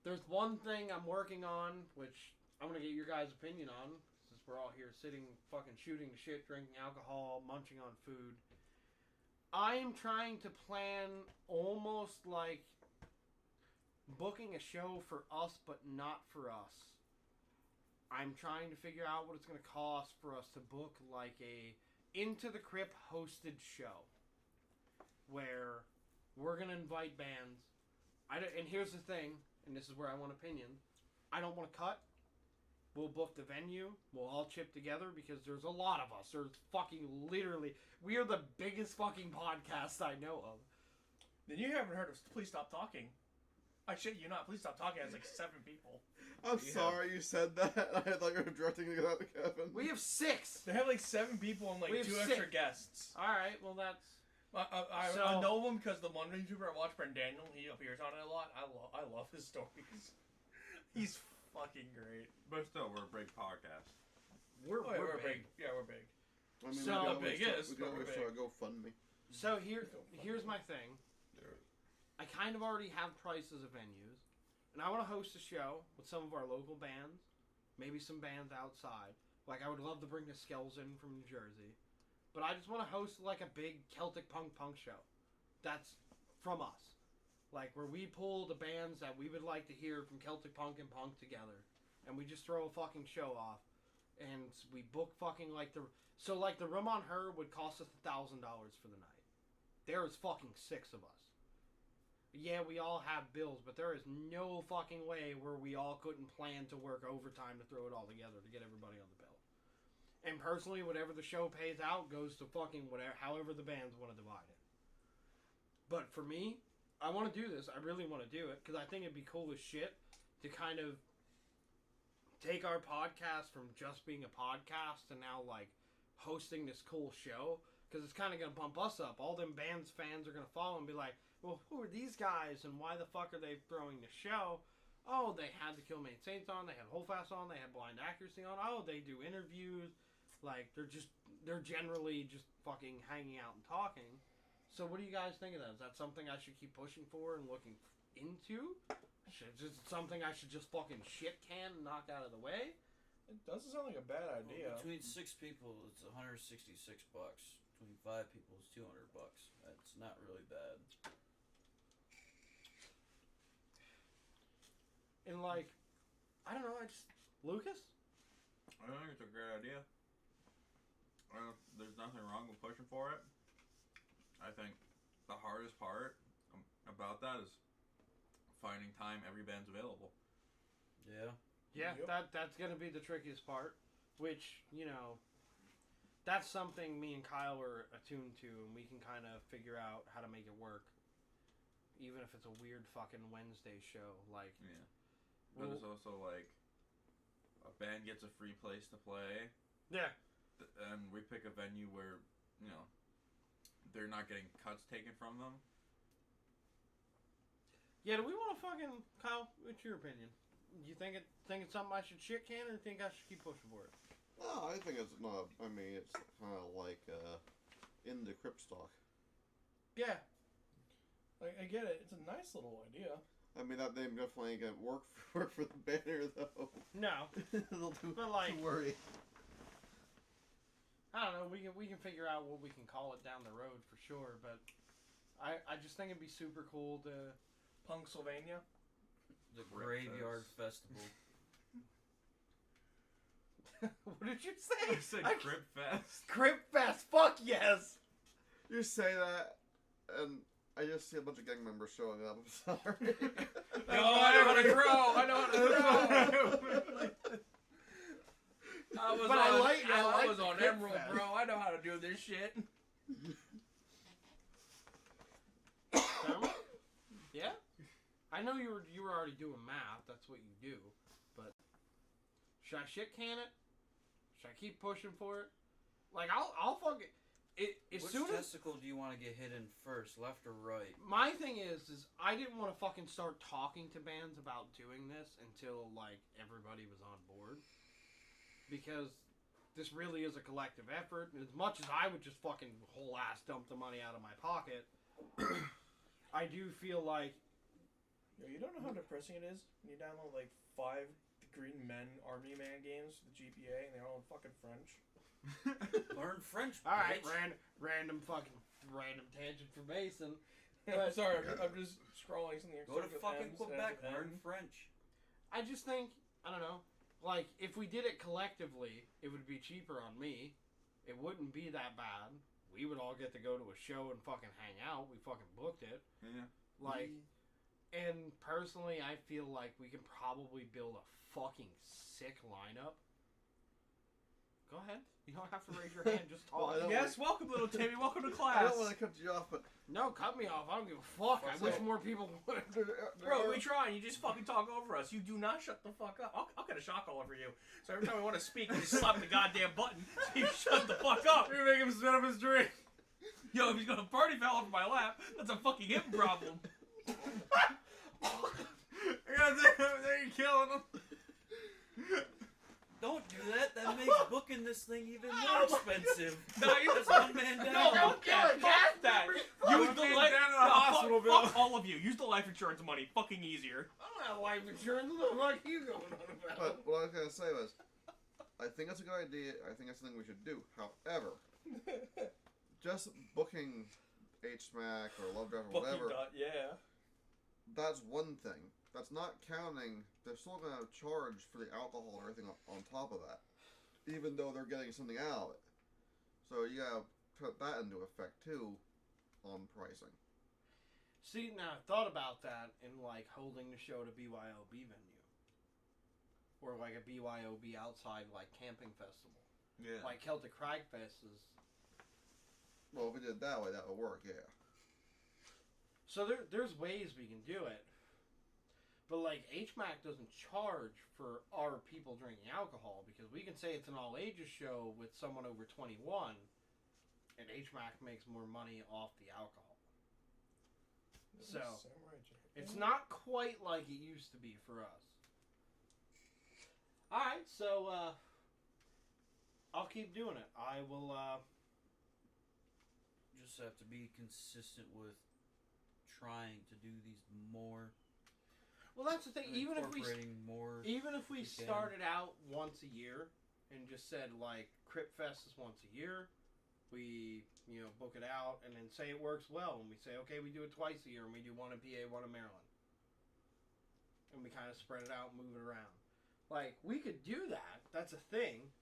There's one thing I'm working on, which I'm gonna get your guys' opinion on, since we're all here sitting, fucking shooting the shit, drinking alcohol, munching on food. I am trying to plan almost like booking a show for us, but not for us. I'm trying to figure out what it's going to cost for us to book like a Into the Crypt hosted show where we're going to invite bands. And here's the thing, and this is where I want opinions. I don't want to cut. We'll book the venue. We'll all chip together because there's a lot of us. There's fucking literally... We are the biggest fucking podcast I know of. Then you haven't heard of Please Stop Talking. I shit you not. Please Stop Talking has like 7 people. I'm Yeah. sorry you said that. I thought you were directing it out to Kevin. We have 6! They have like 7 people and like We have 2 6. extra guests. Alright, well that's... I know him because the one YouTuber I watch, Brent Daniel, he appears on it a lot. I love his stories. He's fucking great. But still, we're a big podcast. We're big. Yeah, we're big. I mean, So- we How big could always is, we but could we're always big. start a GoFundMe. So here's my thing. I kind of already have prices of venues, and I want to host a show with some of our local bands, maybe some bands outside. Like I would love to bring the Skells in from New Jersey, but I just want to host like a big Celtic punk show. That's from us. Like, where we pull the bands that we would like to hear from Celtic Punk and Punk together, and we just throw a fucking show off, and we book fucking, like, the Room on Her would cost us $1,000 for the night. There is fucking 6 of us. Yeah, we all have bills, but there is no fucking way where we all couldn't plan to work overtime to throw it all together to get everybody on the bill. And personally, whatever the show pays out goes to fucking whatever, however the bands want to divide it. But for me, I want to do this. I really want to do it because I think it'd be cool as shit to kind of take our podcast from just being a podcast to now like hosting this cool show, because it's kind of going to bump us up. All them bands fans are going to follow and be like, well, who are these guys and why the fuck are they throwing the show? Oh, they had the Killmain Saints on, they had Holdfast on, they had Blind Accuracy on. Oh, they do interviews. Like, they're generally just fucking hanging out and talking. So what do you guys think of that? Is that something I should keep pushing for and looking into? Is it something I should just fucking shit can and knock out of the way? It doesn't sound like a bad idea. Well, between 6 people, it's $166. Between 5 people, it's $200. That's not really bad. And like, I don't know, Lucas? I think it's a great idea. There's nothing wrong with pushing for it. I think the hardest part about that is finding time every band's available. Yeah. Yeah, Yep. that's gonna be the trickiest part, which, you know, that's something me and Kyle are attuned to, and we can kind of figure out how to make it work, even if it's a weird fucking Wednesday show. Like, Yeah. But it's also like a band gets a free place to play, yeah, and we pick a venue where, you know, they're not getting cuts taken from them. yeah. Do we want to fucking Kyle? What's your opinion? You think it's something I should shit can, or think I should keep pushing for it? No, I think it's not. I mean, it's kind of like in the crypt stock. Yeah, I get it. It's a nice little idea. I mean, that name definitely ain't gonna work for the banner though. no, but like, Don't worry. I don't know. We can figure out what we can call it down the road for sure. But I just think it'd be super cool to. Punksylvania. The Crypt Graveyard Fest. Festival. What did you say? I said Crypt Fest. Crypt Fest. Fuck yes. You say that, and I just see a bunch of gang members showing up. I'm sorry. No, I know how to grow. I know how to grow. I was on Crypt Emerald, Fest. bro. I know how to do this shit. Yeah. I know you were already doing math. That's what you do. But should I shit can it? Should I keep pushing for it? Like I'll fucking it as Which soon as testicle do you want to get hit in first, left or right? my thing is I didn't want to fucking start talking to bands about doing this until like everybody was on board, because this really is a collective effort. And as much as I would just fucking whole ass dump the money out of my pocket, I do feel like Yo, you don't know how depressing it is when you download like 5 Green Men Army Man games to the GPA and they're all in fucking French. Learn French, all right, bitch. random tangent for Mason. But sorry, I'm just scrolling something. Go to starts with fucking M's, Quebec, ends with learn N. French. I just think, I don't know, like if we did it collectively, it would be cheaper on me. It wouldn't be that bad. We would all get to go to a show and fucking hang out. We fucking booked it. Yeah. Like, and personally, I feel like we can probably build a fucking sick lineup. Go ahead. You don't have to raise your hand. Just talk. Well, I don't Yes, welcome, little Timmy. Welcome to I class. don't want to cut you off, but No, cut me off. I don't give a fuck. I wish more people would. Bro, we try and you just fucking talk over us. You do not shut the fuck up. I'll get a shock all over you. So every time we want to speak, we just slap the goddamn button. So you shut the fuck up. You make him spit up his drink. Yo, if he's gonna party foul off my lap, that's a fucking him problem. God damn, they're killing him. Don't do that. That makes booking this thing even more expensive. No, you That's one man down. No, don't kill it. Fuck that. Use the man life. down to the hospital bill. Fuck all of you. Use the life insurance money. Fucking easier. I don't have life insurance. Look like you going on about. But what I was gonna say was, I think that's a good idea. I think that's something we should do. However, just booking HMAC or Love Drive or Fucking whatever, dot, yeah. that's one thing. That's not counting. They're still gonna charge for the alcohol and everything on top of that, even though they're getting something out of it. So you gotta put that into effect too, on pricing. See, now I thought about that in like holding the show at a BYOB venue, or like a BYOB outside like camping festival, Yeah. like Celtic Crag Fest is. Well, if we did it that way, that would work. Yeah. So there's ways we can do it, but like HMAC doesn't charge for our people drinking alcohol because we can say it's an all ages show with someone over 21, and HMAC makes more money off the alcohol. So it's not quite like it used to be for us. All right, so I'll keep doing it. I will. Just have to be consistent with trying to do these more. Well, that's the thing. Even if we we can. started out once a year and just said like Crypt Fest is once a year, we book it out and then say it works well, and we say okay we do it twice a year and we do one in PA, one in Maryland, and we kind of spread it out and move it around. Like we could do that. That's a thing,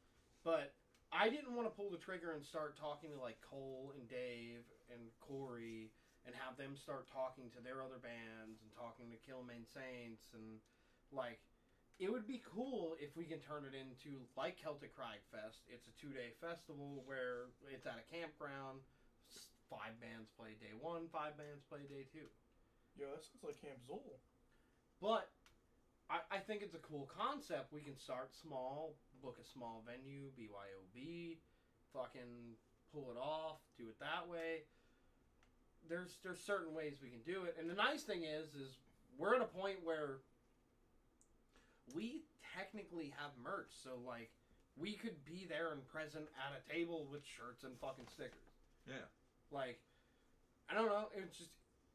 but I didn't want to pull the trigger and start talking to like Cole and Dave and Corey and have them start talking to their other bands and talking to Killmain Saints and like it would be cool if we can turn it into like Celtic Crag Fest. It's a 2-day festival where it's at a campground. 5 bands play day 1, 5 bands play day 2. Yo, that sounds like Camp Zool. But I think it's a cool concept. We can start small, book a small venue, BYOB, fucking pull it off, do it that way. There's certain ways we can do it. And the nice thing is we're at a point where we technically have merch. So, like, we could be there and present at a table with shirts and fucking stickers. Yeah. Like, I don't know. It's just,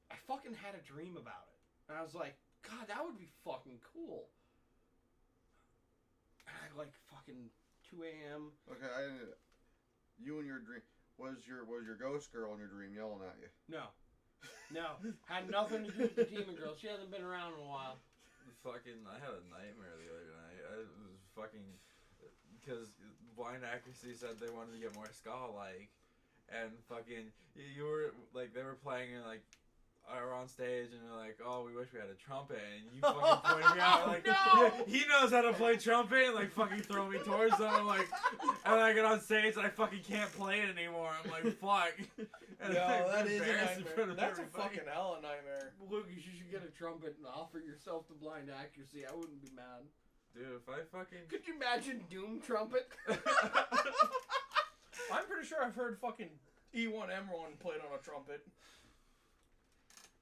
I fucking had a dream about it. And I was like, God, that would be fucking cool. And I like fucking 2 a.m. Okay, you and your dream. Was your ghost girl in your dream yelling at you? No. Had nothing to do with the demon girl. She hasn't been around in a while. I had a nightmare the other night. It was fucking because Blind Accuracy said they wanted to get more ska-like, and fucking you were like they were playing and like. Are on stage and they're like, oh, we wish we had a trumpet, and you fucking point me out like, no! yeah, he knows how to play trumpet, and like fucking throw me towards them, like, and I get on stage and I fucking can't play it anymore. I'm like, fuck. And Yo, I'm that is a embarrassed in nightmare. front of That's a everybody. fucking hell a nightmare. Lucas, you should get a trumpet and offer yourself to Blind Accuracy. I wouldn't be mad. Dude, if I fucking Could you imagine Doom trumpet? I'm pretty sure I've heard fucking E1 Emerald played on a trumpet.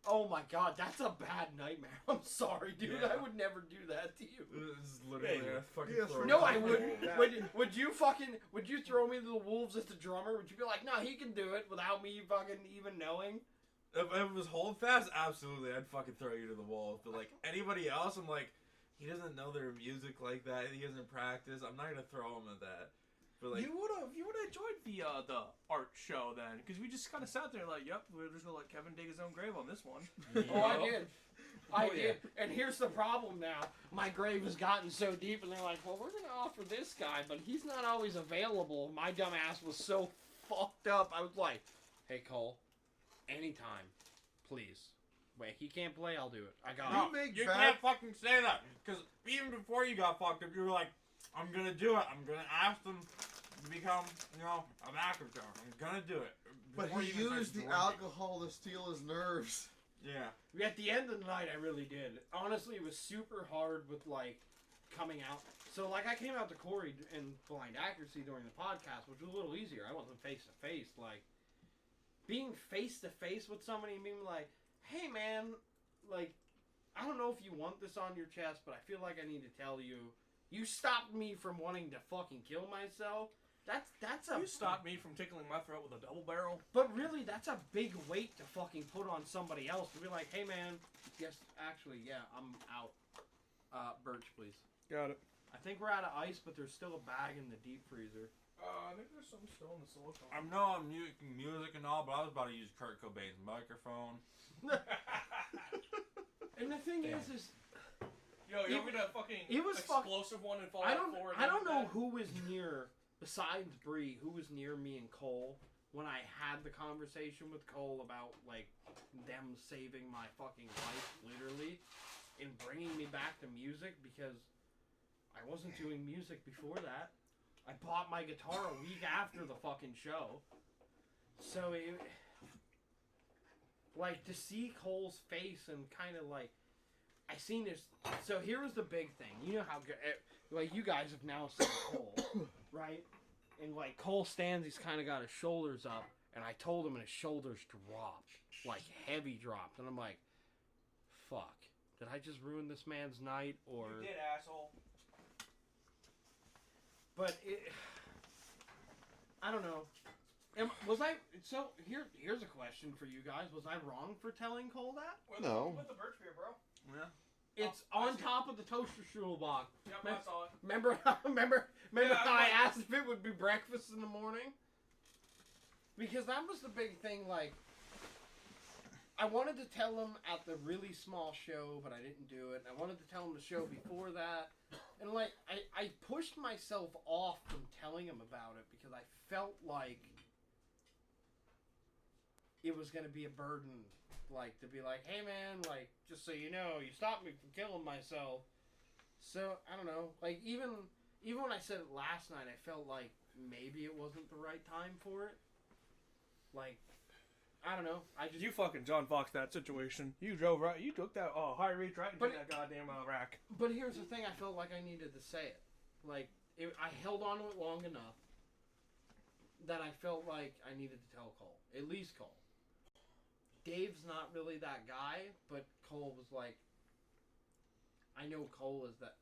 Oh my God, that's a bad nightmare. I'm sorry, dude. Yeah. I would never do that to you. This is literally Hey, a fucking yes, throw No, me I to the wouldn't. wall. Would you throw me to the wolves as the drummer? Would you be like, no, he can do it without me fucking even knowing? If it was Holdfast, absolutely, I'd fucking throw you to the wall. But like anybody else, I'm like, he doesn't know their music like that. He doesn't practice. I'm not gonna throw him at that. But like, you would have enjoyed the art show then, because we just kind of sat there like, yep, we're just gonna let Kevin dig his own grave on this one. Oh, I did. I Oh, yeah. did. And here's the problem now. My grave has gotten so deep, and they're like, well, we're going to offer this guy, but he's not always available. My dumb ass was so fucked up. I was like, hey, Cole, anytime, please. Wait, he can't play, I'll do it. I got You it. make you bad. can't fucking say that. Because even before you got fucked up, you were like, I'm gonna do it. I'm gonna ask them to become, a backup drummer. I'm gonna do it. But Before he you even used the started drinking. alcohol to steal his nerves. Yeah. At the end of the night, I really did. Honestly, it was super hard with, like, coming out. So, like, I came out to Corey and Blind Accuracy during the podcast, which was a little easier. I wasn't face-to-face. Like, being face-to-face with somebody and being like, hey, man, like, I don't know if you want this on your chest, but I feel like I need to tell you, you stopped me from wanting to fucking kill myself. That's a... You stopped me from tickling my throat with a double barrel. But really, that's a big weight to fucking put on somebody else. To be like, hey, man, yes, actually, yeah, I'm out. Birch, please. Got it. I think we're out of ice, but there's still a bag in the deep freezer. I think there's some still in the silicone. I know I'm making music and all, but I was about to use Kurt Cobain's microphone. And the thing Damn. is Yo, you ever get a fucking it was explosive one in Fallout I don't 4? I don't know who was near besides Bree, who was near me and Cole when I had the conversation with Cole about like them saving my fucking life, literally, and bringing me back to music because I wasn't doing music before that. I bought my guitar a week after the fucking show, so it, like to see Cole's face and kind of like. I seen this. So here was the big thing. You know how good, like you guys have now seen Cole, right? And like Cole stands, he's kind of got his shoulders up, and I told him, and his shoulders dropped, like heavy dropped, and I'm like, "Fuck, did I just ruin this man's night?" Or You did, asshole. but I don't know. Was I? So here's a question for you guys. Was I wrong for telling Cole that? No. With the birch beer, bro. Yeah. It's on top of the toaster strudel box. Yep, Man- I saw it. Remember Yeah, how I I asked if it would be breakfast in the morning? Because that was the big thing, like, I wanted to tell him at the really small show, but I didn't do it. And I wanted to tell him the show before that. And, like, I pushed myself off from telling him about it because I felt like it was going to be a burden. Like, to be like, hey, man, like, just so you know, you stopped me from killing myself. So, I don't know. Like, even when I said it last night, I felt like maybe it wasn't the right time for it. Like, I don't know. I just... You fucking John Fox that situation. You drove right. You took that high reach right into But that goddamn rack. But here's the thing. I felt like I needed to say it. Like, I held on to it long enough that I felt like I needed to tell Cole. At least Cole. Dave's not really that guy, but Cole was like, I know Cole is that.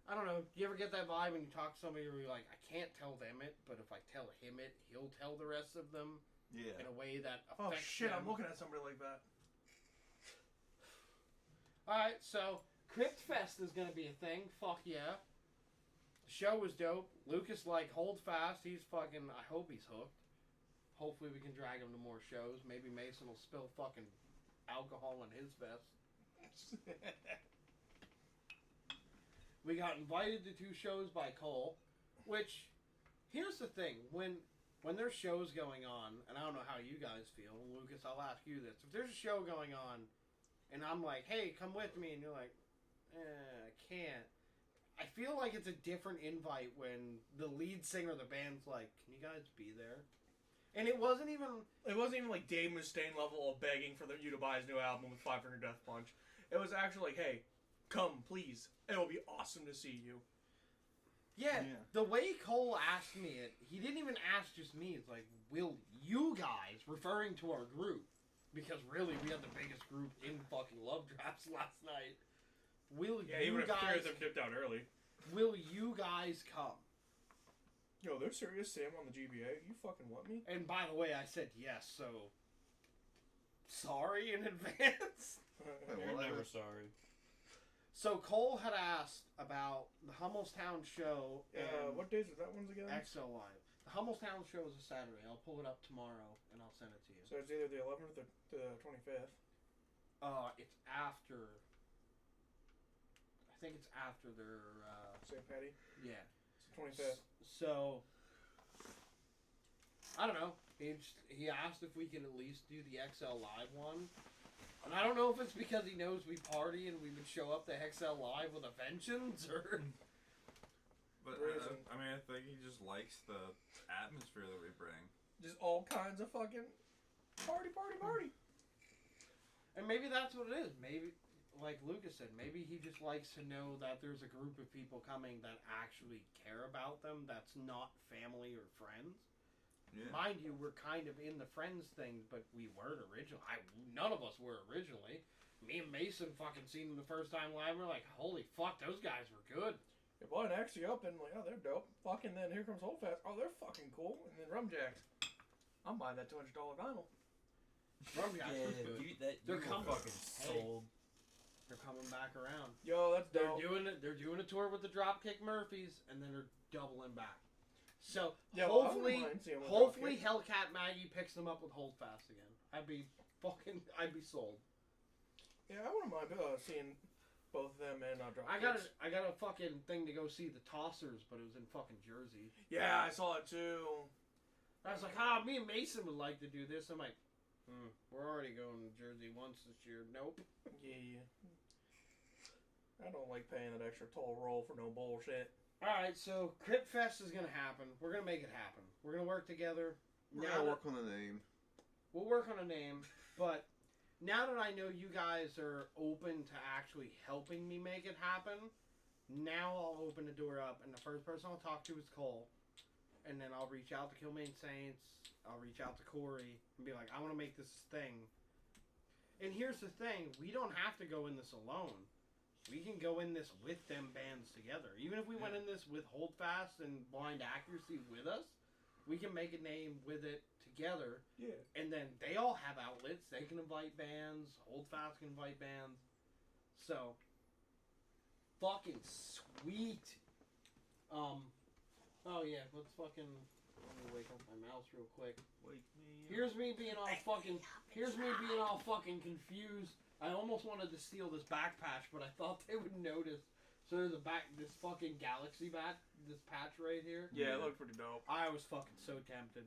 I don't know. Do you ever get that vibe when you talk to somebody where you're like, I can't tell them it, but if I tell him it, he'll tell the rest of them Yeah. in a way that Oh affects shit! them. I'm looking at somebody like that. Alright, so Crypt Fest is gonna be a thing. Fuck yeah. The show was dope. Lucas, like, hold fast. He's fucking, I hope he's hooked. Hopefully we can drag him to more shows. Maybe Mason will spill fucking alcohol in his vest. We got invited to 2 shows by Cole, which, here's the thing. When there's shows going on, and I don't know how you guys feel, Lucas, I'll ask you this. If there's a show going on, and I'm like, hey, come with me, and you're like, I can't. I feel like it's a different invite when the lead singer of the band's like, can you guys be there? And it wasn't even like Dave Mustaine level of begging for you to buy his new album with 500 Death Punch. It was actually like, hey, come please. It will be awesome to see you. Yeah, Yeah. the way Cole asked me it, he didn't even ask just me. It's like, will you guys, referring to our group, because really we had the biggest group in fucking Love Drafts last night. Will Yeah, you even if 3 guys? of them dipped out early. Will you guys come? Yo, they're serious, Sam, on the GBA. You fucking want me? And by the way, I said yes. So sorry in advance. Hey, You're what I never missed? sorry. So Cole had asked about the Hummelstown show and What days is that one's again? XL Live. The Hummelstown show is a Saturday. I'll pull it up tomorrow and I'll send it to you. So it's either the 11th or the 25th. It's after. I think it's after their. St. Patty. Yeah. It's the 25th. So. I don't know. He asked if we could at least do the XL Live one. And I don't know if it's because he knows we party and we would show up to XL Live with a vengeance or. But Reason. I mean, I think he just likes the atmosphere that we bring. Just all kinds of fucking party. And maybe that's what it is. Maybe, like Lucas said, maybe he just likes to know that there's a group of people coming that actually care about them, that's not family or friends. Yeah. Mind you, we're kind of in the friends thing, but we weren't originally. None of us were originally. Me and Mason fucking seen them the first time live. We're like, holy fuck, those guys were good. If I actually up and like, oh, they're dope. Fucking then here comes Holdfast. Oh, they're fucking cool. And then Rumjacks. I'm buying that $200 vinyl. Rum guys Yeah, was good. you were coming. fucking sold. They're coming back around. Yo, that's They're dope. doing a tour with the Dropkick Murphys, and then they're doubling back. So Yeah, well, I wouldn't hopefully, mind seeing them with hopefully Dropkick. Hellcat Maggie picks them up with Holdfast again. I'd be sold. Yeah, I wouldn't mind seeing both of them and Drop I got a fucking thing to go see the Tossers, but it was in fucking Jersey. Yeah, I saw it too. I was like, me and Mason would like to do this. I'm like, we're already going to Jersey once this year. Nope. Yeah. I don't like paying that extra toll roll for no bullshit. Alright, so Crypt Fest is going to happen. We're going to make it happen. We're going to work together. We're Now gonna that- work on the name. We'll work on a name, but now that I know you guys are open to actually helping me make it happen, now I'll open the door up, and the first person I'll talk to is Cole. And then I'll reach out to Killmain Saints, I'll reach out to Corey, and be like, I want to make this thing. And here's the thing, we don't have to go in this alone. We can go in this with them bands together. Even if we went in this with Holdfast and Blind Accuracy with us, we can make a name with it together. Yeah. And then they all have outlets. They can invite bands. Holdfast can invite bands. So, fucking sweet. Oh yeah, let's fucking. Let me wake up my mouse real quick. Wake me up. Here's me being all fucking. Here's me being all fucking confused. I almost wanted to steal this back patch, but I thought they would notice. So there's this fucking galaxy this patch right here. Yeah, it looked pretty dope. I was fucking so tempted.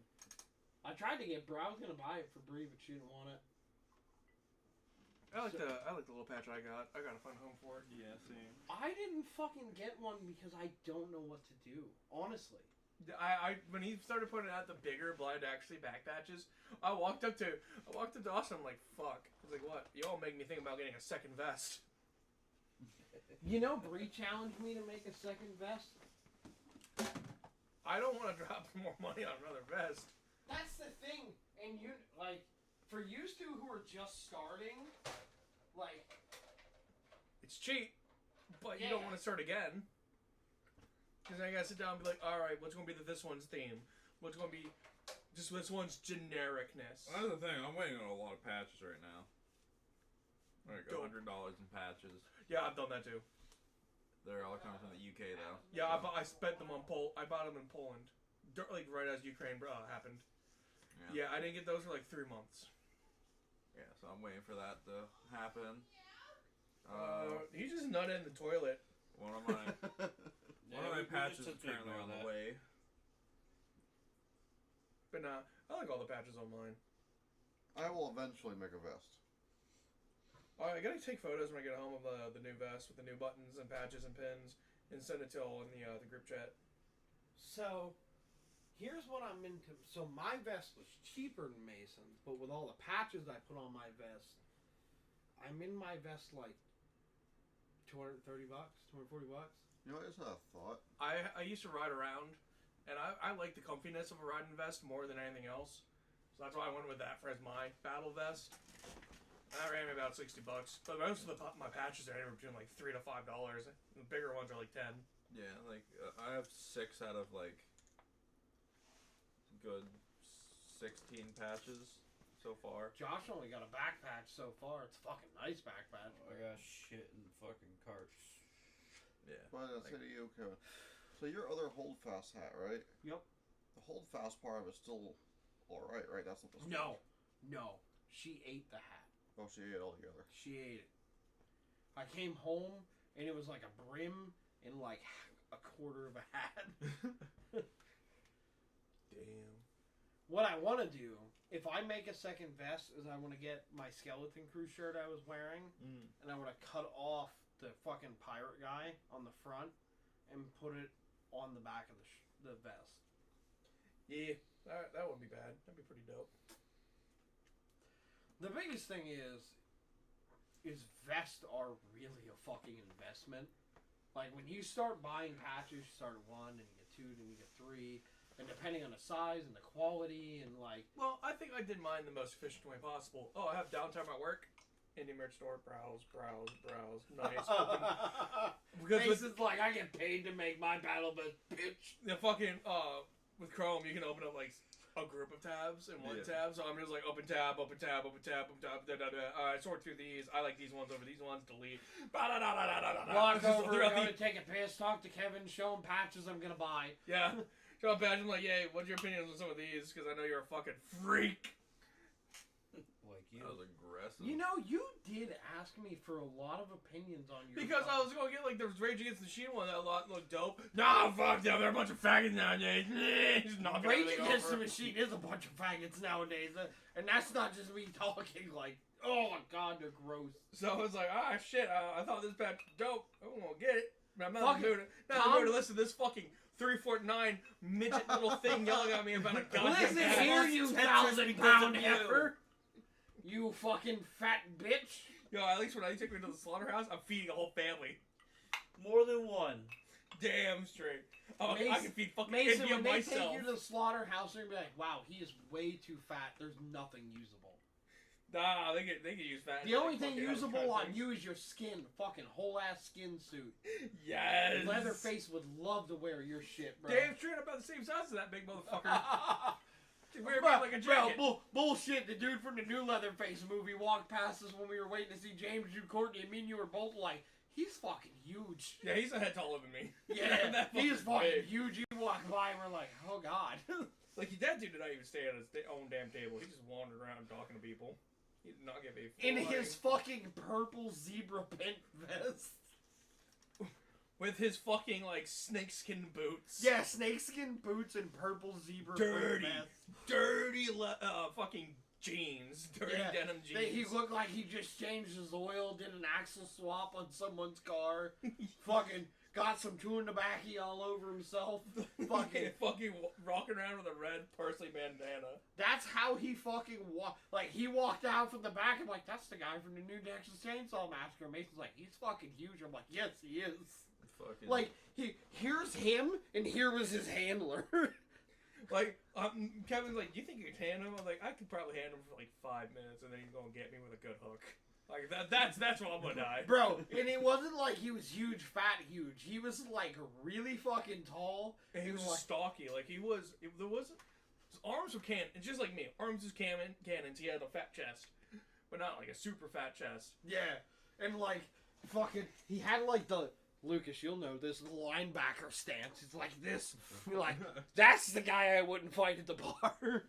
I tried to get I was gonna buy it for Bree, but she didn't want it. I like the little patch I got. I gotta find a home for it. Yeah, same. I didn't fucking get one because I don't know what to do. Honestly. I when he started putting out the bigger Blind Accuracy back patches, I walked up to Dawson. I'm like, fuck. I was like, what? You all make me think about getting a second vest. You know, Bree challenged me to make a second vest. I don't want to drop more money on another vest. That's the thing, and you like for you two who are just starting, like It's cheap, but you don't Yeah. want to start again. Because I gotta sit down and be like, all right, what's gonna be this one's theme? What's gonna be just this one's genericness? That's the thing. I'm waiting on a lot of patches right now. Like Dope. $100 in patches. Yeah, I've done that too. They're all coming from the UK though. Yeah, I spent them on I bought them in Poland, like right as Ukraine happened. Yeah, I didn't get those for like 3 months. Yeah, so I'm waiting for that to happen. He's just nutted in the toilet. One of my patches is currently on the way. But I like all the patches online. I will eventually make a vest. I gotta take photos when I get home of the new vest with the new buttons and patches and pins and send it to all in the group chat. so. Here's what I'm into. So my vest was cheaper than Mason's, but with all the patches I put on my vest, I'm in my vest like $230, $240. You know, I just had a thought. I used to ride around, and I like the comfiness of a riding vest more than anything else. So that's why I went with that for as my battle vest. And that ran me about $60. But most of my patches are anywhere between like $3 to $5. The bigger ones are like 10. Yeah, like I have 6 out of like good 16 patches so far. Josh only got a back patch so far. It's a fucking nice back patch. I got shit in the fucking carts. Yeah. But I say to you, Kevin. So your other Holdfast hat, right? Yep. The Holdfast part of it's still all right, right? That's not the No. She ate the hat. Oh, she ate it all together. She ate it. I came home and it was like a brim and like a quarter of a hat. Damn. What I want to do, if I make a second vest, is I want to get my Skeleton Crew shirt I was wearing, and I want to cut off the fucking pirate guy on the front and put it on the back of the vest. Yeah, that wouldn't be bad. That'd be pretty dope. The biggest thing is vests are really a fucking investment. Like when you start buying patches, you start at 1, and you get 2, then you get 3. And depending on the size and the quality and like... Well, I think I did mine the most efficient way possible. Oh, I have downtime at work. Indie merch store. Browse. Nice. Because Mason's like, I get paid to make my battle vest, bitch. the fucking, with Chrome, you can open up, like, a group of tabs in one Yeah. tab. So I'm just like, open tab. Alright, sort through these. I like these ones over these ones. Delete. Walk over, go to take a piss, talk to Kevin, show him patches I'm gonna buy. Yeah. So I'm like, yeah, what's your opinion on some of these? Because I know you're a fucking freak. Like you. That was aggressive. You know, you did ask me for a lot of opinions on your Because I stuff. was going to get, like, the Rage Against the Machine one that looked dope. Nah, fuck them. They're a bunch of faggots nowadays. Just knocking Rage everything Against the over. Machine is a bunch of faggots nowadays, and that's not just me talking. Like, oh my god, they're gross. So I was like, ah, shit, I thought this patch was dope. I'm going to get it. But I'm not Fuck in the mood not in the mood to listen to this fucking 3'9" midget little thing yelling at me about a goddamn Listen patch. here, you Tetris 1,000-pound because of you. heifer. You fucking fat bitch. Yo, at least when I take me to the slaughterhouse, I'm feeding a whole family. More than one. Damn straight. Oh, I Mason- can feed fucking Mason, India when they myself. take you to the slaughterhouse, they're gonna be like, wow, he is way too fat. There's nothing usable. Nah, they can use fat. The only thing fucking other usable kinds of on things. you is your skin. Fucking whole ass skin suit. Yes. Leatherface would love to wear your shit, bro. Damn straight, I'm about the same size as that big motherfucker. Wear me Bro, like a jacket. bullshit. The dude from the new Leatherface movie walked past us when we were waiting to see James Jude Courtney, and me and you were both like, he's fucking huge. Yeah, he's a head taller than me. Yeah, That he's fucker's fucking big. huge. You walk by and we're like, oh god. Like, that dude did not even stay at his own damn table. He just wandered around talking to people. He did not give a In flying- his fucking purple zebra print vest. with his fucking, like, snakeskin boots. Yeah, snakeskin boots and purple zebra print Dirty. vest. Dirty, fucking jeans. Dirty Yeah, denim jeans. He looked like he just changed his oil, did an axle swap on someone's car, fucking got some chewing tobacco all over himself. Fucking, fucking rocking around with a red parsley bandana. that's how he fucking walked. Like, he walked out from the back. I'm like, that's the guy from the new Texas Chainsaw Massacre. Mason's like, he's fucking huge. I'm like, yes, he is. Fucking Like, here's him, and here was his handler. Like, Kevin's like, you think you can handle him? I'm like, I could probably handle him for like 5 minutes, and then he's gonna get me with a good hook. Like, that's when I'm gonna die. Bro, and it wasn't like he was huge, fat, huge. He was like really fucking tall. And he was like, just stocky. Like, there wasn't. His arms were it's just like me. Arms is cannons. He had a fat chest, but not like a super fat chest. yeah, and like fucking, he had like the Lucas. You'll know this linebacker stance. It's like this. You're like, that's the guy I wouldn't fight at the bar.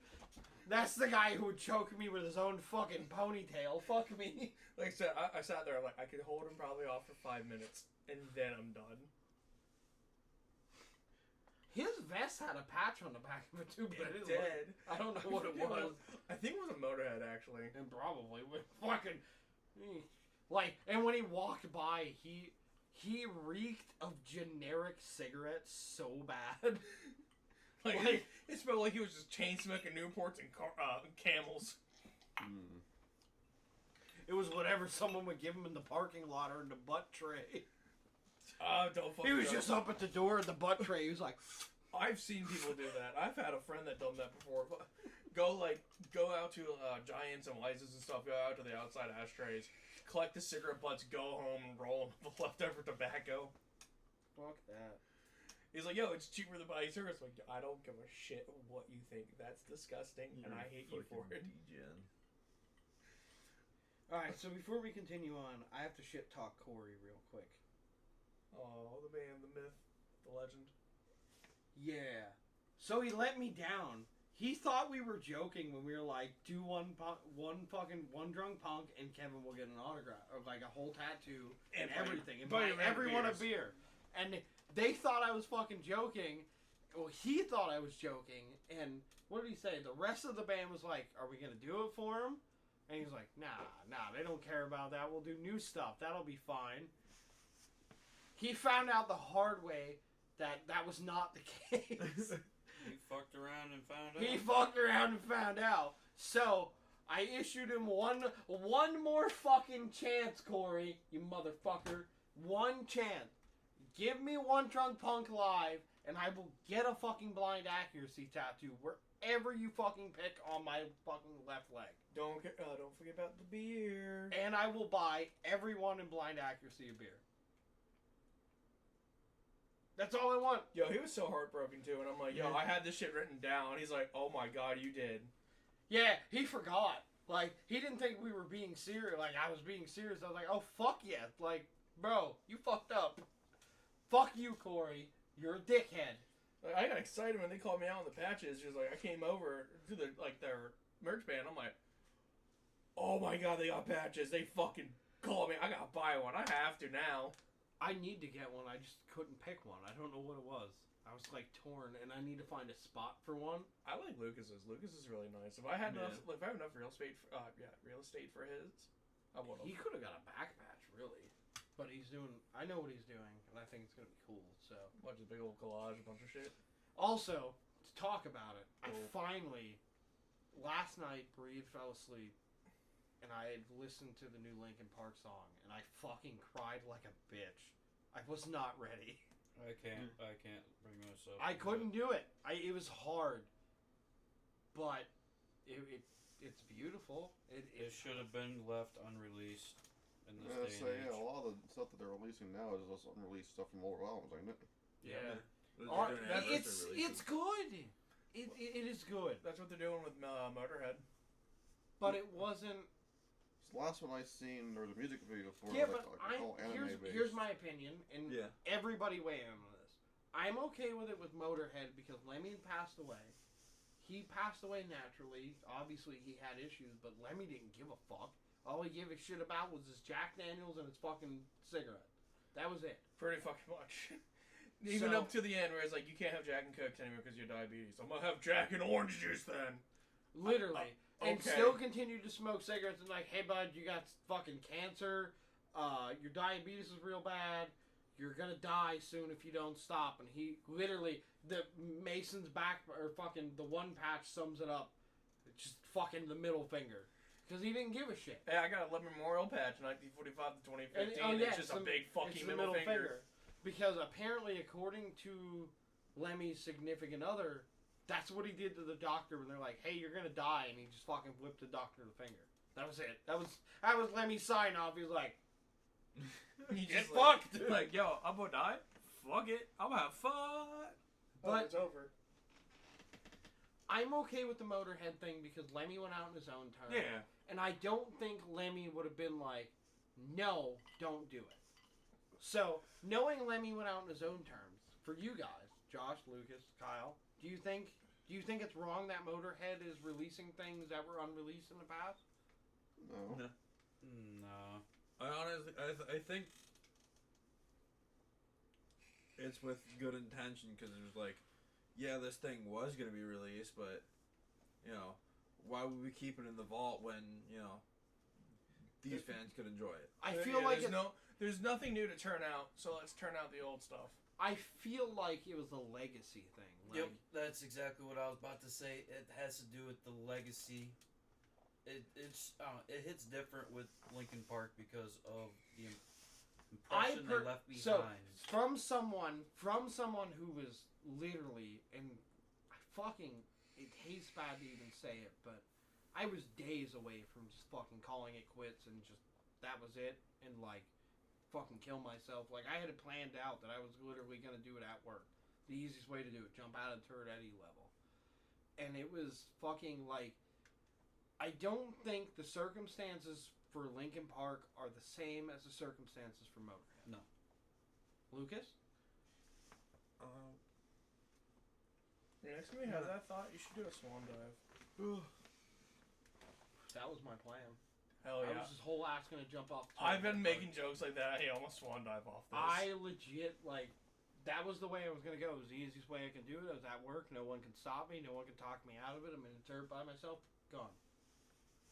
That's the guy who would choke me with his own fucking ponytail. Fuck me. Like I said, I sat there like I could hold him probably off for 5 minutes, and then I'm done. His vest had a patch on the back of it too, but It it did. I don't know what it was. I think it was a Motorhead actually. And probably with fucking like, and when he walked by, he reeked of generic cigarettes so bad. Like, it smelled like he was just chain smoking Newports and Camels. Mm. It was whatever someone would give him in the parking lot or in the butt tray. Oh, don't fucking. He was know. just up at the door of the butt tray. He was like, I've seen people do that. I've had a friend that done that before. Go out to Giants and Weis's and stuff. Go out to the outside ashtrays, collect the cigarette butts, go home and roll them with leftover tobacco. fuck that. He's like, yo, it's cheaper than buying cigarettes. Like, I don't give a shit what you think. That's disgusting, and I hate you for it. Degen. Alright, so before we continue on, I have to shit talk Corey real quick. Oh, the man, the myth, the legend. Yeah. So he let me down. He thought we were joking when we were like, do one drunk punk and Kevin will get an autograph or like a whole tattoo and buy- everything and buy buy your man everyone a beers. beer. And they thought I was fucking joking. Well, he thought I was joking. And what did he say? The rest of the band was like, are we gonna do it for him? And he's like, nah, they don't care about that. We'll do new stuff. That'll be fine. He found out the hard way that was not the case. He fucked around and found out. He fucked around and found out. So I issued him one more fucking chance, Corey, you motherfucker. One chance. Give me one Drunk Punk live, and I will get a fucking blind accuracy tattoo wherever you fucking pick on my fucking left leg. Don't forget about the beer. And I will buy everyone in blind accuracy a beer. That's all I want. Yo, he was so heartbroken too, and I'm like, yo, Yeah. I had this shit written down. He's like, oh my god, you did. Yeah, he forgot. Like, he didn't think we were being serious. Like, I was being serious. I was like, oh, fuck yeah. Like, bro, you fucked up. Fuck you, Corey. You're a dickhead. Like, I got excited when they called me out on the patches. Just like I came over to their merch band. I'm like, oh my god, they got patches. They fucking call me. I gotta buy one. I have to now. I need to get one. I just couldn't pick one. I don't know what it was. I was like torn, and I need to find a spot for one. I like Lucas's. Lucas is really nice. If I had Yeah. enough, if I have enough real estate, real estate for his, I would He have. could have got a back patch, really. But he's doing. I know what he's doing, and I think it's gonna be cool. So. Bunch of big old collage, a bunch of shit. Also, to talk about it, I Cool. finally, last night, Breed fell asleep, and I had listened to the new Linkin Park song, and I fucking cried like a bitch. I was not ready. I can't bring myself. I couldn't do it. It was hard, but it's beautiful. It should have been left unreleased in this Yeah, day so and age. yeah, a lot of the stuff that they're releasing now is just unreleased stuff from older albums, ain't it? yeah. They're Art- doing that's- anniversary it's releases. good. It is good, That's what they're doing with Motorhead. but it wasn't. The last one I seen, there was a music video for Yeah, it, but all anime based. here's my opinion, and Yeah. everybody weigh in on this. I'm okay with it with Motorhead because Lemmy passed away. He passed away naturally. Obviously, he had issues, but Lemmy didn't give a fuck. All he gave a shit about was his Jack Daniels and his fucking cigarette. That was it. Pretty fucking much. Even So- up to the end where it's like, you can't have Jack and Coke anymore because you're diabetes. I'm gonna have Jack and orange juice then. Literally. And okay. still continued to smoke cigarettes and like, hey bud, you got fucking cancer. Your diabetes is real bad. You're gonna die soon if you don't stop. And he literally, the Mason's back, or fucking the one patch sums it up. It's just fucking the middle finger. Because he didn't give a shit. Hey, I got a Lemon Memorial patch 1945 to 2015. And, it's just a big fucking it's the middle finger. Because apparently, according to Lemmy's significant other, that's what he did to the doctor when they're like, hey, you're gonna die, and he just fucking whipped the doctor the finger. That was it. That was Lemmy's sign off. He was like, You get just fucked! Like, yo, I'm gonna die. Fuck it. I'm gonna have fun. But- it's over. I'm okay with the Motorhead thing because Lemmy went out on his own terms. Yeah. And I don't think Lemmy would have been like, no, don't do it. So, knowing Lemmy went out on his own terms, for you guys, Josh, Lucas, Kyle, do you think it's wrong that Motorhead is releasing things that were unreleased in the past? No. No. I honestly, I think it's with good intention because it was like, yeah, this thing was gonna be released, but you know, why would we keep it in the vault when you know these fans could enjoy it? I feel like there's nothing new to turn out, so let's turn out the old stuff. I feel like it was a legacy thing. Like, Yep, that's exactly what I was about to say. It has to do with the legacy. It hits different with Linkin Park because of the impression they left behind. So, from someone who was literally, and it tastes bad to even say it, but I was days away from just fucking calling it quits and just, that was it, and like, fucking kill myself. Like, I had it planned out that I was literally gonna do it at work. The easiest way to do it, jump out of Turd Eddie level. And it was fucking like, I don't think the circumstances for Linkin Park are the same as the circumstances for Motorhead. No. Lucas? Next time you have that thought, you should do a swan dive. That was my plan. Hell I yeah. was just whole ass gonna jump off. the I've been top, making jokes like that. Hey, almost swan dive off this. I legit, like, that was the way I was gonna go. It was the easiest way I can do it. I was at work. No one can stop me. No one can talk me out of it. I'm in a turd by myself. Gone.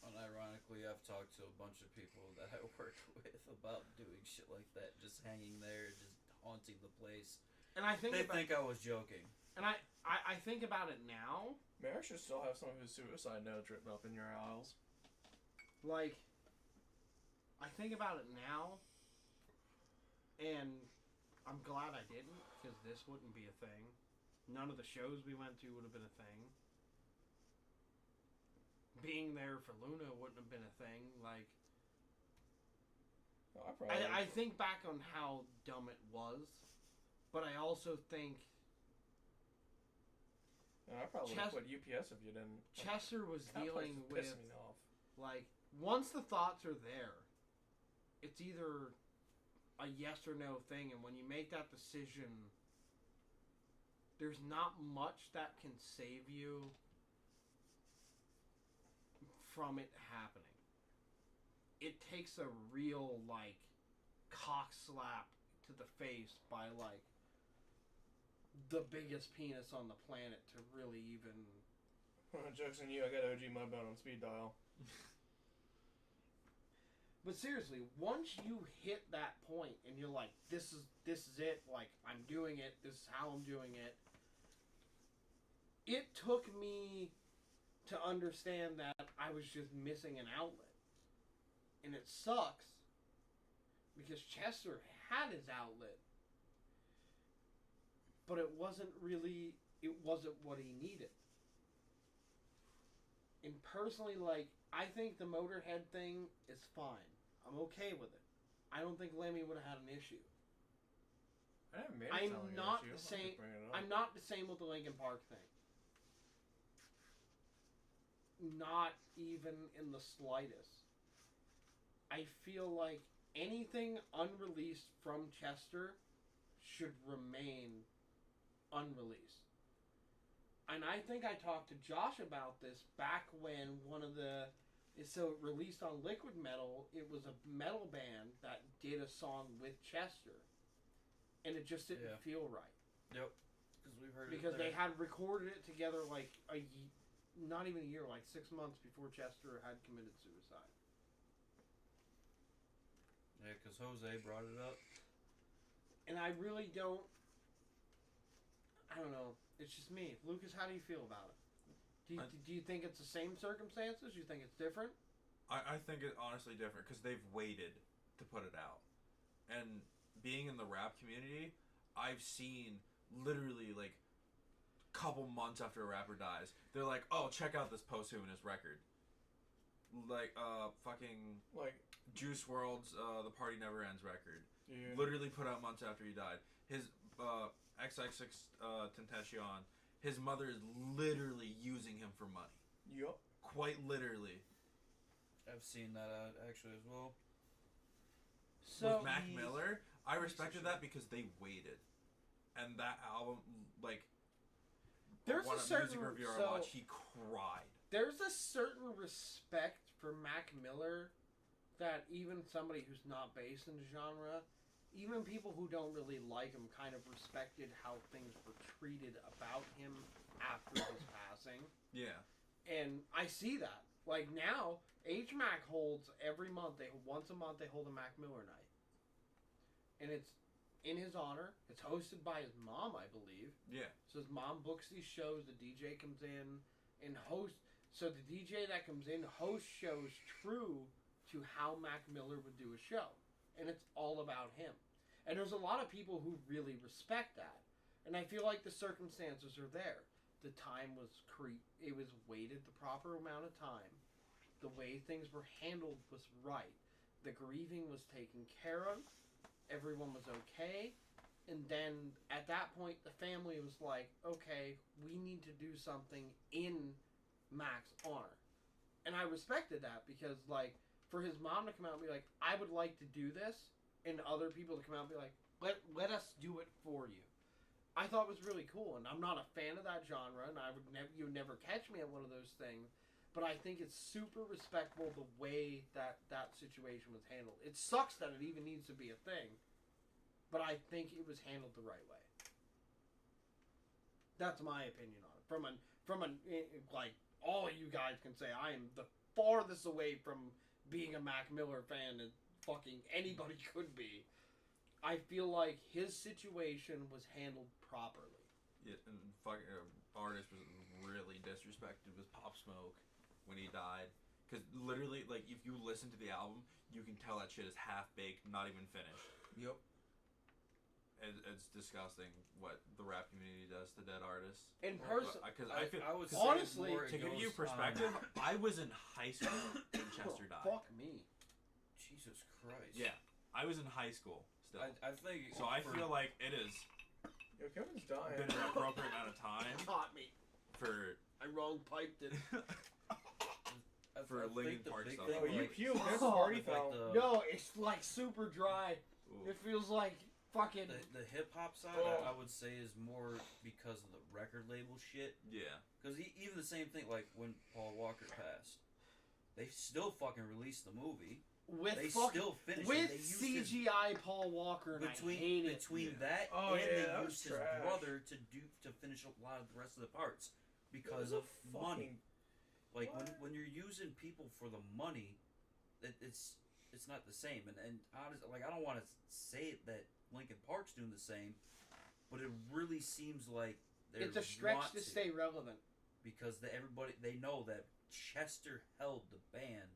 Unironically, I've talked to a bunch of people that I work with about doing shit like that, just hanging there, just haunting the place. And I think They about, think I was joking. and I think about it now. Mayor should still have some of his suicide notes written up in your aisles. Like, I think about it now, and I'm glad I didn't, because this wouldn't be a thing. None of the shows we went to would have been a thing. Being there for Luna wouldn't have been a thing. Like, Oh, I probably. I think back on how dumb it was, but I also think I probably would quit UPS if you didn't. Chesser was That place dealing is with, pissing me off. like, once the thoughts are there, it's either a yes or no thing, and when you make that decision, there's not much that can save you from it happening. it takes a real, like, cock slap to the face by, like, the biggest penis on the planet to really even... Joke's on you, I got OG Mudbound on speed dial. But seriously, once you hit that point and you're like, this is it, like, I'm doing it, this is how I'm doing it, it took me to understand that I was just missing an outlet. And it sucks, because Chester had his outlet, but it wasn't what he needed. And personally, like, I think the Motorhead thing is fine. I'm okay with it. I don't think Lemmy would have had an issue. I haven't made I'm it not an issue. the same. I'm just bringing it up. I'm not the same with the Linkin Park thing. Not even in the slightest. I feel like anything unreleased from Chester should remain unreleased. And I think I talked to Josh about this back when so it released on Liquid Metal. It was a metal band that did a song with Chester, and it just didn't feel right. Yep. Because we've heard Because it there. they had recorded it together like not even a year, like 6 months before Chester had committed suicide. Yeah, because Jose brought it up. And I really don't. I don't know. It's just me. Lucas, how do you feel about it? Do you think it's the same circumstances? You think it's different? I think it's honestly different because they've waited to put it out. And being in the rap community, I've seen literally like couple months after a rapper dies, they're like, oh, check out this posthumous record. Like, fucking Like, Juice WRLD's The Party Never Ends record. yeah. Literally put out months after he died. His XXX Tentacion, his mother is literally using him for money. Yup. Quite literally. I've seen that actually as well. So With Mac Miller, I respected that because they waited. And that album, like, There's one a music certain reviewer so I watched, he cried. there's a certain respect for Mac Miller that even somebody who's not based in the genre, even people who don't really like him, kind of respected how things were treated about him after his passing. Yeah. And I see that. Like now, HMAC holds every month. Once a month they hold a Mac Miller night, and it's in his honor. It's hosted by his mom, I believe. Yeah. So his mom books these shows. The DJ comes in and hosts. So the DJ that comes in hosts shows true to how Mac Miller would do a show, and it's all about him. And there's a lot of people who really respect that, and I feel like the circumstances are there. The time was it was waited the proper amount of time. The way things were handled was right. The grieving was taken care of. Everyone was okay. And then at that point, the family was like, okay, we need to do something in Mac's honor. And I respected that because, like, for his mom to come out and be like, I would like to do this, and other people to come out and be like, let us do it for you. I thought it was really cool, and I'm not a fan of that genre, and you would never catch me at one of those things, but I think it's super respectable the way that situation was handled. It sucks that it even needs to be a thing, but I think it was handled the right way. That's my opinion on it. Like, all of you guys can say I am the farthest away from being a Mac Miller fan that fucking anybody could be. I feel like his situation was handled properly. Yeah, and fucking artist was really disrespected with Pop Smoke when he died. Because literally, like, if you listen to the album, you can tell that shit is half-baked, not even finished. Yep. It's disgusting what the rap community does to dead artists. In person, Because I feel... I would say honestly, more it To give you goes, perspective, I was in high school when Chester died. fuck me. Jesus Christ. Yeah, I was in high school still. I think. So I feel like it has Yo, Kevin's dying. been an appropriate amount of time Caught me. for I wrong piped it. for Linkin Park stuff. Oh, you like, puked. There's party with, like, foul. the, No, it's like super dry. Ooh. It feels like fucking. the hip hop side, Oh. I would say, is more because of the record label shit. Yeah. Because even the same thing, like when Paul Walker passed, they still fucking released the movie. with They fucking still finished with it. They used his- CGI Paul Walker, and I hate it. between that Oh, and yeah, they that was used his trash. brother to finish a lot of the rest of the parts because It of was a money. fucking- Like What? when you're using people for the money, it's not the same. And honestly, like I don't want to say it that Linkin Park's doing the same, but it really seems like they It's a stretch want to stay relevant. because everybody they know that Chester held the band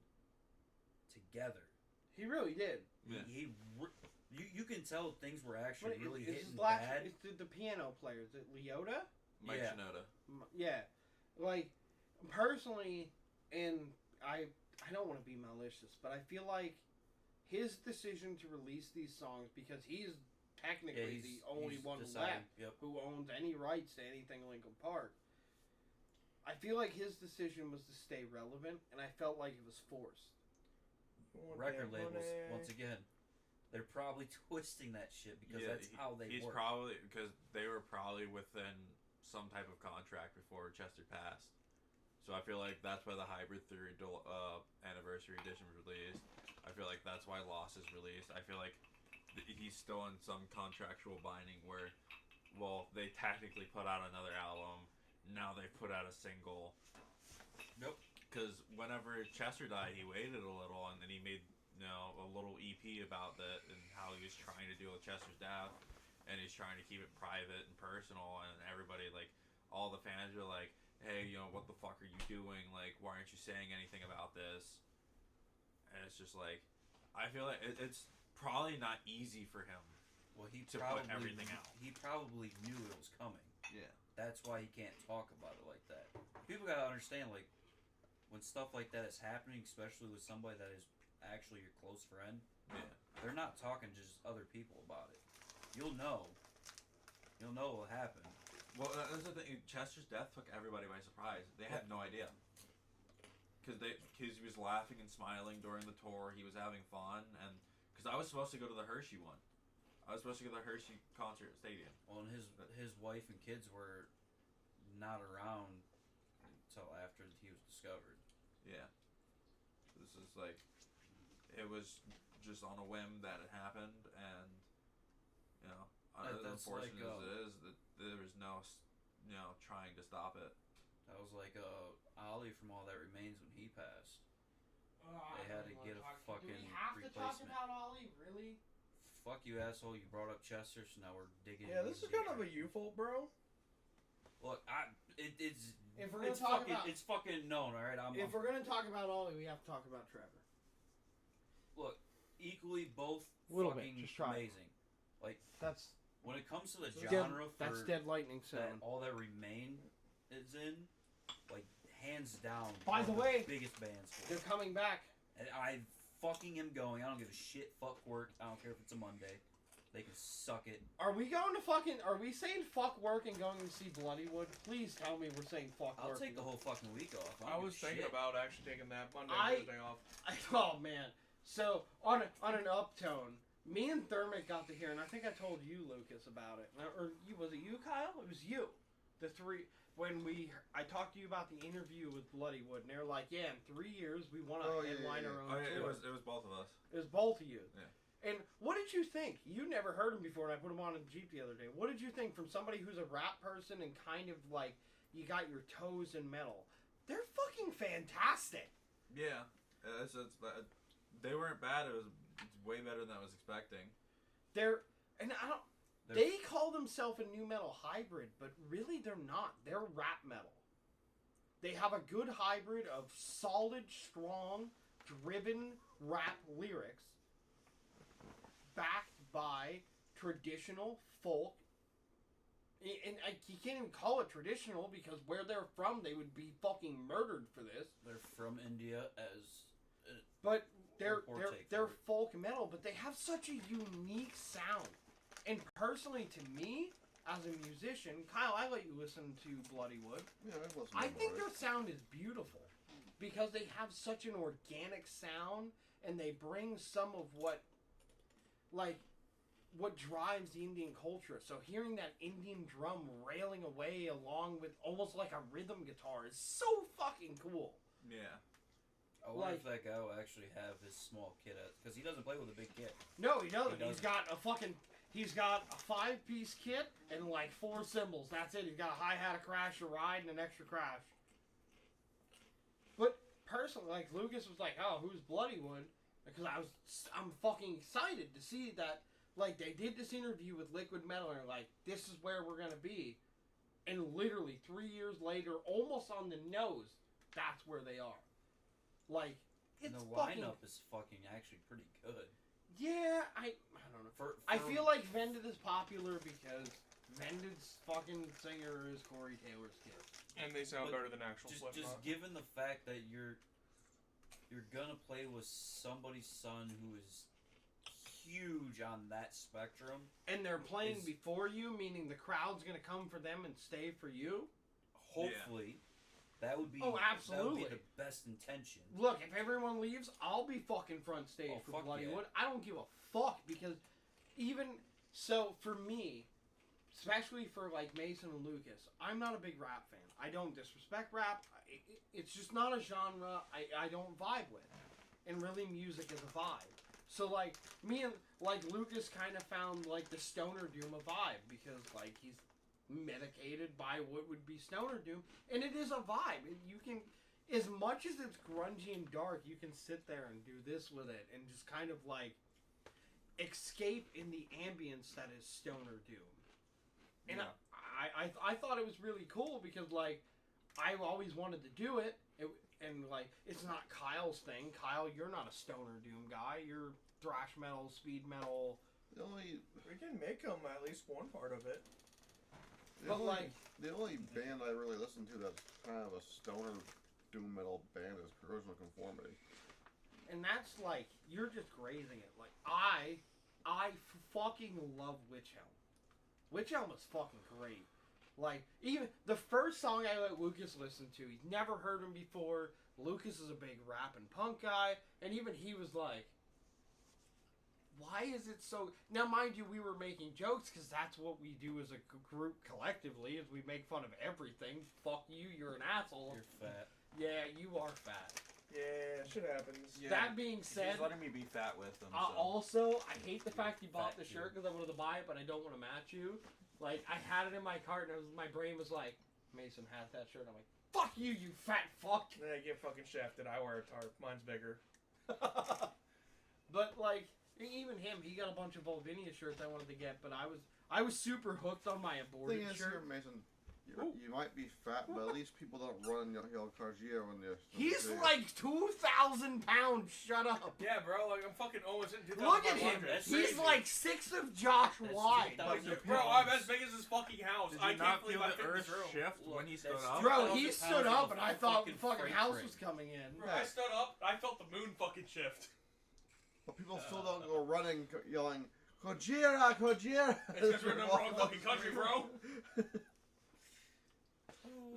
together. He really did. Yeah. You can tell things were actually But really it's hitting his last, bad. it's the piano player. Is it Leota? Mike Yeah. Shinoda. Yeah, like personally, and I don't want to be malicious, but I feel like his decision to release these songs because he's technically the only he's one deciding, left Yep. who owns any rights to anything Linkin Park. I feel like his decision was to stay relevant, and I felt like it was forced. You want Record that labels, money? once again, they're probably twisting that shit because Yeah, that's how they he's work. probably because they were probably within some type of contract before Chester passed. So I feel like that's why the Hybrid Theory Anniversary Edition was released. I feel like that's why Lost is released. I feel like he's still in some contractual binding where, well, they technically put out another album. Now they put out a single. Nope. Because whenever Chester died, he waited a little, and then he made a little EP about that and how he was trying to deal with Chester's death, and he's trying to keep it private and personal, and everybody, like, all the fans are like, hey, what the fuck are you doing? Like, why aren't you saying anything about this? And it's just like, I feel like it's probably not easy for him. Well, he to probably put everything out. He probably knew it was coming. Yeah. That's why he can't talk about it like that. People gotta understand, like, when stuff like that is happening, especially with somebody that is actually your close friend, Yeah. they're not talking to just other people about it. You'll know. You'll know what happened. Well, that's the thing. Chester's death took everybody by surprise. They had no idea. Because he was laughing and smiling during the tour. He was having fun. And because I was supposed to go to the Hershey one. I was supposed to go to the Hershey concert stadium. Well, and his wife and kids were not around until after he was discovered. Yeah. This is like, it was just on a whim that it happened. And, That's unfortunate like, as it is, that there was no, trying to stop it. That was like Ollie from All That Remains when he passed. They had to get a fucking Do we have to talk replacement. about Ollie? Really? Fuck you, asshole! You brought up Chester, so now we're digging. Yeah, this is kind of a you fault, bro. Look, it's If we're gonna it's talk fucking about- it's fucking known, all right. If we're gonna talk about Ollie, we have to talk about Trevor. Look, equally both Little bit, fucking just try it. amazing. Like That's when it comes to the dead, genre for that's Dead Lightning that sound. All That Remain is in, like hands down. By one the of way, biggest bands for They're it. coming back. And I fucking am going. I don't give a shit. Fuck work. I don't care if it's a Monday. They can suck it. Are we going to fucking? Are we saying fuck work and going to see Bloodywood? Please tell me we're saying fuck I'll work. take the whole fucking week off. I don't was give a thinking shit. about actually taking that Monday I- Thursday off. Oh man. So on an uptone, me and Thermit got to hear, and I think I told you, Lucas, about it. Or was it you, Kyle? It was you. The three when I talked to you about the interview with Bloodywood, and they were like, "Yeah, in 3 years we want to headline our own tour." It was both of us. It was both of you. Yeah. And what did you think? You never heard him before, and I put him on in Jeep the other day. What did you think from somebody who's a rap person and kind of like you got your toes in metal? They're fucking fantastic. Yeah. They weren't bad. It's way better than I was expecting. They call themselves a new metal hybrid, but really they're not. They're rap metal. They have a good hybrid of solid, strong, driven rap lyrics backed by traditional folk. And you can't even call it traditional because where they're from, they would be fucking murdered for this. They're from India as. But they're Or take they're for it. folk metal, but they have such a unique sound. And personally, to me, as a musician, Kyle, I let you listen to Bloodywood. Yeah, I've listened to I them think already. their sound is beautiful because they have such an organic sound, and they bring some of what drives the Indian culture. So hearing that Indian drum railing away along with almost like a rhythm guitar is so fucking cool. Yeah. I wonder if that guy will actually have his small kit because he doesn't play with a big kit. No, he doesn't. He doesn't. He's got a 5-piece kit and like 4 cymbals. That's it. He's got a hi-hat, a crash, a ride, and an extra crash. But personally, like Lucas was like, "Oh, who's Bloodywood?" Because I'm fucking excited to see that. Like they did this interview with Liquid Metal, and they're like, "This is where we're gonna be," and literally 3 years later, almost on the nose, that's where they are. Like it's And the fucking. lineup is fucking actually pretty good. Yeah, I don't know. I feel like Vended is popular because Vended's fucking singer is Corey Taylor's kid. And they sound But better than actual Just Slipknot. given the fact that you're gonna play with somebody's son who is huge on that spectrum. And they're playing Is- before you, meaning the crowd's gonna come for them and stay for you. Hopefully, that would be Oh, That absolutely. would be the best intention. Look, if everyone leaves, I'll be fucking front stage Oh, for fuck Bloodywood. yeah. I don't give a fuck because even so, for me, especially for like Mason and Lucas, I'm not a big rap fan. I don't disrespect rap. It's just not a genre I don't vibe with. And really, music is a vibe. So like me and like Lucas kind of found like the stoner doom a vibe because like he's medicated by what would be stoner doom, and it is a vibe. You can, as much as it's grungy and dark, you can sit there and do this with it and just kind of like escape in the ambience that is stoner doom. And Yeah. I thought it was really cool because like I always wanted to do it, and like it's not Kyle's thing. Kyle, you're not a stoner doom guy. You're thrash metal, speed metal. The only, We can make them at least one part of it. the But, only, like- the only band I really listen to that's kind of a stoner doom metal band is Corrosion of Conformity. And that's like you're just grazing it. Like I fucking love Witch Helm. Witch Helm is fucking great. Like even the first song I let Lucas listen to, he's never heard him before. Lucas is a big rap and punk guy, and even he was like, "Why is it so?" Now, mind you, we were making jokes because that's what we do as a group collectively. Is we make fun of everything. Fuck you, you're an asshole. You're fat. Yeah, you are fat. Yeah, shit happens. Yeah. That being said, He's letting me be fat with them. So. also, I hate the fact you bought Fat the kid. shirt because I wanted to buy it, but I don't want to match you. Like, I had it in my cart, and my brain was like, Mason has that shirt. I'm like, fuck you, you fat fuck. Then I get fucking shafted. I wear a tarp. Mine's bigger. But, like, even him, he got a bunch of Volvinia shirts I wanted to get, but I was super hooked on my aborted Thing is, shirt. here, Mason, you might be fat, but at least people don't run your Cargio in the. He's like 2,000 pounds. Shut up. Yeah, bro. Like I'm fucking almost in 2,500. Look at him. That's He's crazy. like 6 of Josh That's wide. 3,000 Bro, pounds. I'm as big as this fucking house. Did I you can't not believe feel I the fit in this earth room. shift Look, when he stood that's up? Bro, 2,000 he pounds stood of up, and I thought the fucking fucking freight house train. was coming in. Bro, I stood up. I felt the moon fucking shift. But people still don't go running, yelling, Kojira, Kojira! It's because we're in the wrong fucking country, bro.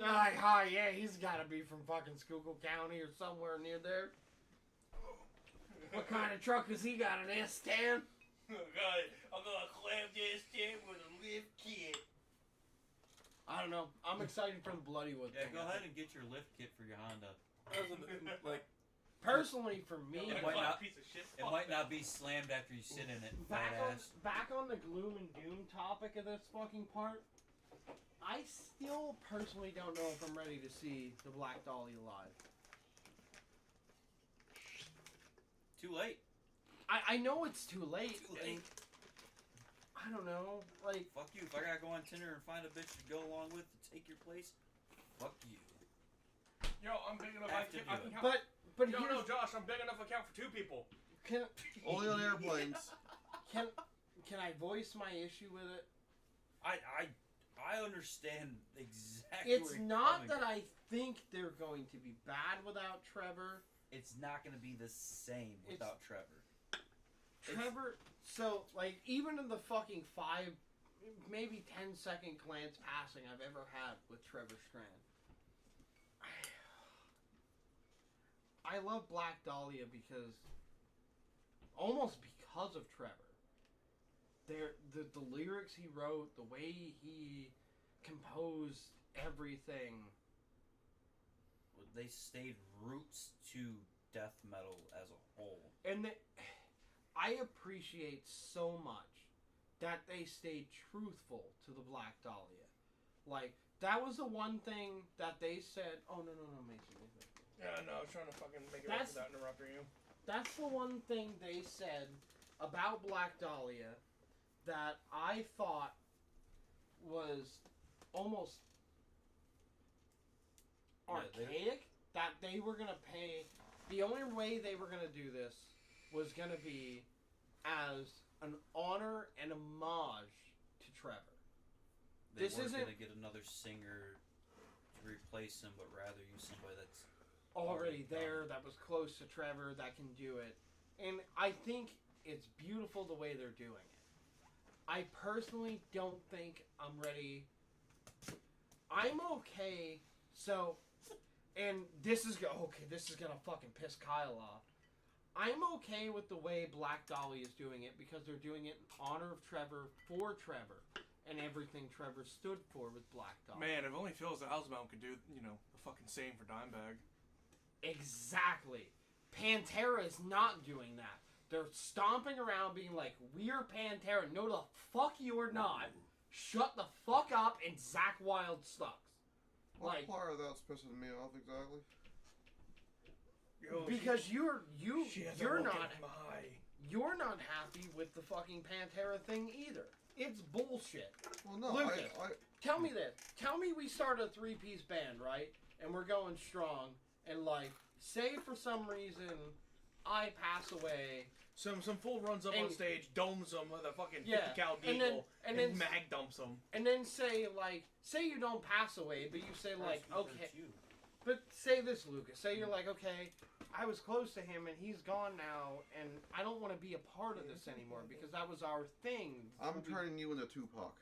Yeah, he's gotta be from fucking Schuylkill County or somewhere near there. What kind of truck has he got, an S10? I'm gonna clamp this thing with a lift kit. I don't know. I'm excited for the Bloodywood Yeah, thing. go ahead and get your lift kit for your Honda. Like, Personally, for me, It might not- It might not be slammed after you sit in it, fat ass. back on the gloom and doom topic of this fucking part, I still personally don't know if I'm ready to see the Black Dahlia live. Too late. I know it's too late. Too late. and I don't know. Like, Fuck you. If I gotta go on Tinder and find a bitch to go along with to take your place, fuck you. Yo, I'm big enough. Have to I do can it. count. but Yo, here's no, Josh, I'm big enough to count for 2 people. can Only on airplanes. can I voice my issue with it? I understand exactly. It's where you're not coming that from. I think they're going to be bad without Trevor. It's not gonna be the same without Trevor. Trevor, so like even in the fucking 5, maybe 10-second glance passing I've ever had with Trevor Strand, I love Black Dahlia because of Trevor. The lyrics he wrote, the way he composed everything. They stayed roots to death metal as a whole. And I appreciate so much that they stayed truthful to the Black Dahlia. Like, that was the one thing that they said. Oh, no, Mason. Yeah, no, I was trying to fucking make it That's- up without interrupting you. That's the one thing they said about Black Dahlia that I thought was almost Yeah, archaic. That they were going to pay. The only way they were going to do this was going to be as an honor and homage to Trevor. They This weren't isn't- gonna get another singer to replace him, but rather use somebody that's Already there, done. that was close to Trevor, that can do it. And I think it's beautiful the way they're doing it. I personally don't think I'm ready. I'm okay. So, and this is this is gonna fucking piss Kyle off. I'm okay with the way Black Dahlia is doing it because they're doing it in honor of Trevor, for Trevor, and everything Trevor stood for with Black Dahlia. Man, if only Phil's the Housebound could do, the fucking same for Dimebag. Exactly. Pantera is not doing that. They're stomping around being like, we're Pantera. No, the fuck you are not. Shut the fuck up and Zach Wild sucks. What Like, part of that's pissing me off exactly? Yo, because you're she has a you're look not in my eye. you're not happy with the fucking Pantera thing either. It's bullshit. Well, no, Lucas. I Tell me this. Tell me we start a 3-piece band, right? And we're going strong. And like, say for some reason I pass away. Some fool runs up on And- stage, domes them with a fucking 50 Yeah, cal and deagle, then- and, and then- mag dumps them. And then say you don't pass away, but you say like, First, okay, it's you. but say this, Lucas. Say you're like, okay, I was close to him and he's gone now, and I don't want to be a part of this anymore because that was our thing. I'm turning you into Tupac.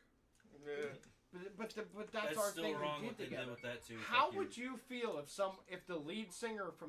But that's That's our still thing wrong we what did they together. did with that too. How Fuck you. would you feel if the lead singer from